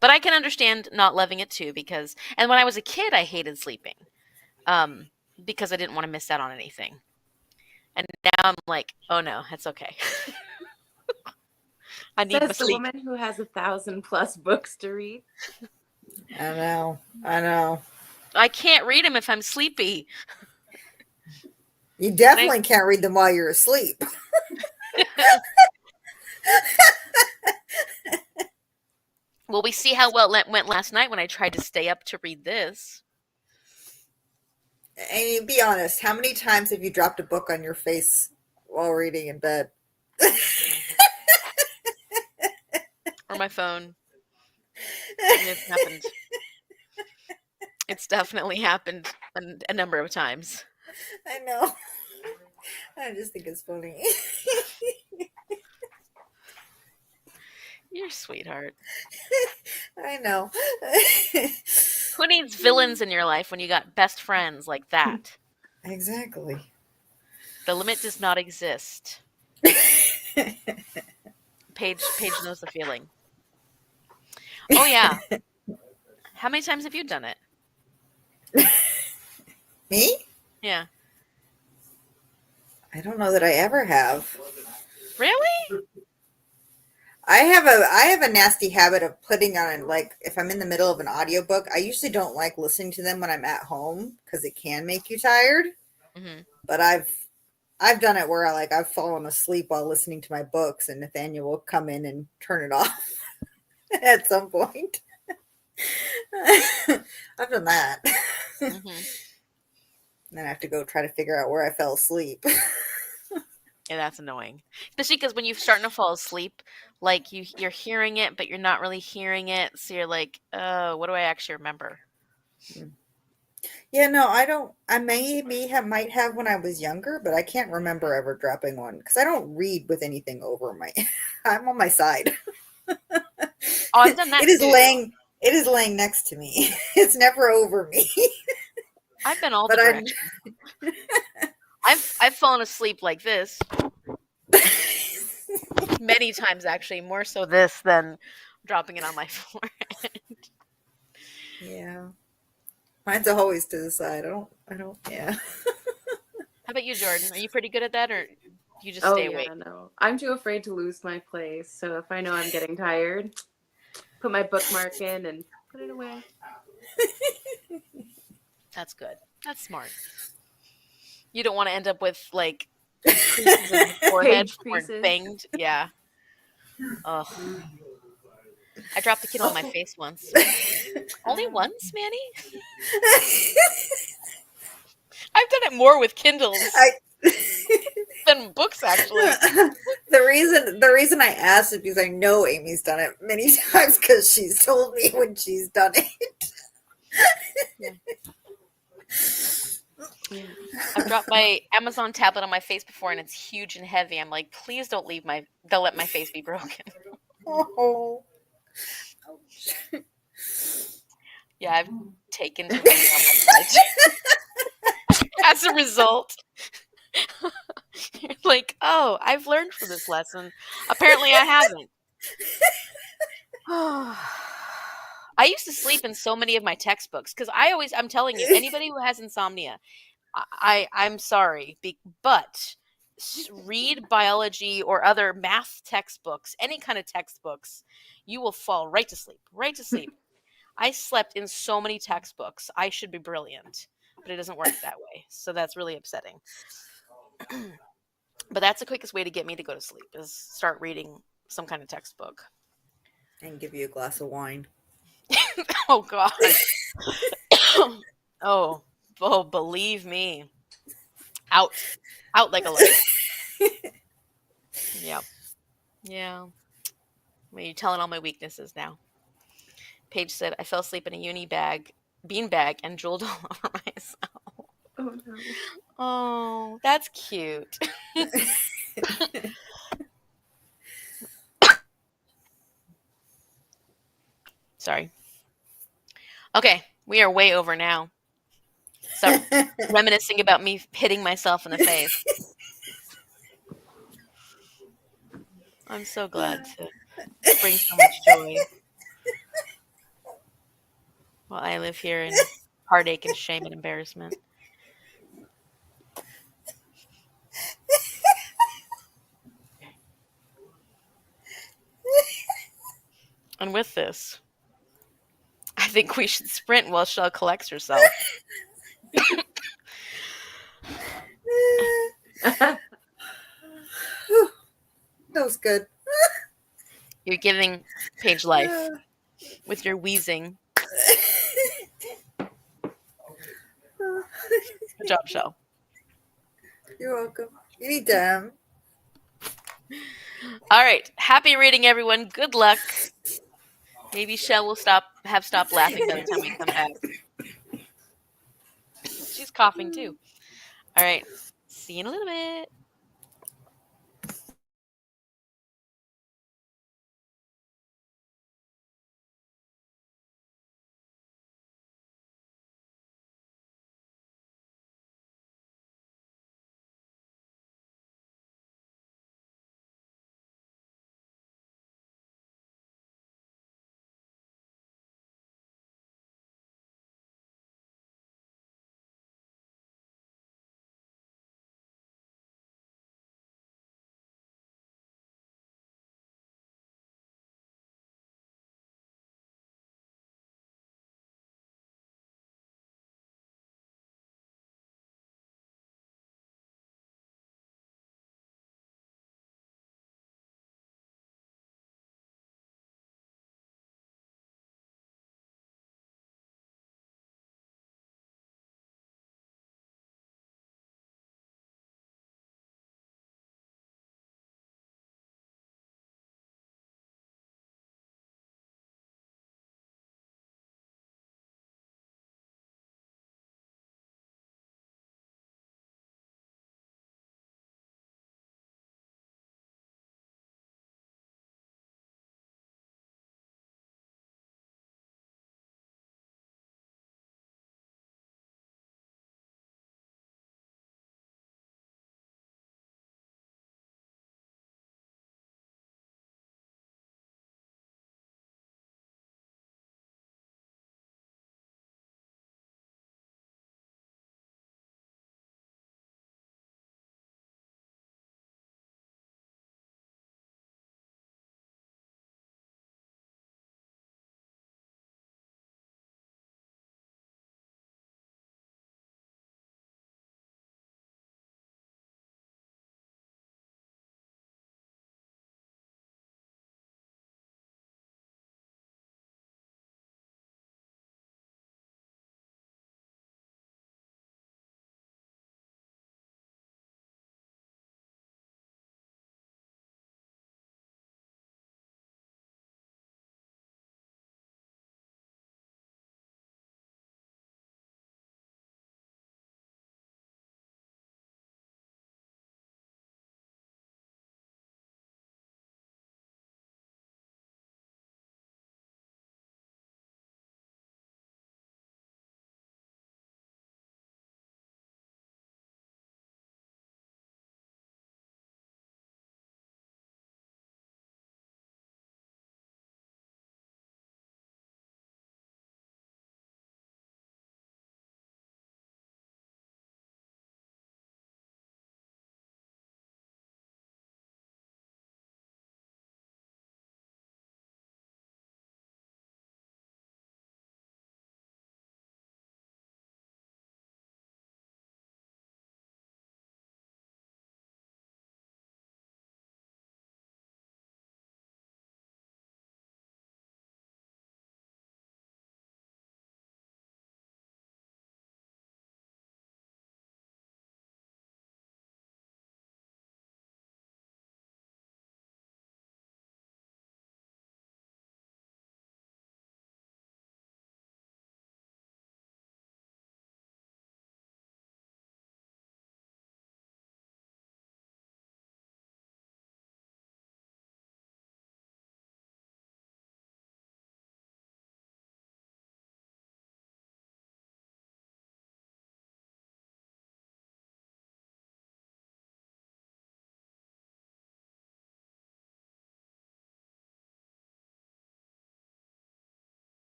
But I can understand not loving it too because, and when I was a kid, I hated sleeping um, because I didn't want to miss out on anything. And now I'm like, oh no, it's okay. I need my
Says the
sleep.
woman who has 1,000+ books to read.
I know.
I can't read them if I'm sleepy.
You definitely can't read them while you're asleep.
Well, we see how well it went last night when I tried to stay up to read this.
And be honest, how many times have you dropped a book on your face while reading in bed?
Or my phone. It's happened. It's definitely happened a number of times.
I know. I just think it's funny.
You're a sweetheart.
I know.
Who needs villains in your life when you got best friends like that?
Exactly.
The limit does not exist. Paige knows the feeling. Oh yeah. How many times have you done it?
Me?
Yeah.
I don't know that I ever have.
Really?
I have a nasty habit of putting on, like, if I'm in the middle of an audiobook, I usually don't like listening to them when I'm at home because it can make you tired.
Mm-hmm.
But I've done it where I've fallen asleep while listening to my books, and Nathaniel will come in and turn it off at some point. I've done that.
Mm-hmm.
Then I have to go try to figure out where I fell asleep.
Yeah, that's annoying. Especially because when you're starting to fall asleep, like you're hearing it, but you're not really hearing it. So you're like, oh, what do I actually remember?
Yeah, no, I don't. I might have when I was younger, but I can't remember ever dropping one because I don't read with anything over my. I'm on my side.
Oh, I've done that too.
It is laying next to me. It's never over me.
I've been all the
But I'm.
directions. I've fallen asleep like this many times, actually, more so this than dropping it on my forehead.
Yeah, mine's always to the side. I don't. Yeah.
How about you, Jordan? Are you pretty good at that, or you just
Oh
stay
yeah,
awake?
no. I'm too afraid to lose my place. So if I know I'm getting tired, put my bookmark in and put it away.
That's good. That's smart. You don't want to end up with like creases in your forehead
Page
or
creases.
banged. Yeah. Ugh. I dropped the Kindle on my face once. Only once, Manny? I've done it more with Kindles
I.
than books, actually.
The reason I asked is because I know Amy's done it many times because she's told me when she's done it.
Yeah. I've dropped my Amazon tablet on my face before, and it's huge and heavy. I'm like, please don't let my face be broken.
Oh.
Yeah, I've taken too many on my side. As a result, you're like, oh, I've learned from this lesson. Apparently, I haven't. I used to sleep in so many of my textbooks because I'm telling you, anybody who has insomnia, I'm sorry, but read biology or other math textbooks, any kind of textbooks, you will fall right to sleep, right to sleep. I slept in so many textbooks. I should be brilliant, but it doesn't work that way. So that's really upsetting. But that's the quickest way to get me to go to sleep is start reading some kind of textbook.
And give you a glass of wine.
Oh God. Oh, oh, believe me. Out. Out like a light. Yep. Yeah. Well, you're telling all my weaknesses now. Paige said, I fell asleep in a bean bag, and drooled all over myself.
Oh no.
Oh, that's cute. Sorry. Okay, we are way over now. So, reminiscing about me hitting myself in the face. I'm so glad to bring so much joy while I live here in heartache and shame and embarrassment. And with this, I think we should sprint while Shell collects herself.
That was good.
You're giving Paige life with your wheezing. Good job, Shell.
You're welcome. Anytime.
All right. Happy reading, everyone. Good luck. Maybe Shell will stop laughing by the time we come back. She's coughing too. All right. See you in a little bit.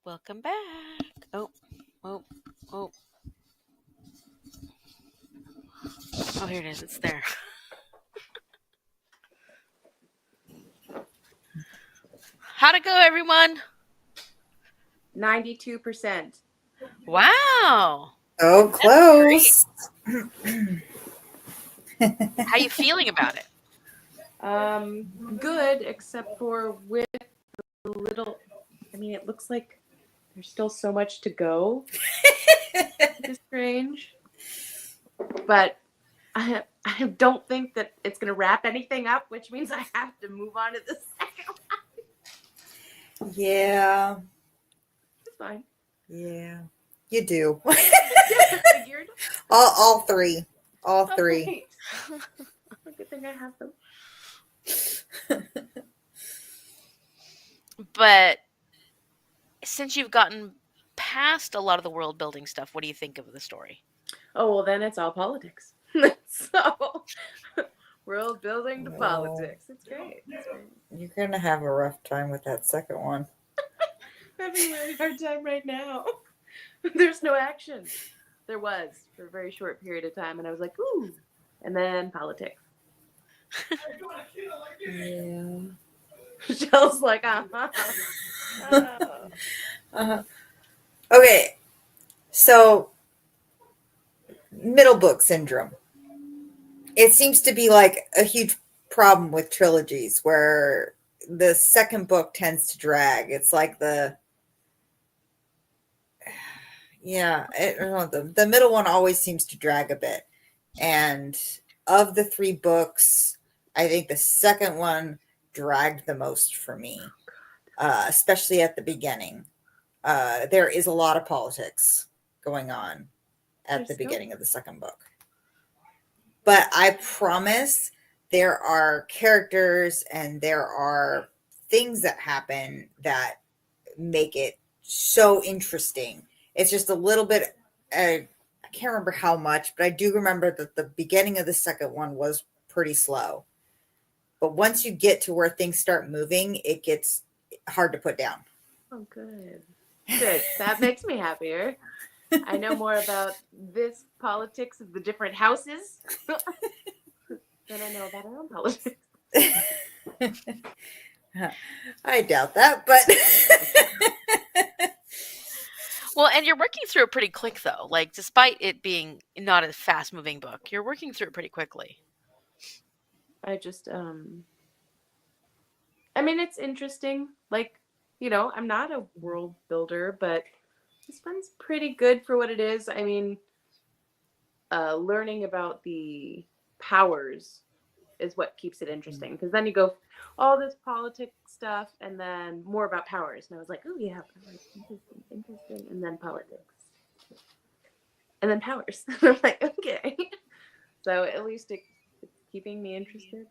Welcome back. Oh, oh, oh. Oh, here it is. It's there. How'd it go, everyone?
92%.
Wow.
Oh,
That's great.
close.
How you feeling about it?
Good, except for with a little. I mean, it looks like there's still so much to go. It's strange, but I don't think that it's gonna wrap anything up, which means I have to move on to the second one.
Yeah.
It's fine.
Yeah. You do.
Yeah, I figured.
all three. All three.
Great. Good thing I have them.
But since you've gotten past a lot of the world building stuff, what do you think of the story?
Oh, well, then it's all politics. So, world building to politics. It's great. It's great.
You're going to have a rough time with that second one.
I'm having a really hard time right now. There's no action. There was for a very short period of time, and I was like, ooh. And then politics.
Yeah.
Michelle's like,
Okay. So, middle book syndrome. It seems to be like a huge problem with trilogies where the second book tends to drag. It's like the middle one always seems to drag a bit. And of the three books, I think the second one dragged the most for me, especially at the beginning. There is a lot of politics going on at the beginning of the second book. But I promise there are characters and there are things that happen that make it so interesting. It's just a little bit, I can't remember how much, but I do remember that the beginning of the second one was pretty slow. But once you get to where things start moving, it gets hard to put down.
Oh, good. Good. That makes me happier. I know more about this politics of the different houses than I know about our own politics.
I doubt that, but well, and you're working through it pretty quick though. Like despite it being not a fast-moving book, you're working through it pretty quickly.
I just I mean it's interesting. Like, you know, I'm not a world builder, but this one's pretty good for what it is. I mean, learning about the powers is what keeps it interesting, because then you go all this politics stuff and then more about powers, and I was like, oh yeah, interesting, and then politics, and then powers. I'm like, okay. So at least it's keeping me interested,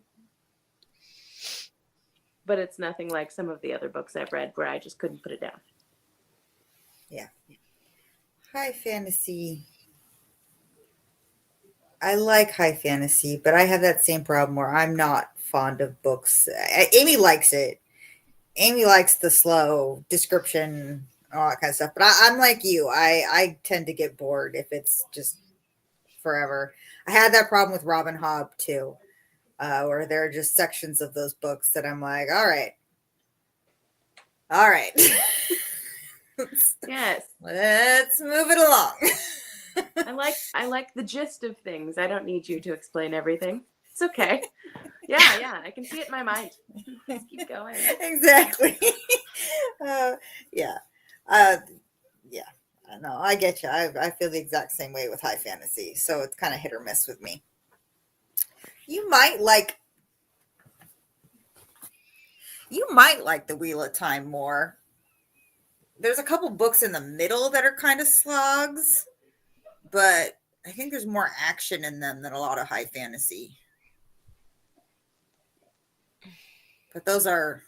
but it's nothing like some of the other books I've read where I just couldn't put it down.
Yeah. High fantasy. I like high fantasy, but I have that same problem where I'm not fond of books. Amy likes it. Amy likes the slow description, all that kind of stuff. But I'm like you. I tend to get bored if it's just forever. I had that problem with Robin Hobb too, where there are just sections of those books that I'm like, all right.
Yes.
Let's move it along.
I like the gist of things. I don't need you to explain everything. It's okay. Yeah, I can see it in my mind. Let's keep going.
Exactly. Yeah. No, I get you. I feel the exact same way with high fantasy. So it's kind of hit or miss with me. You might like the Wheel of Time more. There's a couple books in the middle that are kind of slogs, but I think there's more action in them than a lot of high fantasy. But those are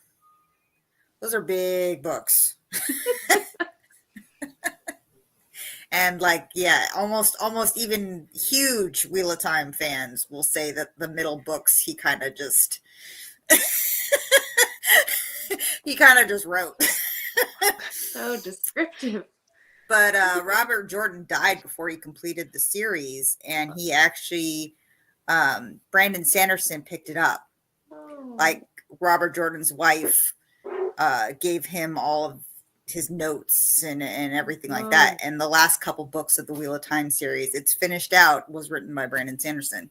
big books. And like, yeah, almost even huge Wheel of Time fans will say that the middle books he kind of just wrote.
So descriptive.
But Robert Jordan died before he completed the series, and he actually, Brandon Sanderson picked it up.
Oh.
Like Robert Jordan's wife gave him all of his notes and everything like that. And the last couple books of the Wheel of Time series, it's finished out, was written by Brandon Sanderson.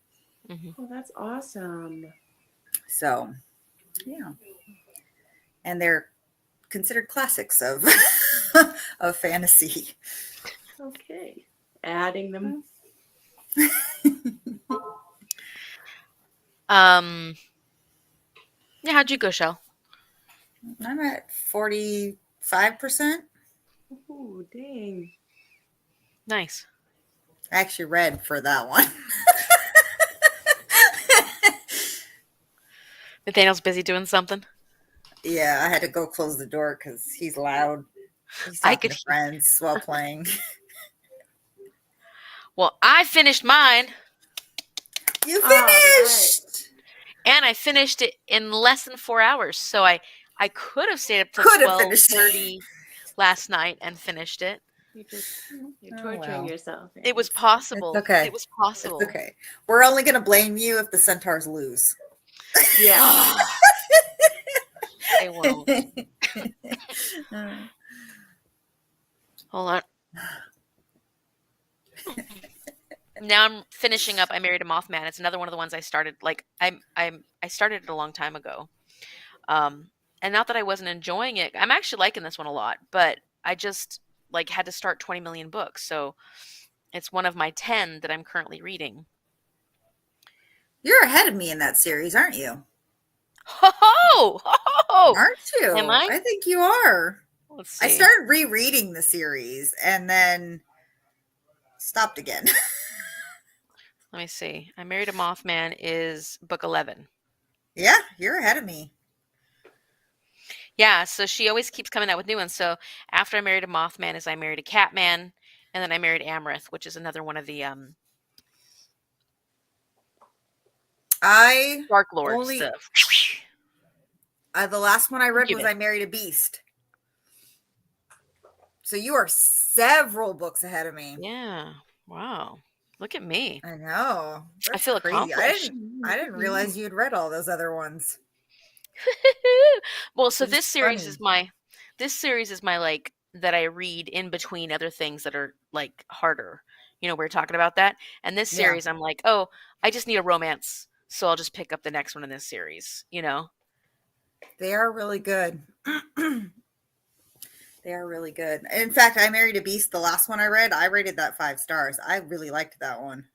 Mm-hmm.
Oh, that's awesome.
So, yeah. And they're considered classics of of fantasy.
Okay. Adding them.
Yeah, how'd you go, Shell?
I'm at 45%.
Oh, dang.
Nice.
I actually read for that one.
Nathaniel's busy doing something.
Yeah, I had to go close the door because he's loud. He's
I
talking
could
to friends while playing.
Well, I finished mine.
You
All right.
finished!
And I finished it in less than 4 hours. So I could have stayed up till
Could have finished.
12:30 last night and finished it.
You're torturing yourself.
It was possible.
It's okay.
It was possible.
It's okay. We're only going to blame you if the Centaurs lose.
Yeah.
They won't. Hold on. Now I'm finishing up I Married a Mothman. It's another one of the ones I started I started it a long time ago. And not that I wasn't enjoying it. I'm actually liking this one a lot, but I just had to start 20 million books. So it's one of my 10 that I'm currently reading.
You're ahead of me in that series, aren't you?
Ho ho! Ho ho!
Aren't you?
Am I?
I think you are.
Let's see.
I started rereading the series and then stopped again.
Let me see. I Married a Mothman is book 11.
Yeah, you're ahead of me.
Yeah, so she always keeps coming out with new ones. So after I Married a Mothman is I Married a Catman, and then I Married Amrith, which is another one of the Dark Lords.
The last one I read was
it.
I Married a Beast. So you are several books ahead of me.
Yeah. Wow. Look at me.
I know.
I feel accomplished.
I didn't realize you had read all those other ones.
Well, so
It's
this series
funny.
is my like that I read in between other things that are like harder. We're talking about that. And this
Yeah.
series, I'm like, oh, I just need a romance, so I'll just pick up the next one in this series.
They are really good. They are really good. In fact, I Married a Beast, the last one I read, I rated that 5 stars. I really liked that one.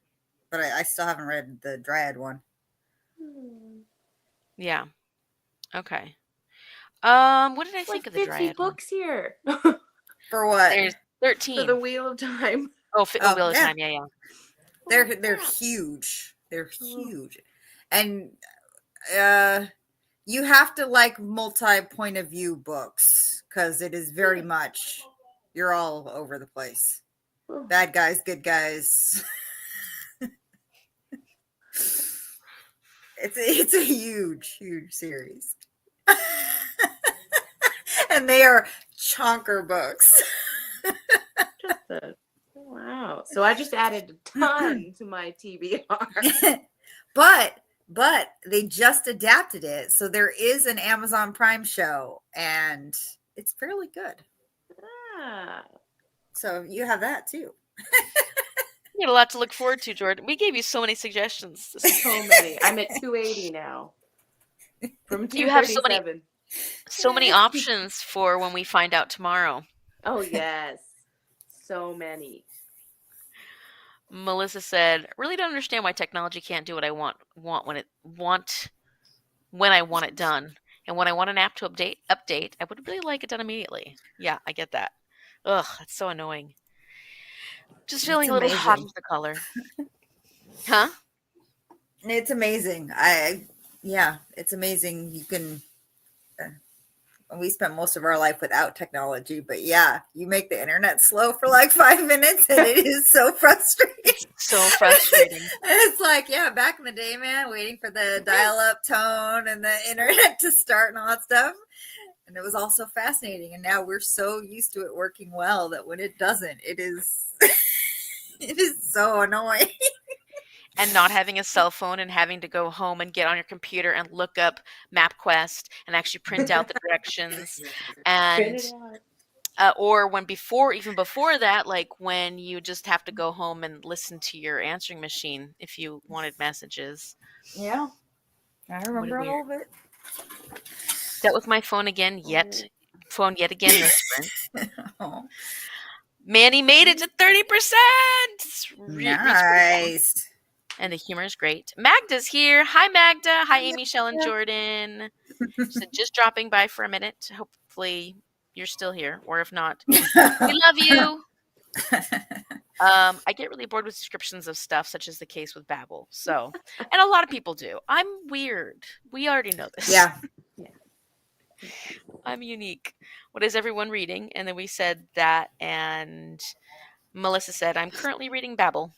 But I still haven't read the Dryad one.
Yeah. Okay. What did I think of the
50
Dryad one?
books here.
For what?
There's 13.
For the Wheel of Time.
Wheel of Time. Yeah.
They're huge. They're huge. And you have to like multi-point of view books because it is very much you're all over the place. Bad guys, good guys. It's a huge series. And they are chonker books.
Wow. So I just added a ton to my TBR.
But they just adapted it. So there is an Amazon Prime show and it's fairly good. So you have that too.
You got a lot to look forward to, Jordan. We gave you so many suggestions.
So many. I'm at 280 now. From 237.
You have so many options for when we find out tomorrow.
Oh yes. So many.
Melissa said, really don't understand why technology can't do what I want when I want it done. And when I want an app to update, I would really like it done immediately. Yeah, I get that. Ugh, that's so annoying. Just feeling a little hot with the color. Huh?
It's amazing. It's amazing. You can we spent most of our life without technology, but yeah, you make the internet slow for like 5 minutes and it is so frustrating.
It's so frustrating.
It's like, yeah, back in the day, man, waiting for the dial-up tone and the internet to start and all that stuff. and it was also fascinating. And now we're so used to it working well that when it doesn't, it is it is so annoying.
And not having a cell phone and having to go home and get on your computer and look up MapQuest and actually print out the directions.
Print
And
it out.
or even before that, like when you just have to go home and listen to your answering machine if you wanted messages.
Yeah, I
What a
remember
weird.
all of it.
Dealt with my phone yet again this sprint.
Oh,
Manny made it to 30%. It's pretty cool.
nice.
And the humor is great. Magda's here. Hi, Magda. Hi, Amy, Shell, and Jordan. So just dropping by for a minute. Hopefully you're still here, or if not, we love you. I get really bored with descriptions of stuff, such as the case with Babbel. So, and a lot of people do. I'm weird. We already know this.
Yeah.
I'm unique. What is everyone reading? And then we said that, and Melissa said, I'm currently reading Babbel.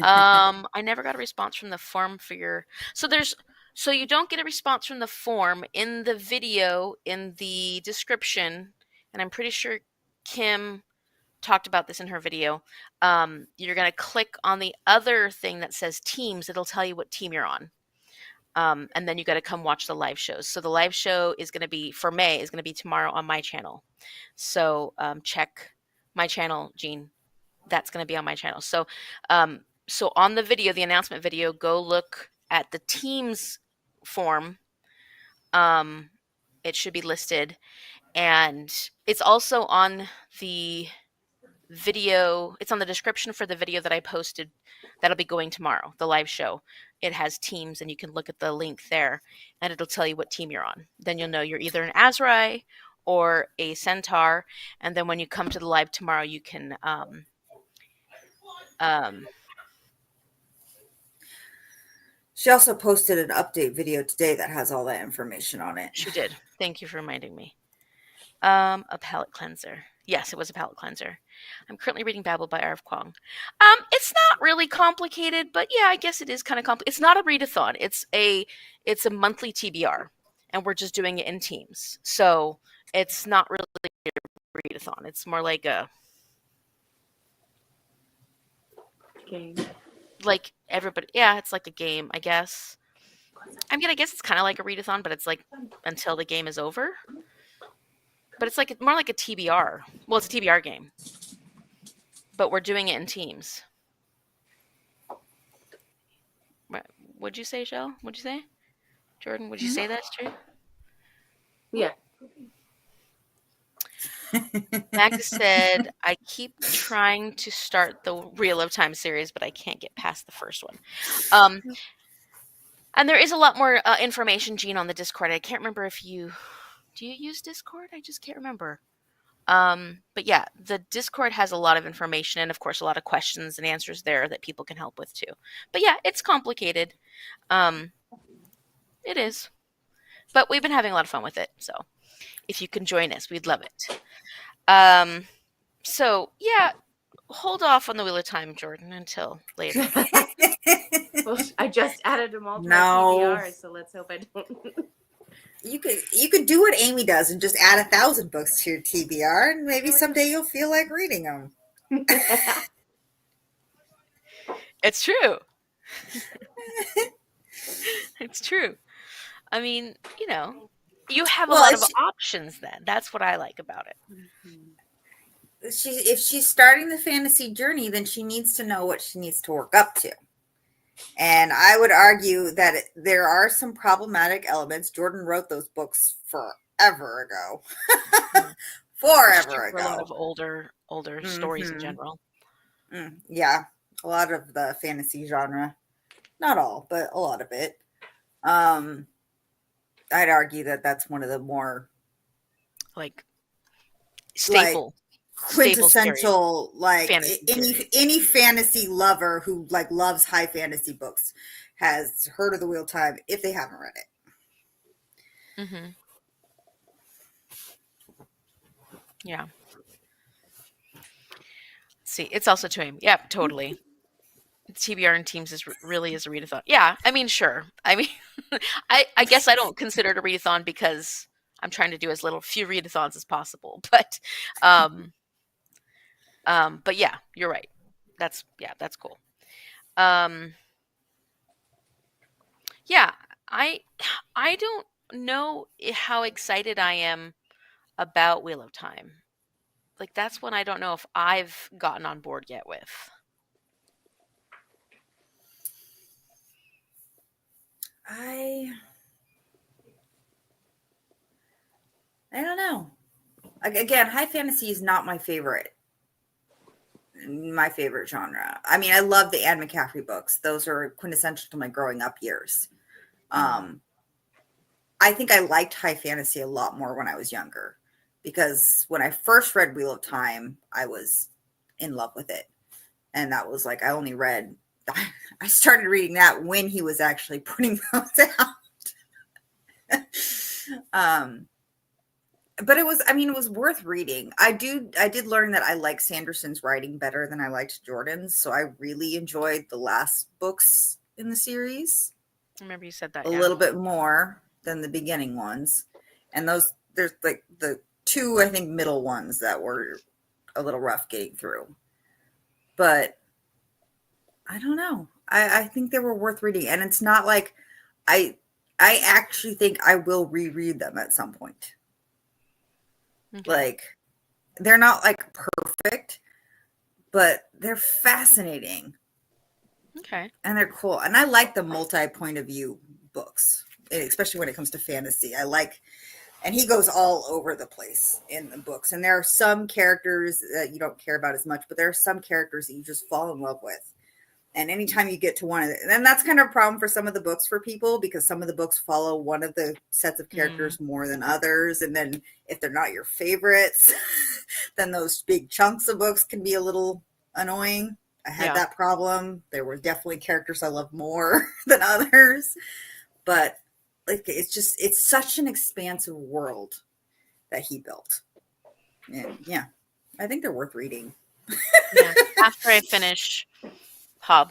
I never got a response from the form for your. So you don't get a response from the form in the video in the description, and I'm pretty sure Kim talked about this in her video. You're gonna click on the other thing that says teams. It'll tell you what team you're on. And then you got to come watch the live shows. So the live show is going to be for May is going to be tomorrow on my channel. So check my channel, Jean. That's going to be on my channel. So so on the video, the announcement video, go look at the teams form. It should be listed, and it's also on the video. It's on the description for the video that I posted that'll be going tomorrow, the live show. It has teams, and you can look at the link there, and it'll tell you what team you're on. Then you'll know you're either an Azrai or a Centaur, and then when you come to the live tomorrow, you can
She also posted an update video today that has all that information on it.
She did. Thank you for reminding me. A palate cleanser. Yes, it was a palate cleanser. I'm currently reading Babel by R.F. Kuang. It's not really complicated, but yeah, I guess it is kind of complicated. It's not a readathon. It's a monthly TBR, and we're just doing it in teams. So it's not really a readathon. It's more like a
Game.
like everybody. Yeah, it's like a game, I guess. I mean, I guess it's kind of like a readathon, but it's like until the game is over. But it's like more like a TBR. Well, it's a TBR game, but we're doing it in teams. What'd you say, Shell? What'd you say, Jordan? Would you say that's true?
Yeah.
Magda said, I keep trying to start the Wheel of Time series, but I can't get past the first one. And there is a lot more information, Jean, on the Discord. I can't remember if you... Do you use Discord? I just can't remember. But yeah, the Discord has a lot of information and, of course, a lot of questions and answers there that people can help with, too. But yeah, it's complicated. It is. But we've been having a lot of fun with it, so if you can join us, we'd love it. So, yeah, hold off on the Wheel of Time, Jordan, until later.
Well, I just added them all to my
No.
TBR, so let's hope I don't.
You could do what Amy does and just add 1,000 books to your TBR, and maybe someday you'll feel like reading them.
It's true. It's true. I mean, you have a lot of options then. That's what I like about it.
If she's starting the fantasy journey, then she needs to know what she needs to work up to. And I would argue that there are some problematic elements. Jordan wrote those books forever ago. Forever ago.
For a lot of older stories in general.
Yeah, a lot of the fantasy genre. Not all, but a lot of it. I'd argue that that's one of the more
staple.
Quintessential,
fantasy
any fantasy lover who loves high fantasy books has heard of the Wheel of Time if they haven't read it.
Mm-hmm. Yeah. See, it's also to him. Yeah, totally. TBR and teams really is a readathon. Yeah, I mean, sure. I mean, I guess I don't consider it a readathon because I'm trying to do as few readathons as possible, but yeah, you're right. That's cool. Yeah, I I don't know how excited I am about Wheel of Time. Like that's one I don't know if I've gotten on board yet with.
I don't know. Again, high fantasy is not my favorite genre. I mean, I love the Anne McCaffrey books. Those are quintessential to my growing up years. I think I liked high fantasy a lot more when I was younger because when I first read Wheel of Time, I was in love with it. And that was like, I started reading that when he was actually putting those out. But it was worth reading. I did learn that I like Sanderson's writing better than I liked Jordan's. So I really enjoyed the last books in the series.
I remember you said that.
A little bit more than the beginning ones. And there's like the two, I think, middle ones that were a little rough getting through. But I don't know. I think they were worth reading. And it's not like I actually think I will reread them at some point.
Okay.
Like, they're not like perfect, but they're fascinating.
Okay.
And they're cool. And I like the multi-point of view books, especially when it comes to fantasy. And he goes all over the place in the books. And there are some characters that you don't care about as much, but there are some characters that you just fall in love with. And anytime you get to one of them, and that's kind of a problem for some of the books for people, because some of the books follow one of the sets of characters more than others. And then if they're not your favorites, then those big chunks of books can be a little annoying. I had that problem. There were definitely characters I loved more than others. But like, it's such an expansive world that he built. And yeah, I think they're worth reading.
Yeah. After I finish Hobb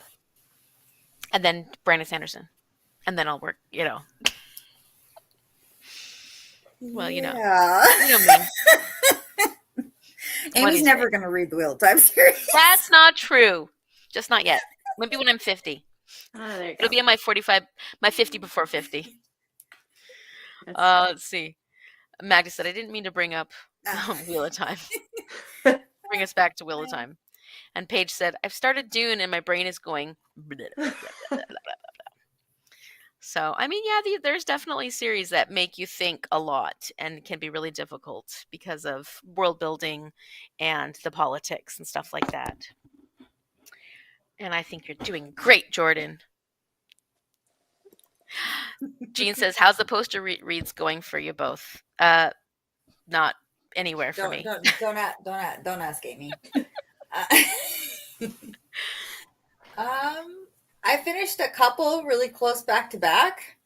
and then Brandon Sanderson. And then I'll work, Well, you know me.
Amy's never going to read the Wheel of Time series.
That's not true. Just not yet. Maybe when I'm 50.
Oh, there you
It'll
go.
be in my 50 before 50. Let's see. Magda said, I didn't mean to bring up Wheel of Time. Bring us back to Wheel of Time. And Paige said, I've started Dune and my brain is going. So, I mean, yeah, there's definitely series that make you think a lot and can be really difficult because of world building and the politics and stuff like that. And I think you're doing great, Jordan. Jean says, how's the poster reads going for you both? Not anywhere for me.
Don't ask Amy. I finished a couple really close back to back.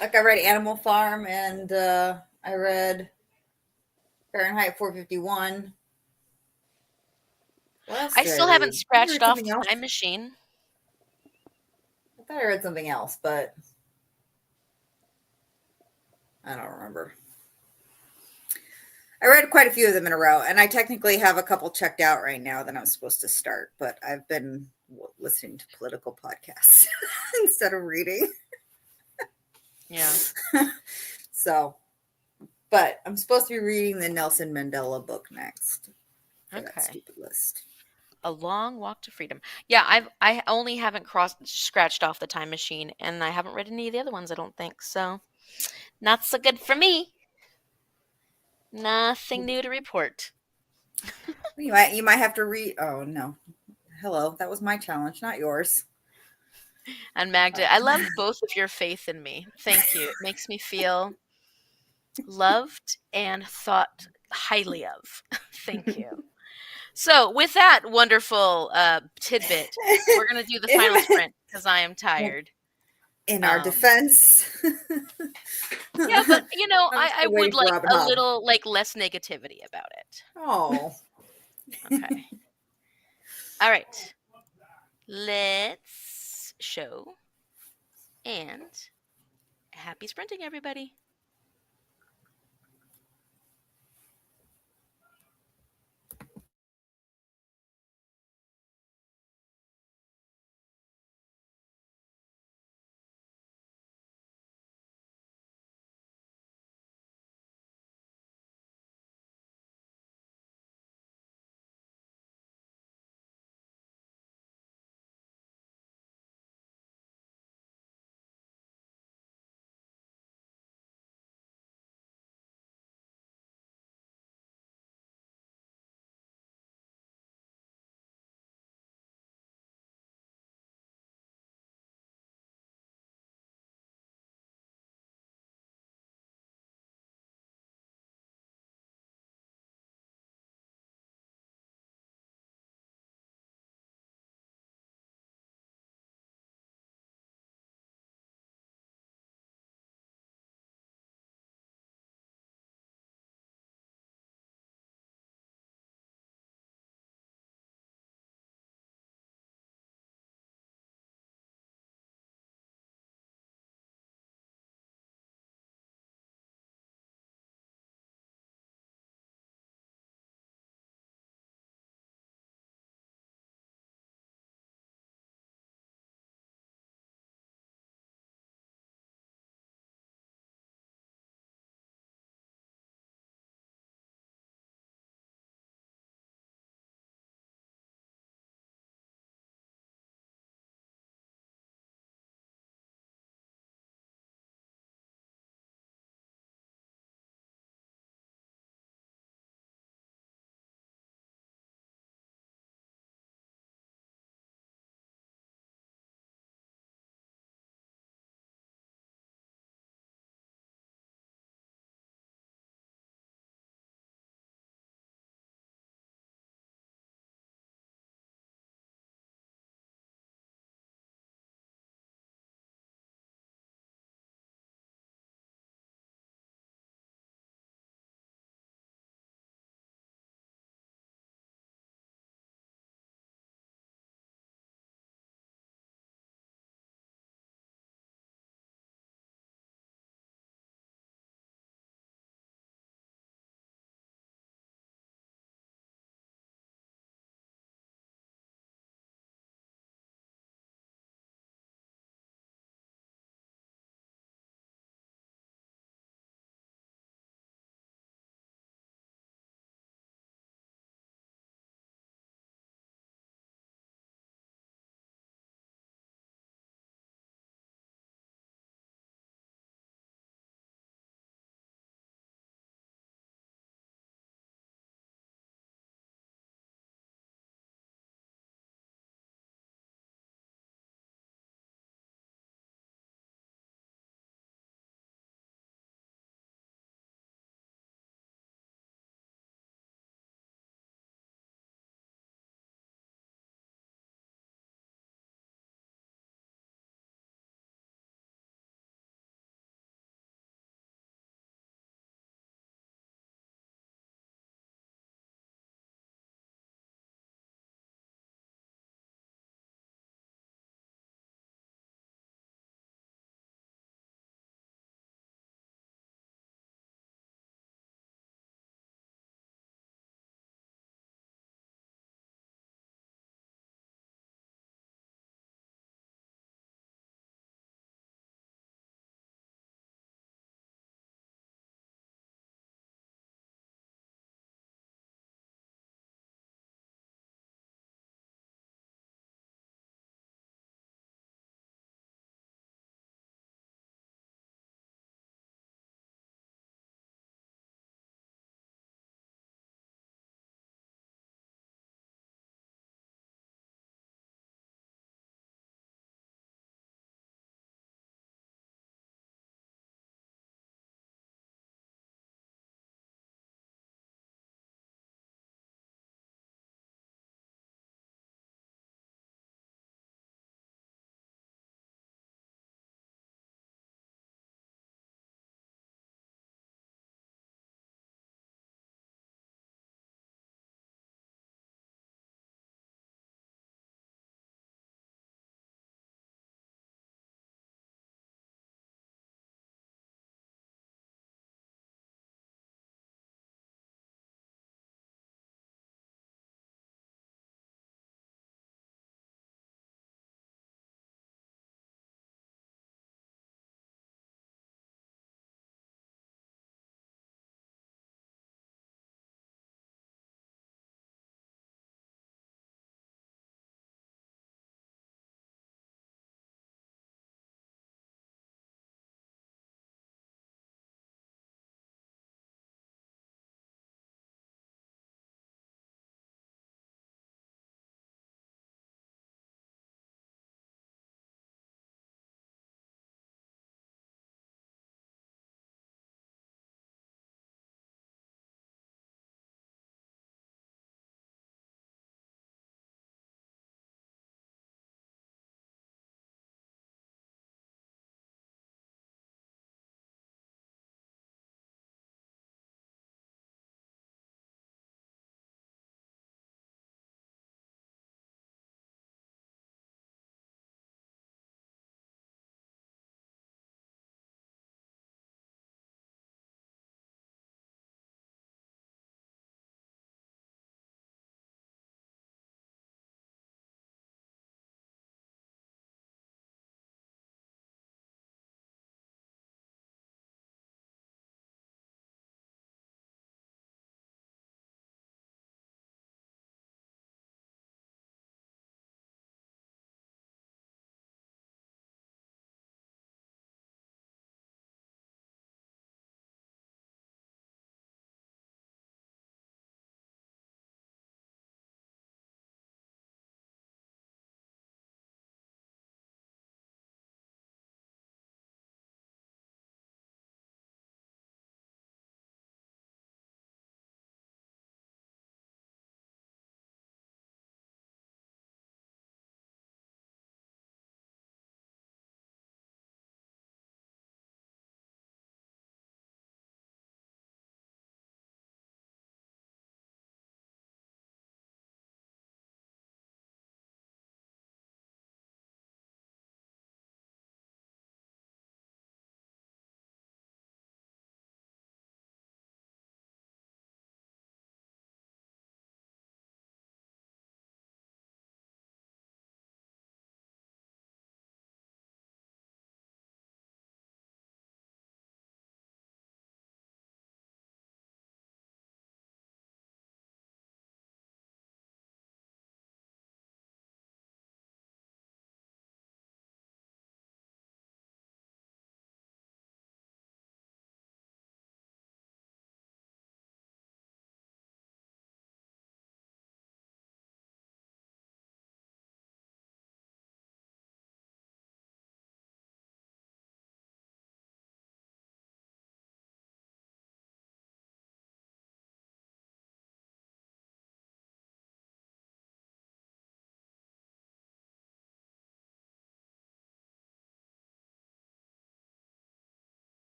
Like I read Animal Farm and I read Fahrenheit 451.
I still haven't scratched off Time Machine.
I thought I read something else, but I don't remember. I read quite a few of them in a row, and I technically have a couple checked out right now that I'm supposed to start, but I've been listening to political podcasts instead of reading.
Yeah.
So, but I'm supposed to be reading the Nelson Mandela book next.
Okay.
That stupid list.
A Long Walk to Freedom. Yeah, I only haven't scratched off the Time Machine, and I haven't read any of the other ones, I don't think. So, not so good for me. Nothing new to report.
You might have to read. Oh no, hello, that was my challenge, not yours.
And Magda, I love both of your faith in me. Thank you. It makes me feel loved and thought highly of. Thank you. So, with that wonderful tidbit, we're going to do the final sprint because I am tired.
In our defense.
Yeah, but I would like a little less negativity about it.
Oh.
Okay. All right. Let's show and happy sprinting, everybody.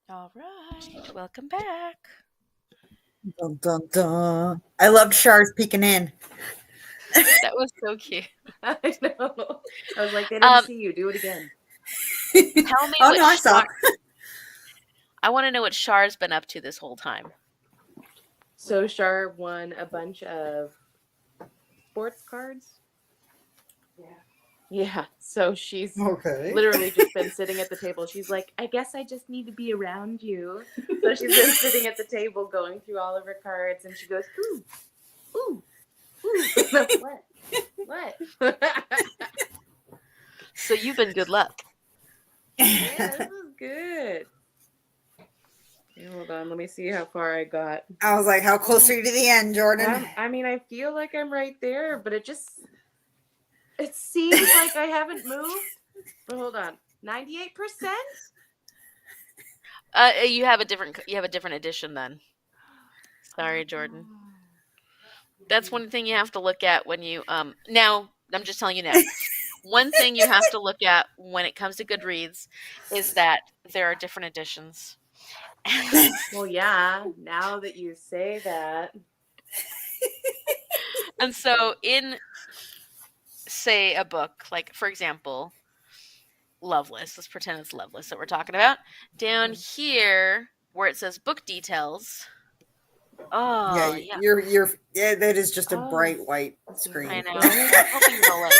All right. Welcome back.
Dun, dun, dun. I loved Shars peeking in.
That was so cute.
I know. I was like, they didn't
Um,
see you. Do it again.
Tell me
Oh
what
no, I saw.
I want to know what Char's been up to this whole time.
So Shar won a bunch of sports cards. Yeah. So she's
Okay.
literally just been sitting at the table. She's like, I guess I just need to be around you. So she's been sitting at the table going through all of her cards, and she goes, ooh, ooh, ooh. What?
So you've been good luck.
Yeah, this is good. Hey, hold on, let me see how far I got.
I was like, how close are you to the end, Jordan?
I mean, I feel like I'm right there, but it seems like I haven't moved. But hold on, 98%.
You have a different edition then. Sorry, Jordan. That's one thing you have to look at when you now I'm just telling you now. One thing you have to look at when it comes to Goodreads is that there are different editions.
Well, yeah. Now that you say that,
And so in say a book, like for example, Loveless, let's pretend it's Loveless that we're talking about. Down here where it says book details. Oh, yeah.
Yeah, that is just a
Oh,
bright white
let's see.
screen.
I know. I'm hoping it'll like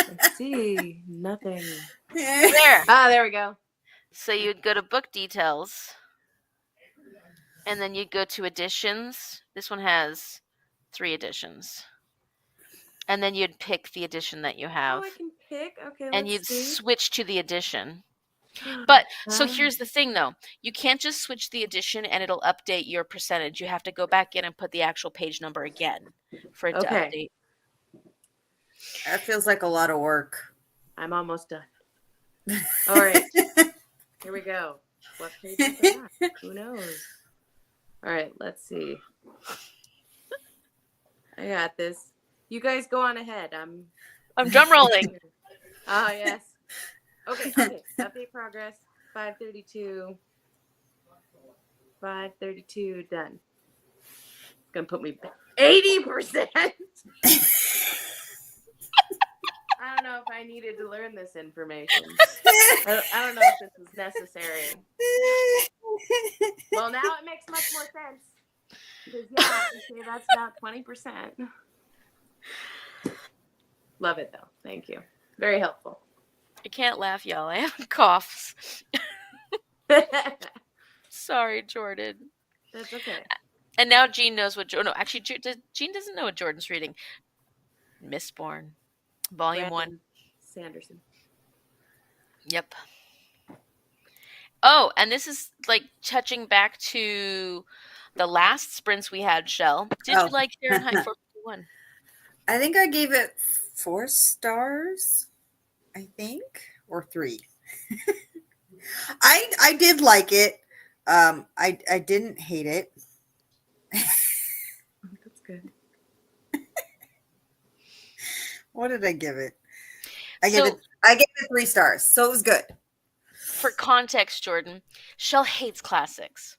let's see, nothing.
there.
Ah, there we go.
So you'd go to book details and then you'd go to editions. This one has 3 editions. And then you'd pick the edition that you have.
Oh, I can pick. Okay,
And
let's
you'd
see.
switch to the edition. But so
Ah.
here's the thing though. You can't just switch the edition and it'll update your percentage. You have to go back in and put the actual page number again for it to
Okay.
update.
That feels like a lot of work.
I'm almost done. All right, here we go. What page is that? Who knows? All right, let's see. I got this. You guys go on ahead.
I'm drum rolling.
Ah, yes. Okay. Update progress. 532. 532 done. It's gonna put me back 80%. I don't know if I needed to learn this information. I don't know if this was necessary. Well, now it makes much more sense. Because, yeah, you say that's about 20%. Love it, though. Thank you. Very helpful.
I can't laugh, y'all. I have coughs. Sorry, Jordan.
That's okay.
And now Jean knows what. No, actually, Jean doesn't know what Jordan's reading. Mistborn, Volume 1.
Sanderson.
Yep. Oh, and this is like touching back to the last sprints we had, Shell. Did you like Fahrenheit 451?
I think I gave it 4 stars, I think, or 3. I did like it. I didn't hate it.
That's good.
What did I give it? I gave it 3 stars, so it was good.
For context, Jordan, Shell hates classics.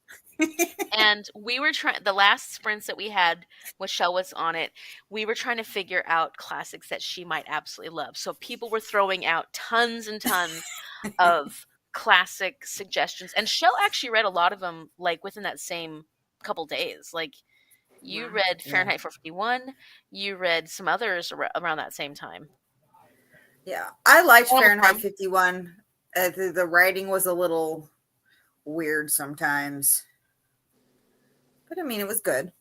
And we were trying, the last sprints that we had when Shell was on it, we were trying to figure out classics that she might absolutely love. So people were throwing out tons and tons of classic suggestions. And Shell actually read a lot of them like within that same couple days. Like you read Fahrenheit 451, you read some others around that same time.
Yeah, I liked Fahrenheit 51. The writing was a little weird sometimes. But I mean, it was good.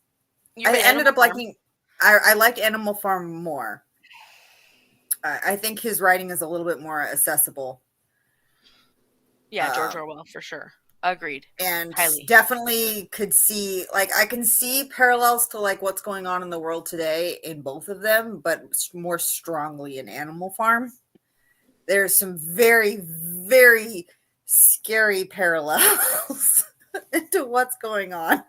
I ended up liking. I liked Animal Farm more. I think his writing is a little bit more accessible.
Yeah, George Orwell for sure. Agreed.
And
highly.
Definitely could see, like, I can see parallels to like what's going on in the world today in both of them, but more strongly in Animal Farm. There's some very, very scary parallels to what's going on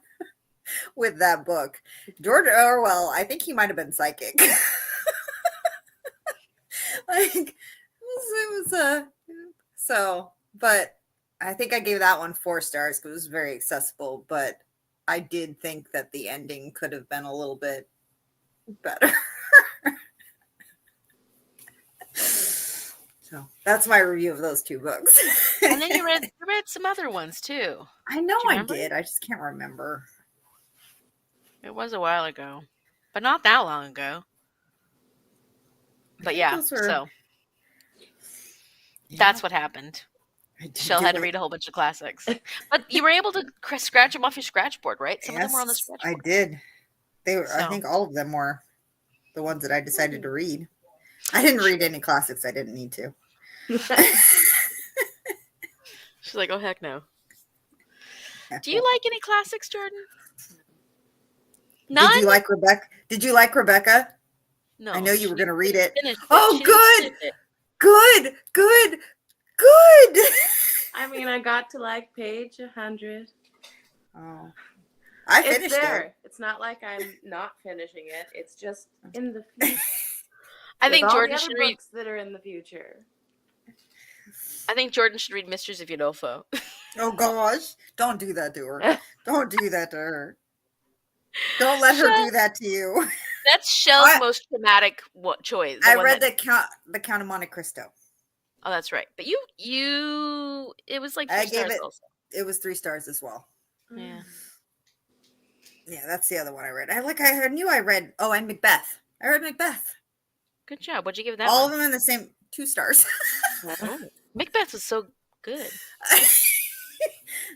with that book. George Orwell, I think he might have been psychic. Like it was but I think I gave that one 4 stars because it was very accessible, but I did think that the ending could have been a little bit better. So that's my review of those 2 books.
And then you read some other ones too.
I know
Do you
I
remember?
did. I just can't remember.
It was a while ago, but not that long ago.
I
But
think
yeah,
those were-
so
Yeah,
that's what happened.
I did
Shell
do
had to
it.
read a whole bunch of classics. But you were able to scratch them off your scratch board, right? Some of them were on the
Yes,
scratch
I
board.
did. They were. I
So.
think all of them were the ones that I decided to read. I didn't read any classics. I didn't need to.
She's like, oh, heck no.
Yeah.
Do you like any classics, Jordan? None?
Did you like Rebecca? Did you like Rebecca?
No.
I know you were going to read
she
it.
finished it.
Oh,
She didn't
good.
finish it.
Good, good, good.
I mean, I got to like page 100.
Oh, I
It's
finished
there.
it.
It's not like I'm not finishing it. It's just in the future.
I think
With all
Jordan
the
should
other
read.
books that are in the future.
I think Jordan should read Mysteries of Udolpho.
Oh gosh, don't do that to her. Don't do that to her. Don't let her do that to you.
That's Shell's most traumatic choice.
I read the Count of Monte Cristo.
Oh, that's right. But you, it was like 4
I gave
stars
it.
also.
It was 3 stars as well.
Yeah.
Yeah, that's the other one I read. I knew I read. Oh, and Macbeth. I read Macbeth.
Good job. What'd you give that?
All
one?
of them in the same 2 stars.
Oh, Macbeth was so good.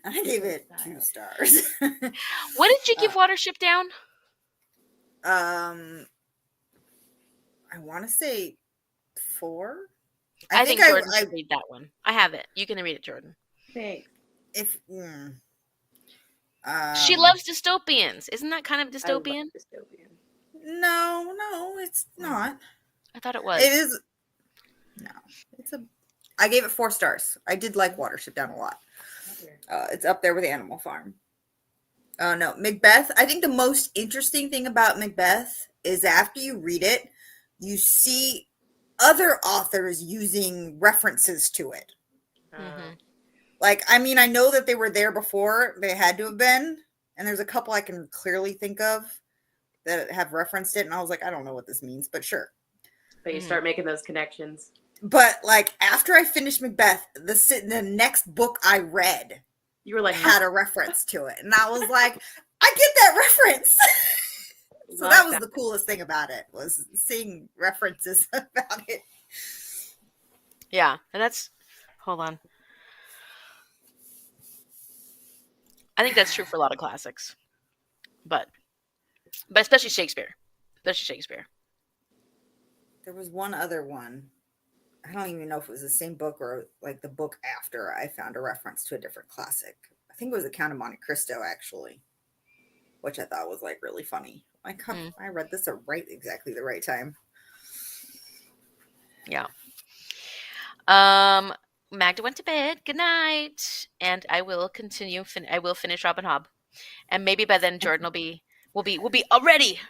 I gave it 2 stars.
What did you give Watership Down?
I want to say 4.
I think Jordan should read that one. I have it. You can read it, Jordan.
Thanks.
If
she loves dystopians. Isn't that kind of dystopian?
Dystopian.
No, it's not.
I thought it was.
It is. No, it's a. I gave it 4 stars. I did like Watership Down a lot. It's up there with Animal Farm. Oh no, Macbeth. I think the most interesting thing about Macbeth is after you read it, you see other authors using references to it.
Mm-hmm.
Like, I mean, I know that they were there before. They had to have been. And there's a couple I can clearly think of that have referenced it. And I was like, I don't know what this means, but sure.
But you start making those connections.
But, like, after I finished Macbeth, the next book I read,
you were like,
had a reference to it. And I was like, I get that reference. So that was the coolest thing about it, was seeing references about it.
Yeah. And that's, hold on. I think that's true for a lot of classics, but especially Shakespeare.
There was one other one. I don't even know if it was the same book or like the book after I found a reference to a different classic. I think it was The Count of Monte Cristo, actually, which I thought was like really funny. Like, I read this at exactly the right time.
Yeah. Magda went to bed. Good night. And I will continue. I will finish Robin Hobb, and maybe by then Jordan will be ready.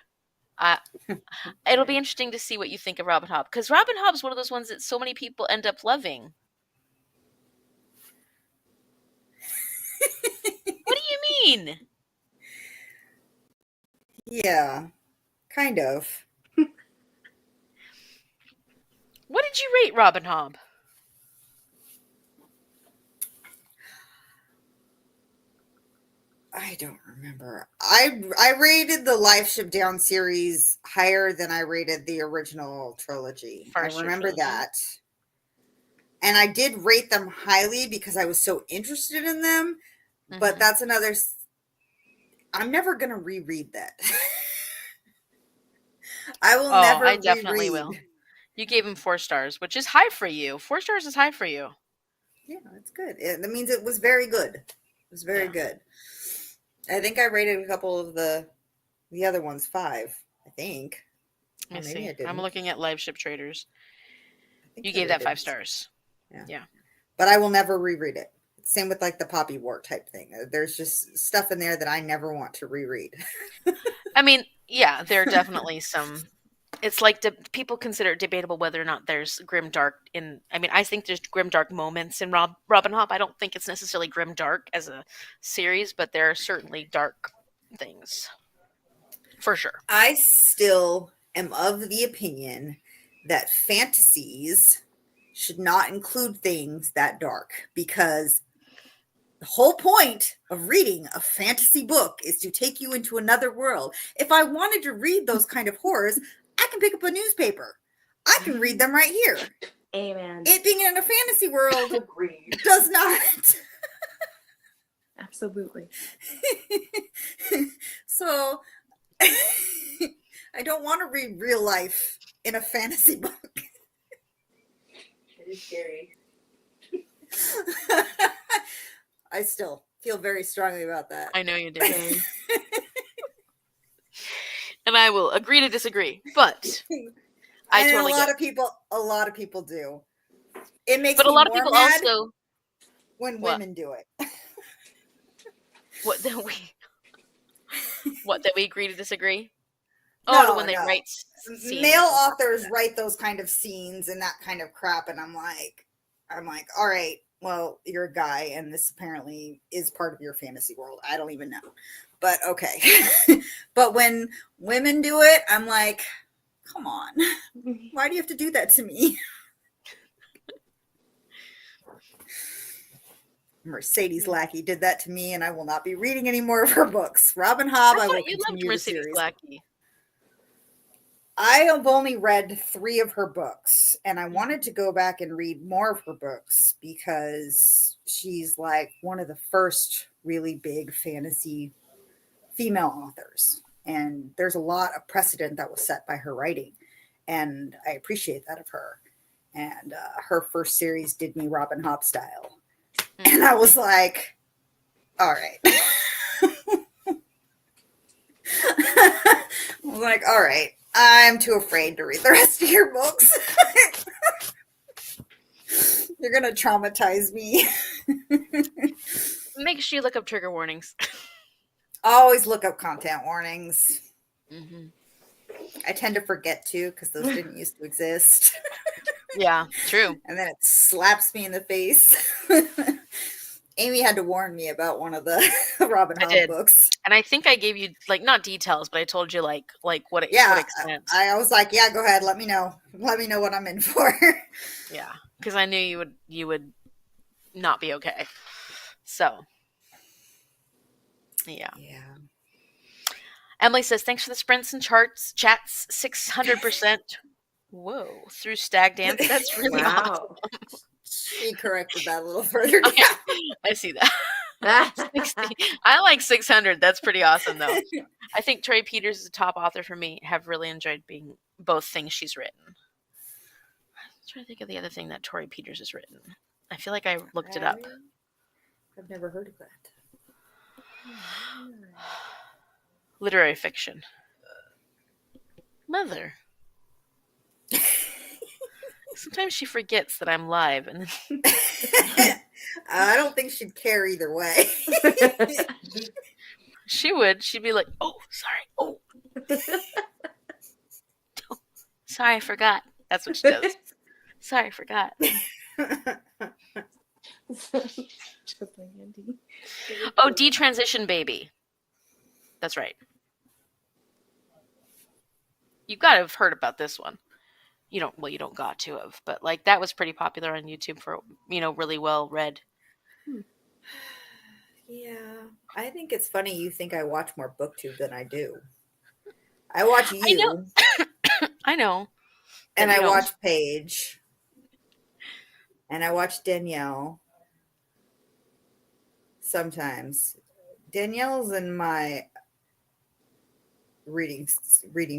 It'll be interesting to see what you think of Robin Hobb, because Robin Hobb's one of those ones that so many people end up loving. What do you mean?
Yeah, kind of.
What did you rate Robin Hobb?
I don't remember. I rated the Lifeship Down series higher than I rated the original trilogy. I remember that. And I did rate them highly because I was so interested in them. Mm-hmm. But that's another... I'm never going to reread that. I will never
I definitely will. You gave him 4 stars, which is high for you. 4 stars is high for you.
Yeah, that's good. That means it was very good. It was very good. I think I rated a couple of the other ones 5, I think.
Let me see. I'm looking at Live Ship Traders. You gave that 5 stars. Yeah.
But I will never reread it. Same with like the Poppy War type thing. There's just stuff in there that I never want to reread.
I mean, yeah, there are definitely some it's like people consider it debatable whether or not there's grim dark in. I mean, I think there's grim dark moments in Robin Hobb. I don't think it's necessarily grim dark as a series, but there are certainly dark things for sure.
I still am of the opinion that fantasies should not include things that dark, because the whole point of reading a fantasy book is to take you into another world. If I wanted to read those kind of horrors, I can pick up a newspaper. I can read them right here.
Amen.
It being in a fantasy world
Agreed.
does not.
Absolutely.
So I don't want to read real life in a fantasy book.
It is scary.
I still feel very strongly about that.
I know you do. And I will agree to disagree, but I
and
totally
a
get it.
A lot of people do. It makes
But a
me
lot of
more
people
mad
also
when
What?
women do it.
what that we agree to disagree.
No,
to when they
no.
write scenes.
Male authors write those kind of scenes and that kind of crap, and I'm like, all right, well, you're a guy, and this apparently is part of your fantasy world. I don't even know, but okay. But when women do it, I'm like, come on, why do you have to do that to me? Mercedes Lackey did that to me, and I will not be reading any more of her books. Robin Hobb, I will
you loved
continue the
Mercedes
series.
Lackey.
I have only read 3 of her books, and I wanted to go back and read more of her books because she's like one of the first really big fantasy female authors. And there's a lot of precedent that was set by her writing. And I appreciate that of her. And her first series did me Robin Hobb style. And I was like, all right. I was like, all right. I'm too afraid to read the rest of your books. You're going to traumatize me.
Make sure you look up trigger warnings.
Always look up content warnings.
Mm-hmm.
I tend to forget to because those didn't used to exist.
Yeah, true.
And then it slaps me in the face. Amy had to warn me about one of the Robin Hobb books.
And I think I gave you, like, not details, but I told you, like what it
Yeah,
what extent.
I was like, yeah, go ahead. Let me know. Let me know what I'm in for.
Yeah, because I knew you would not be okay. So, yeah. Emily says, thanks for the sprints and chats, 600%. Whoa, through Stag Dance. That's really awesome.
She corrected that a little further down.
Okay, I see that. 60. I like 600. That's pretty awesome, though. I think Tori Peters is a top author for me. Have really enjoyed being both things she's written. I'm trying to think of the other thing that Tori Peters has written. I feel like I looked it up.
I've never heard of that.
Literary fiction. Mother. Sometimes she forgets that I'm live, and
I don't think she'd care either way.
She would. She'd be like, "Oh, sorry. Oh, sorry, I forgot." That's what she does. Sorry, I forgot. Oh, detransition baby. That's right. You've got to have heard about this one. You don't got to have, but like that was pretty popular on YouTube for, really well read.
Yeah. I think it's funny you think I watch more BookTube than I do. I watch you.
I know. I know.
And I watch Paige. And I watch Danielle. Sometimes. Danielle's and my reading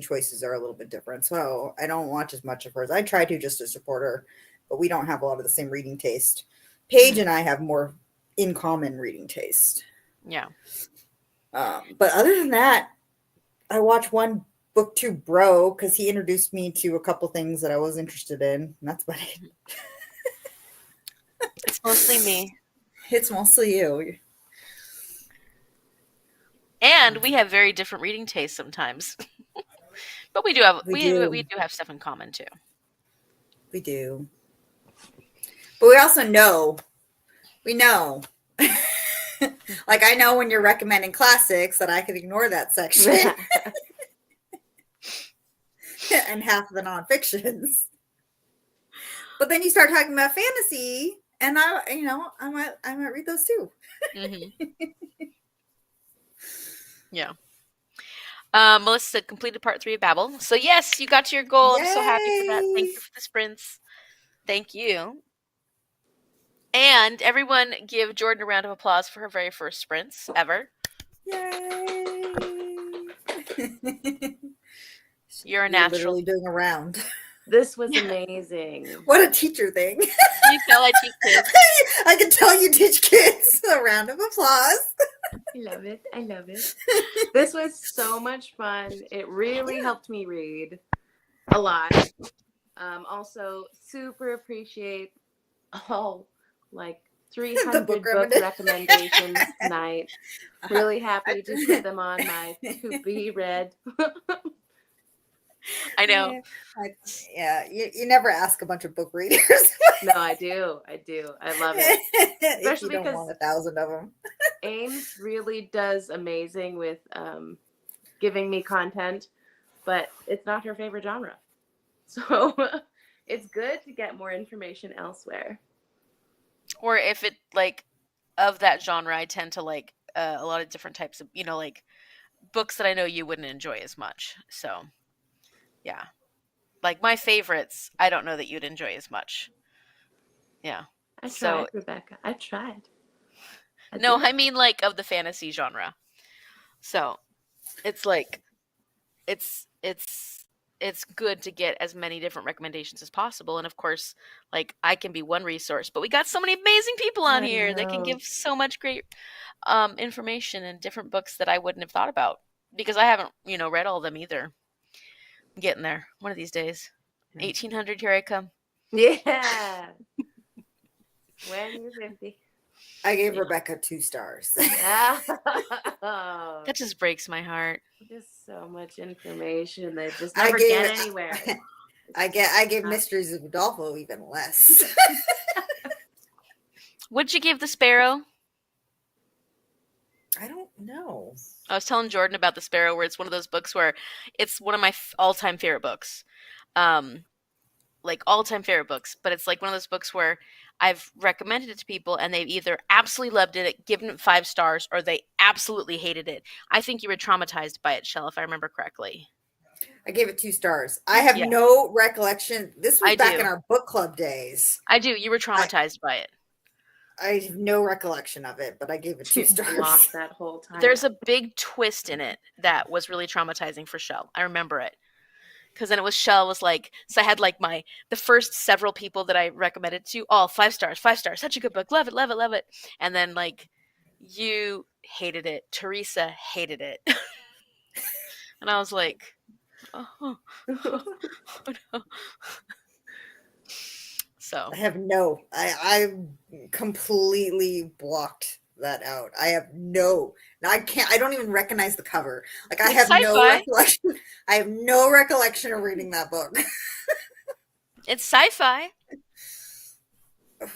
choices are a little bit different, so I don't watch as much of hers. I try to just to support her, but we don't have a lot of the same reading taste. Paige and I have more in common reading taste.
Yeah.
But other than that, I watch one BookTube bro because he introduced me to a couple things that I was interested in, and that's about it.
It's mostly me.
It's mostly you.
And we have very different reading tastes sometimes. But we do have
We
we
do.
do have stuff in common too.
We do. But we also know. We know. Like, I know when you're recommending classics that I could ignore that section and half the nonfictions. But then you start talking about fantasy, and I might read those too.
Yeah. Melissa said completed part 3 of Babel. So yes, you got to your goal. I'm so happy for that. Thank
Yay!
you for the sprints. Thank you. And everyone give Jordan a round of applause for her very first sprints ever.
Yay!
You're a
You're
natural.
literally doing a round.
This was amazing.
What a teacher thing.
You tell I teach kids.
I can tell you teach kids. A round of applause.
I love it. I love it. This was so much fun. It really helped me read a lot. Also, super appreciate all like 300 book recommendations tonight. Really happy to put them on my to be read.
I know.
Yeah, you never ask a bunch of book readers.
No, I do. I love it.
Especially if you don't want 1,000 of them.
Ames really does amazing with giving me content, but it's not her favorite genre. So it's good to get more information elsewhere.
Or if it like of that genre, I tend to like a lot of different types of, like books that I know you wouldn't enjoy as much. So, yeah. Like my favorites, I don't know that you'd enjoy as much. Yeah.
I tried, Rebecca. I tried.
I mean like of the fantasy genre. So, it's like it's good to get as many different recommendations as possible, and of course, like I can be one resource, but we got so many amazing people on here that can give so much great information and different books that I wouldn't have thought about because I haven't, read all of them either. I'm getting there one of these days. 1800, here I come.
Yeah. When you're 50.
I gave Rebecca 2 stars.
That just breaks my heart.
Just so much information that just never get anywhere.
I gave Mysteries of Udolpho even less.
What'd you give The Sparrow?
I don't know.
I was telling Jordan about The Sparrow, where it's one of those books where it's one of my all-time favorite books. Like all-time favorite books, but it's like one of those books where I've recommended it to people and they've either absolutely loved it, given it 5 stars, or they absolutely hated it. I think you were traumatized by it, Shell, if I remember correctly.
I gave it 2 stars. I have no recollection. This was back in our book club days.
I do. You were traumatized by it.
I have no recollection of it, but I gave it 2 stars.
Lost that whole time.
There's a big twist in it that was really traumatizing for Shell. I remember it. Because then it was Shell was like, so I had like the first several people that I recommended to, all 5 stars, such a good book, love it, love it, love it. And then like you hated it, Teresa hated it. And I was like, oh no. So
I completely blocked that out. I don't even recognize the cover. Like I have no recollection. I have no recollection of reading that book.
It's sci-fi.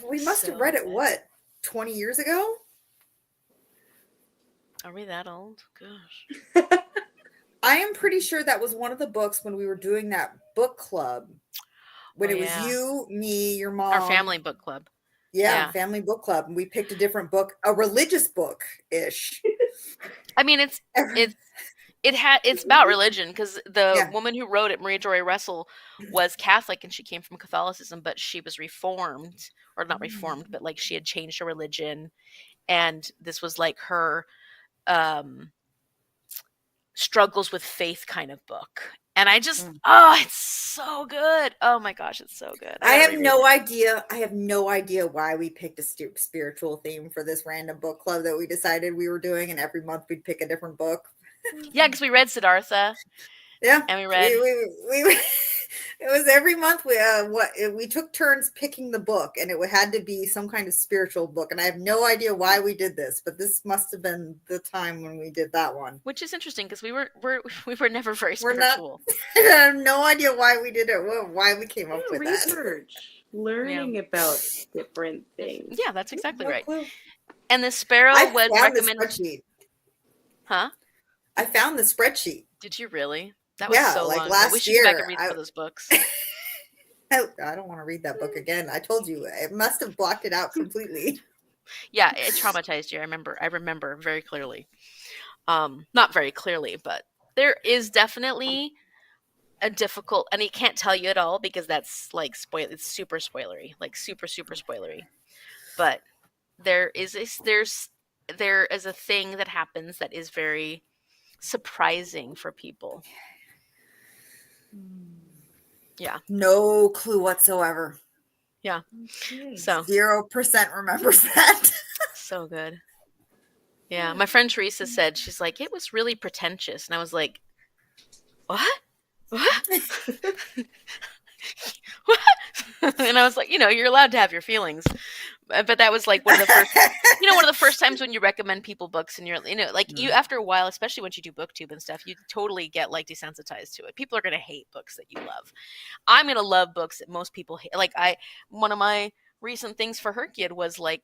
We must have read it, 20 years ago?
Are we that old? Gosh.
I am pretty sure that was one of the books when we were doing that book club. When it was you, me, your mom.
Our family book club.
Yeah, family book club. And we picked a different book, a religious book-ish.
I mean, it's about religion because the woman who wrote it, Maria Joy Russell, was Catholic and she came from Catholicism, but she was reformed, or not reformed, but like she had changed her religion, and this was like her struggles with faith kind of book. And I just, it's so good. Oh my gosh, it's so good.
I have no idea. I have no idea why we picked a spiritual theme for this random book club that we decided we were doing. And every month we'd pick a different book.
Yeah, because we read Siddhartha.
Yeah.
And we read.
We it was every month we took turns picking the book, and it had to be some kind of spiritual book. And I have no idea why we did this, but this must have been the time when we did that one.
Which is interesting because we were never very
We're not-
spiritual.
I have no idea why we did it, why we came up with that.
Research, learning about different things.
Yeah, that's exactly
No
right.
clue.
And the sparrow
I
was
found the
recommended.
spreadsheet.
Huh?
I found the spreadsheet.
Did you really? That was
Yeah,
so
like
long ago.
last
We should go back and
year,
read some of those books.
I don't want to read that book again. I told you, it must have blocked it out completely.
Yeah, it traumatized you. I remember very clearly. Not very clearly, but there is definitely a difficult, and he can't tell you at all because that's like it's super spoilery, like super spoilery. But there is a thing that happens that is very surprising for people. Yeah.
No clue whatsoever.
Yeah.
Okay.
So
0% remembers that.
so good. Yeah. My friend Teresa said, she's like, it was really pretentious. And I was like, what? What? What? And I was like, you're allowed to have your feelings. But that was like one of the first, one of the first times when you recommend people books and you're, you after a while, especially once you do booktube and stuff, you totally get like desensitized to it. People are going to hate books that you love. I'm going to love books that most people hate. Like one of my recent things for Herkiad was like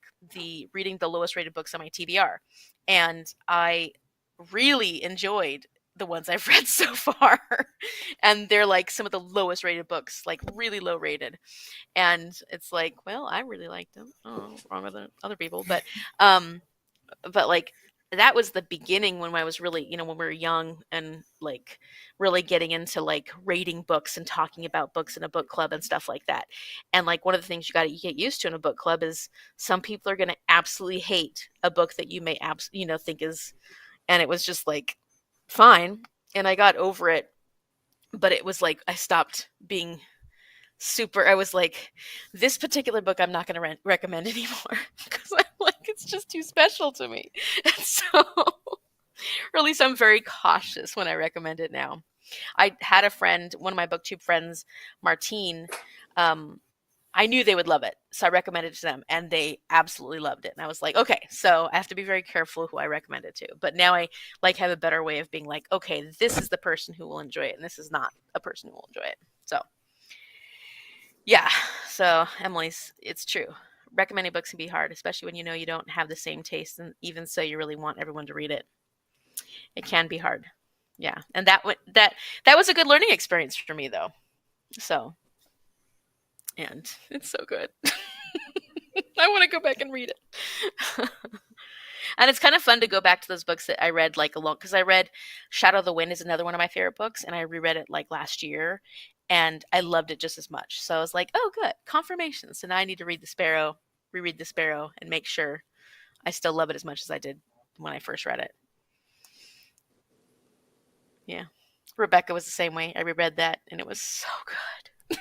reading the lowest rated books on my TBR. And I really enjoyed the ones I've read so far. And they're like some of the lowest rated books, like really low rated. And it's like, well, I really liked them. Oh, wrong with other people. But like that was the beginning when I was really, when we were young and like really getting into like rating books and talking about books in a book club and stuff like that. And like one of the things you got to get used to in a book club is some people are going to absolutely hate a book that you may think is, and it was just like fine. And I got over it, but it was like I stopped being I was like, this particular book I'm not going to recommend anymore because I'm like, it's just too special to me. And so, or at least I'm very cautious when I recommend it now. I had a friend, one of my booktube friends, Martine, I knew they would love it. So I recommended it to them and they absolutely loved it. And I was like, okay, so I have to be very careful who I recommend it to. But now I like have a better way of being like, okay, this is the person who will enjoy it and this is not a person who will enjoy it. So yeah, so Emily's, it's true. Recommending books can be hard, especially when you don't have the same taste, and even so, you really want everyone to read it. It can be hard. Yeah, and that was a good learning experience for me, though. So, and it's so good. I want to go back and read it. And it's kind of fun to go back to those books that I read like along, because I read Shadow of the Wind is another one of my favorite books, and I reread it like last year. And I loved it just as much. So I was like, oh, good. Confirmation. So now I need to reread The Sparrow, and make sure I still love it as much as I did when I first read it. Yeah. Rebecca was the same way. I reread that, and it was so good.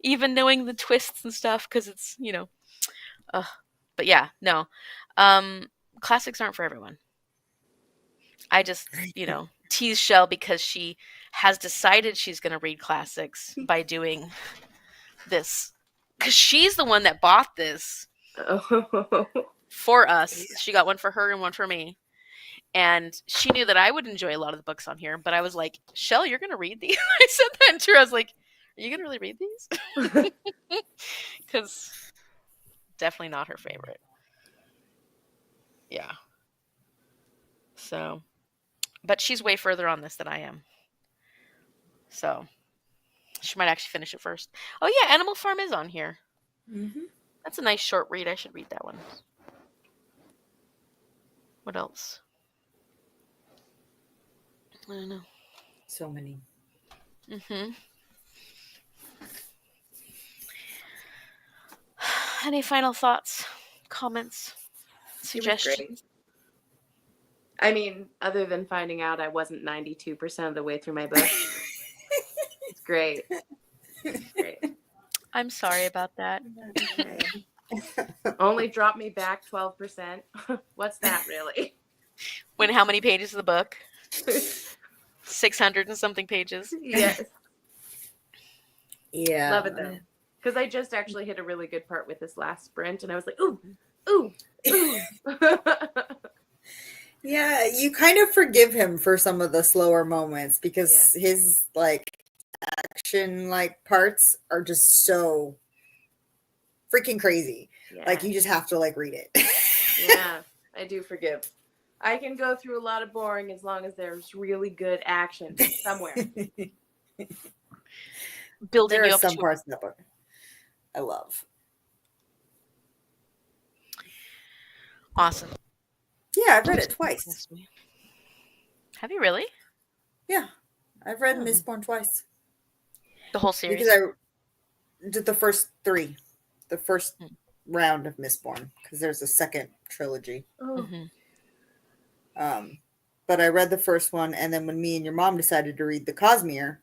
Even knowing the twists and stuff, because it's, but yeah, no. Classics aren't for everyone. I just, tease Shell because she has decided she's going to read classics by doing this. Because she's the one that bought this for us. She got one for her and one for me. And she knew that I would enjoy a lot of the books on here. But I was like, Shell, you're going to read these? I said that to her. I was like, are you going to really read these? Because definitely not her favorite. Yeah. So, but she's way further on this than I am. So, she might actually finish it first. Oh, yeah, Animal Farm is on here.
Mm-hmm.
That's a nice short read. I should read that one. What else? I don't know.
So many.
Mm-hmm. Any final thoughts, comments, suggestions?
I mean, other than finding out I wasn't 92% of the way through my book, it's great. It's great.
I'm sorry about that.
Okay. Only dropped me back 12%. What's that really?
How many pages of the book? 600 and something pages.
Yes.
Yeah.
Love it though. Because I just actually hit a really good part with this last sprint, and I was like, ooh, ooh, ooh.
Yeah, you kind of forgive him for some of the slower moments because his like action like parts are just so freaking crazy. Like you just have to like read it.
Yeah, I do forgive. I can go through a lot of boring as long as there's really good action somewhere.
Building
There are
you up
some
to
parts in that book I love.
awesome.
Yeah, I've read it twice.
Have you really?
Yeah, I've read
Oh.
Mistborn twice.
The whole series?
Because I did the first three, the first round of Mistborn, because there's a second trilogy. But I read the first one, and then when me and your mom decided to read the Cosmere,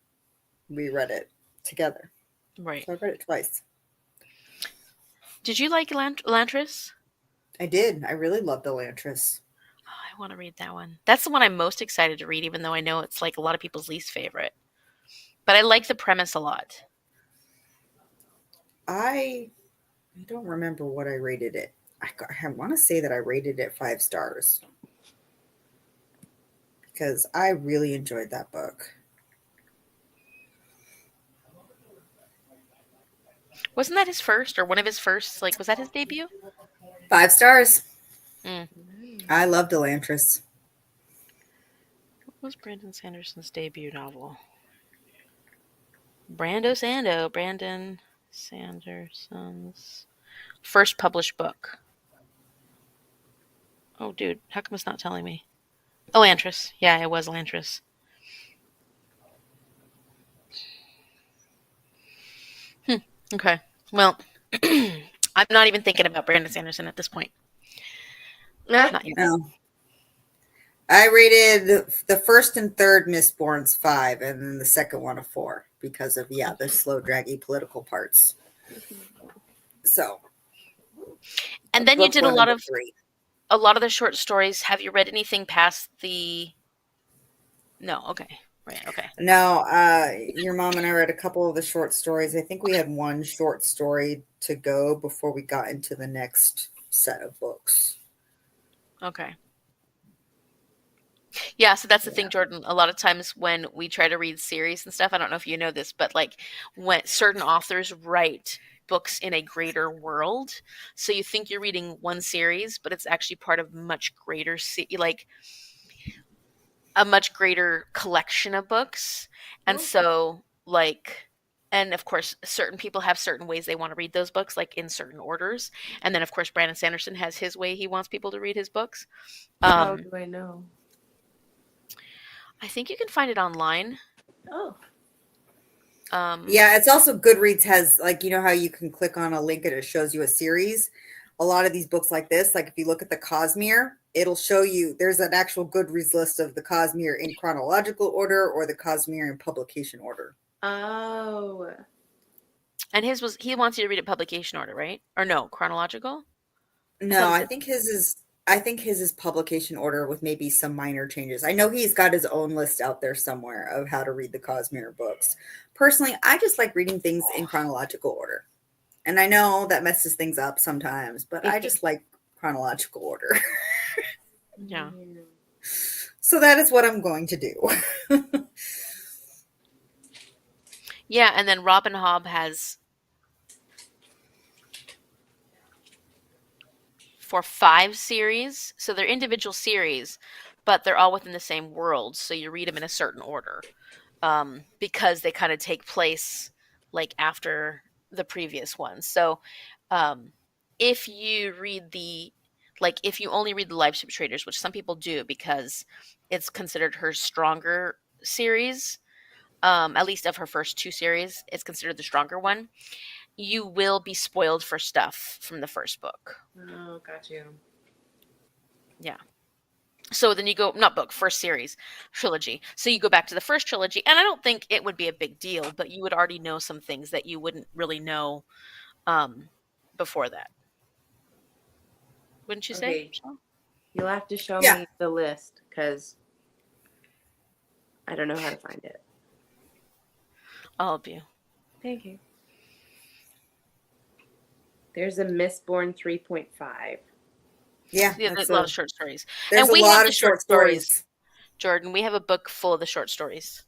we read it together.
Right.
So I read it twice.
Did you like Elantris?
I did. I really loved Elantris.
Oh, I want to read that one. That's the one I'm most excited to read, even though I know it's like a lot of people's least favorite. But I like the premise a lot.
I don't remember what I rated it. I want to say that I rated it 5 stars because I really enjoyed that book.
Wasn't that his first or one of his first? Like, was that his debut?
5 stars.
Mm.
I loved Elantris.
What was Brandon Sanderson's debut novel? Brandon Sanderson's first published book. Oh, dude, how come it's not telling me? Elantris. Yeah, it was Elantris. Okay. Well, I'm not even thinking about Brandon Sanderson at this point. Not yet.
No. I rated the first and third Mistborns 5 and then the second one a 4 because of, the slow, draggy political parts. So.
And then you did a lot of the short stories. Have you read anything past the... No, okay. Right, okay.
No, your mom and I read a couple of the short stories. I think we had one short story to go before we got into the next set of books.
Okay. Yeah, so that's the thing, Jordan. A lot of times when we try to read series and stuff, I don't know if you know this, but like when certain authors write books in a greater world, so you think you're reading one series, but it's actually part of much greater like a much greater collection of books. And so like, and of course certain people have certain ways they want to read those books, like in certain orders. And then of course Brandon Sanderson has his way he wants people to read his books.
How do I know?
I think you can find it online.
Oh.
Yeah, it's also Goodreads has, like, you know how you can click on a link and it shows you a series? A lot of these books like this, like if you look at the Cosmere, it'll show you there's an actual Goodreads list of the Cosmere in chronological order or the Cosmere in publication order.
Oh.
And his was, he wants you to read it publication order, right? Or no, chronological?
No, I think his is publication order with maybe some minor changes. I know he's got his own list out there somewhere of how to read the Cosmere books. Personally, I just like reading things in chronological order. And I know that messes things up sometimes, but I just like chronological order.
Yeah.
So that is what I'm going to do.
Yeah, and then Robin Hobb has 5 series. So they're individual series, but they're all within the same world. So you read them in a certain order because they kind of take place like after the previous ones. So if you read if you only read the Life Ship Traders, which some people do because it's considered her stronger series, at least of her first 2 series, it's considered the stronger one. You will be spoiled for stuff from the first book.
Oh, got you.
Yeah. So then you go, not book, first series, trilogy. So you go back to the first trilogy, and I don't think it would be a big deal, but you would already know some things that you wouldn't really know before that. Wouldn't you say, Michelle?
You'll have to show me the list because I don't know how to find it.
I'll help you.
Thank you. There's a Mistborn 3.5.
Yeah,
Yeah,
that's
a lot of short stories.
there's
And
a
we have
lot
the
of short stories.
Jordan. We have a book full of the short stories.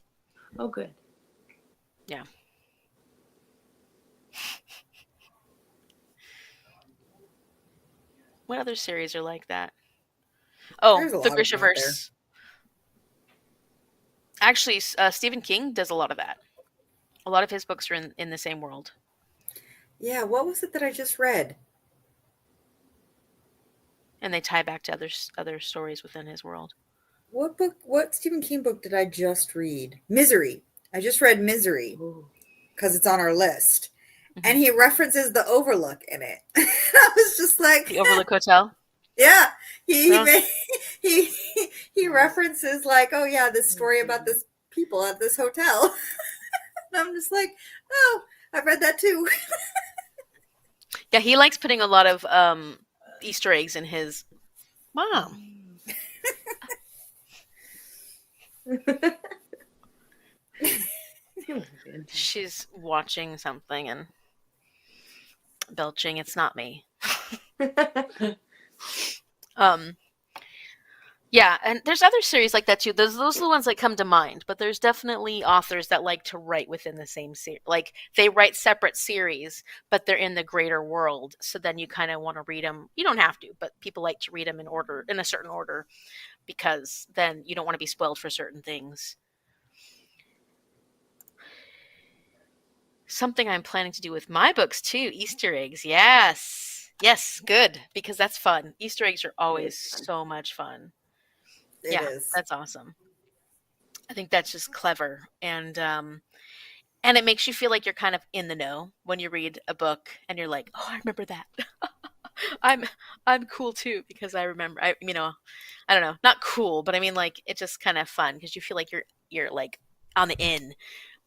Oh, good.
Yeah. What other series are like that? Oh,
There's a
the
lot of them out there.
Grishaverse. Actually, Stephen King does a lot of that. A lot of his books are in the same world.
Yeah, what was it that I just read?
And they tie back to other stories within his world.
What Stephen King book did I just read? Misery. I just read Misery because it's on our list.
Mm-hmm.
And he references the Overlook in it. I was just like,
The Overlook Hotel.
yeah.
Yeah.
He references like, oh yeah, this story about this people at this hotel. And I'm just like, oh, I read that too.
Yeah, he likes putting a lot of Easter eggs in his mom. She's watching something and belching. It's not me. Yeah, and there's other series like that too. Those are the ones that come to mind, but there's definitely authors that like to write within the same series. Like they write separate series, but they're in the greater world. So then you kind of want to read them. You don't have to, but people like to read them in a certain order, because then you don't want to be spoiled for certain things. Something I'm planning to do with my books too, Easter eggs. Yes. Yes, good, because that's fun. Easter eggs are always so much fun.
It is.
That's awesome. I think that's just clever, and it makes you feel like you're kind of in the know when you read a book and you're like, "Oh, I remember that." I'm cool too because I remember I don't know, not cool, but I mean like it's just kind of fun because you feel like you're like on the in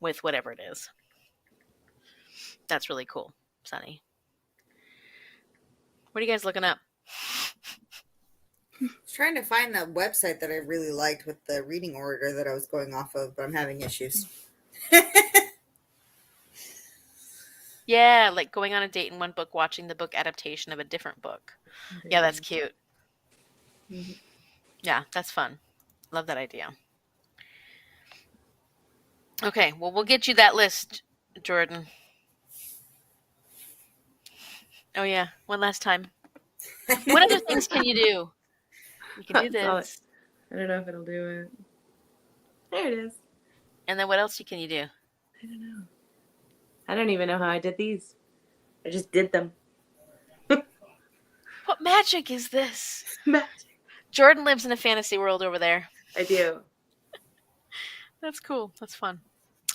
with whatever it is. That's really cool, Sunny. What are you guys looking up?
I was trying to find that website that I really liked with the reading order that I was going off of, but I'm having issues.
Yeah, like going on a date in one book, watching the book adaptation of a different book. Yeah, that's cute.
Mm-hmm.
Yeah, that's fun. Love that idea. Okay, well, we'll get you that list, Jordan. Oh, yeah, one last time. What other things can you do? You can do this.
I don't know if it'll do it. There it is.
And then what else can you do?
I don't know. I don't even know how I did these. I just did them.
What magic is this?
Magic.
Jordan lives in a fantasy world over there.
I do.
That's cool. That's fun.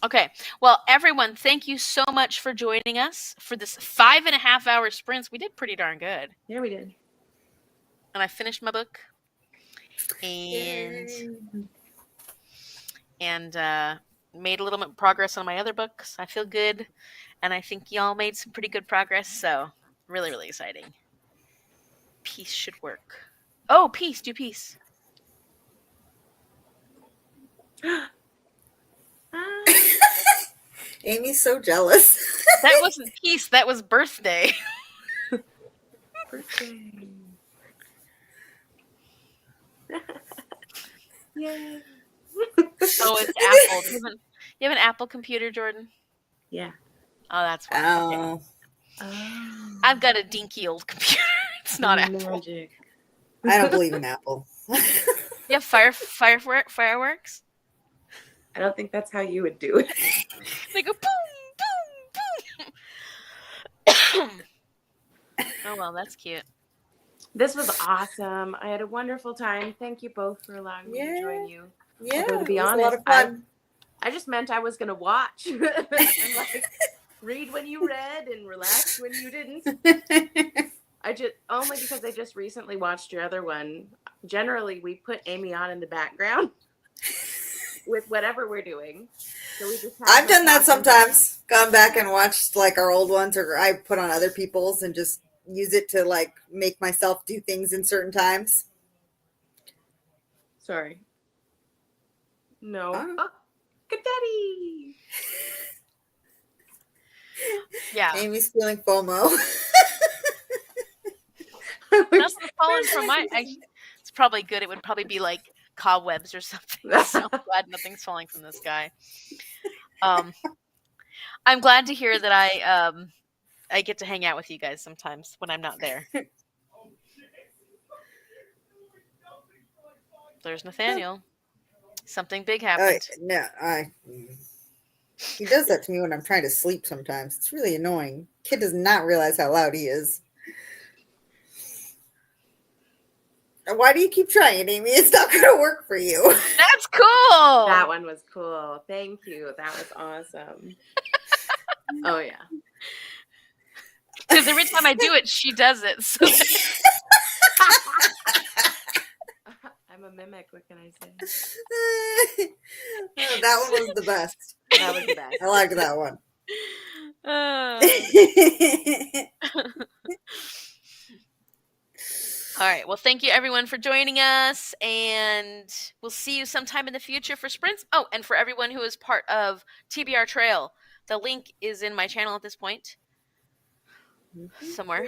Okay. Well, everyone, thank you so much for joining us for this 5.5 hour sprints. We did pretty darn good.
Yeah, we did.
And I finished my book. And made a little bit of progress on my other books. I feel good. And I think y'all made some pretty good progress. So really, really exciting. Peace should work. Oh, peace. Do peace.
Amy's so jealous.
That wasn't peace. That was birthday.
Birthday. Yay.
Oh, it's Apple. You have an Apple computer, Jordan?
Yeah.
Oh, that's fine.
Oh.
Oh.
I've got a dinky old computer. It's not Apple.
Magic.
I don't believe in Apple.
You have fireworks?
I don't think that's how you would do it.
They go boom, boom, boom. Oh, well, that's cute.
This was awesome. I had a wonderful time. Thank you both for allowing me to join you.
Yeah,
although, to be
it was
honest,
a lot of fun.
I just meant I was going to watch. And like, read when you read and relax when you didn't. Only because I just recently watched your other one. Generally, we put Amy on in the background with whatever we're doing. So we just
I've done that sometimes. Gone back and watched like our old ones, or I put on other people's and just use it to like make myself do things in certain times.
Sorry. No.
Oh.
Oh, confetti.
Yeah.
Amy's feeling FOMO.
Nothing's falling from my. It's probably good. It would probably be like cobwebs or something. So I'm glad nothing's falling from the sky. I'm glad to hear that I get to hang out with you guys sometimes when I'm not there. There's Nathaniel. Something big happened.
No, he does that to me when I'm trying to sleep sometimes. It's really annoying. Kid does not realize how loud he is. Why do you keep trying, Amy? It's not going to work for you.
That's cool.
That one was cool. Thank you. That was awesome. Oh, yeah.
Because every time I do it, she does it. So
I'm a mimic. What can I say?
That one was the best.
That was the best.
I liked that one.
All right. Well, thank you everyone for joining us, and we'll see you sometime in the future for sprints. Oh, and for everyone who is part of TBR Trail, the link is in my channel at this point somewhere.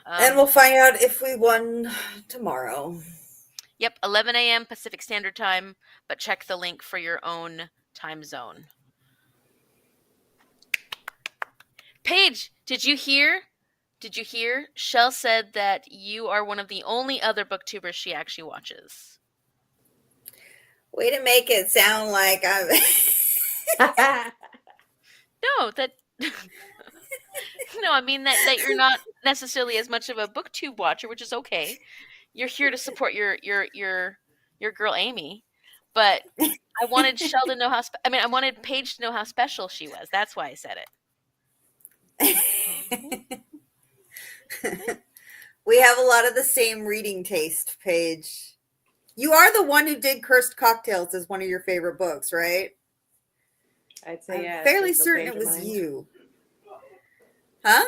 And we'll find out if we won tomorrow.
Yep, 11 a.m. Pacific Standard Time, but check the link for your own time zone. Paige, did you hear? Shell said that you are one of the only other booktubers she actually watches.
Way to make it sound like I'm...
No, that... No, I mean that you're not necessarily as much of a booktube watcher, which is okay. You're here to support your girl Amy, but I wanted Shell to know I wanted Paige to know how special she was. That's why I said it.
We have a lot of the same reading taste, Paige. You are the one who did Cursed Cocktails as one of your favorite books, right?
I'd say yeah.
I'm fairly certain it was you. Huh?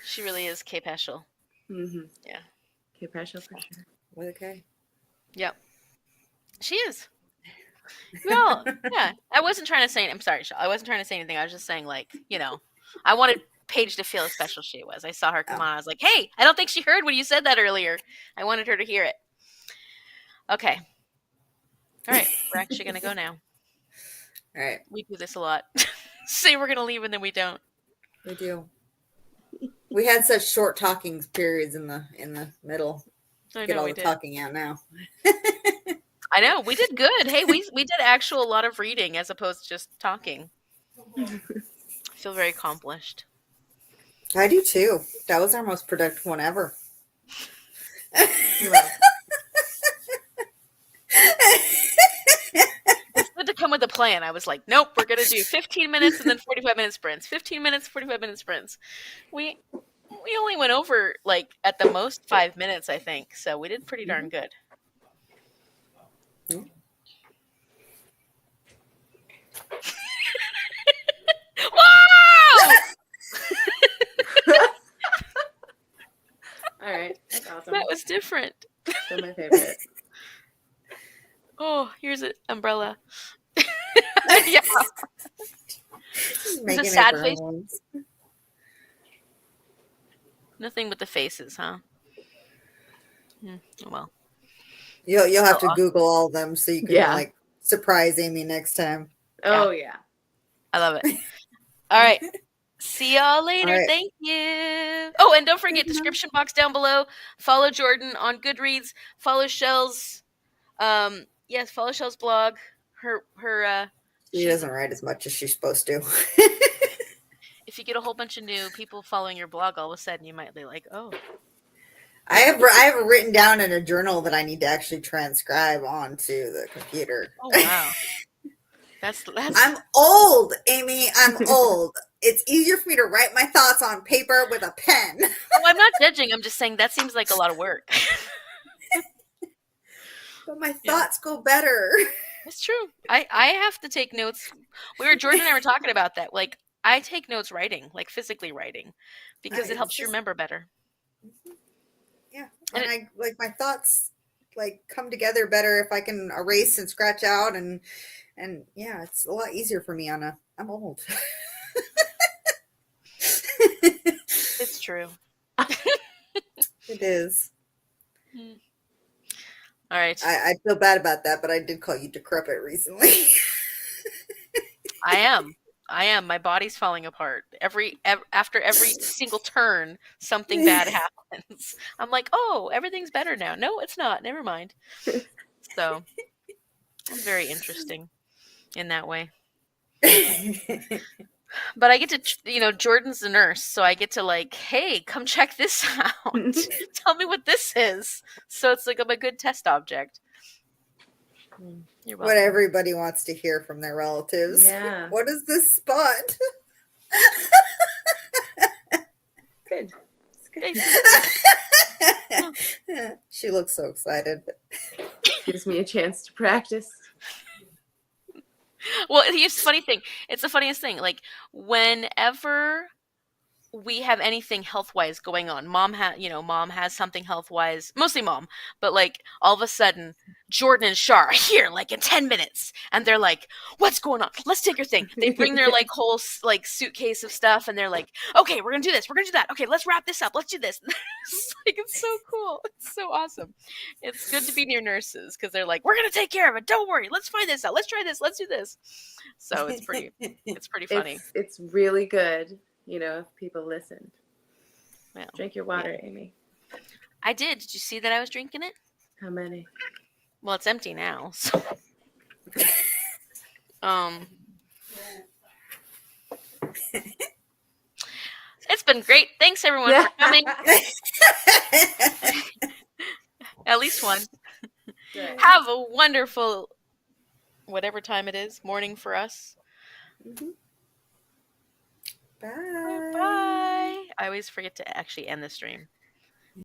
She really is K-Peschel.
Mm-hmm.
Yeah.
K-Peschel for sure.
With a K.
Yep. She is. Well, yeah. I wasn't trying to say. I'm sorry, Shell. I wasn't trying to say anything. I was just saying, like, I wanted Paige to feel how special she was. I saw her come on. I was like, hey, I don't think she heard when you said that earlier. I wanted her to hear it. Okay. All right. We're actually going to go now.
All right.
We do this a lot. Say we're going to leave and then we don't.
We do. We had such short talking periods in the middle. Get all the talking out now.
I know. We did good. Hey, we did actual a lot of reading as opposed to just talking. I feel very accomplished.
I do too. That was our most productive one ever.
It's good to come with a plan. I was like, nope, we're going to do 15 minutes and then 45-minute sprints. 15 minutes, 45-minute sprints. We only went over, like, at the most 5 minutes, I think. So we did pretty darn good. Wow!
All right. That's awesome.
That was different.
Still my favorite.
Oh, here's an umbrella. Yeah. It's a sad face. Nothing but the faces, huh? Well.
You'll have to Google all of them so you can like surprise Amy next time.
Oh yeah.
I love it. All right. See y'all later. Right. Thank you. Oh, and don't forget, description box down below. Follow Jordan on Goodreads. Follow Shell's follow Shell's blog. Her
she doesn't write as much as she's supposed to.
If you get a whole bunch of new people following your blog, all of a sudden you might be like, oh.
I have it written down in a journal that I need to actually transcribe onto the computer.
Oh wow. That's
I'm old, Amy. I'm old. It's easier for me to write my thoughts on paper with a pen.
Oh, I'm not judging. I'm just saying that seems like a lot of work.
But my thoughts go better.
It's true. I have to take notes. Jordan and I were talking about that. Like, I take notes writing, like physically writing, because it helps you remember better.
Yeah.
And
And I like my thoughts like come together better if I can erase and scratch out and yeah, it's a lot easier for me I'm old.
it's true.
It is.
All right.
I feel bad about that, but I did call you decrepit recently.
I am. My body's falling apart. After every single turn, something bad happens. I'm like, "Oh, everything's better now." No, it's not. Never mind. So, I'm very interesting in that way. But I get to, Jordan's the nurse, so I get to like, "Hey, come check this out. Tell me what this is." So it's like I'm a good test object. You're
What
welcome.
everybody wants to hear from their relatives.
Yeah.
What is this spot?
Good. It's good.
Basically.
She looks so excited.
Gives me a chance to practice.
Well, here's the funny thing. It's the funniest thing. Like, whenever we have anything health-wise going on, mom has something health-wise, mostly mom, but like all of a sudden, Jordan and Shar are here like in 10 minutes, and they're like, "What's going on? Let's take your thing." They bring their like whole like suitcase of stuff, and they're like, "Okay, we're gonna do this. We're gonna do that. Okay, let's wrap this up. Let's do this." It's so cool. It's so awesome. It's good to be near nurses because they're like, "We're gonna take care of it. Don't worry. Let's find this out. Let's try this. Let's do this." So it's pretty funny.
It's really good, if people listened.
Well,
Drink your water, Amy.
I did. Did you see that I was drinking it?
How many?
Well, it's empty now. So. It's been great. Thanks everyone for coming. At least one.
Good.
Have a wonderful whatever time it is, morning for us.
Mm-hmm.
Bye.
Bye. I always forget to actually end the stream.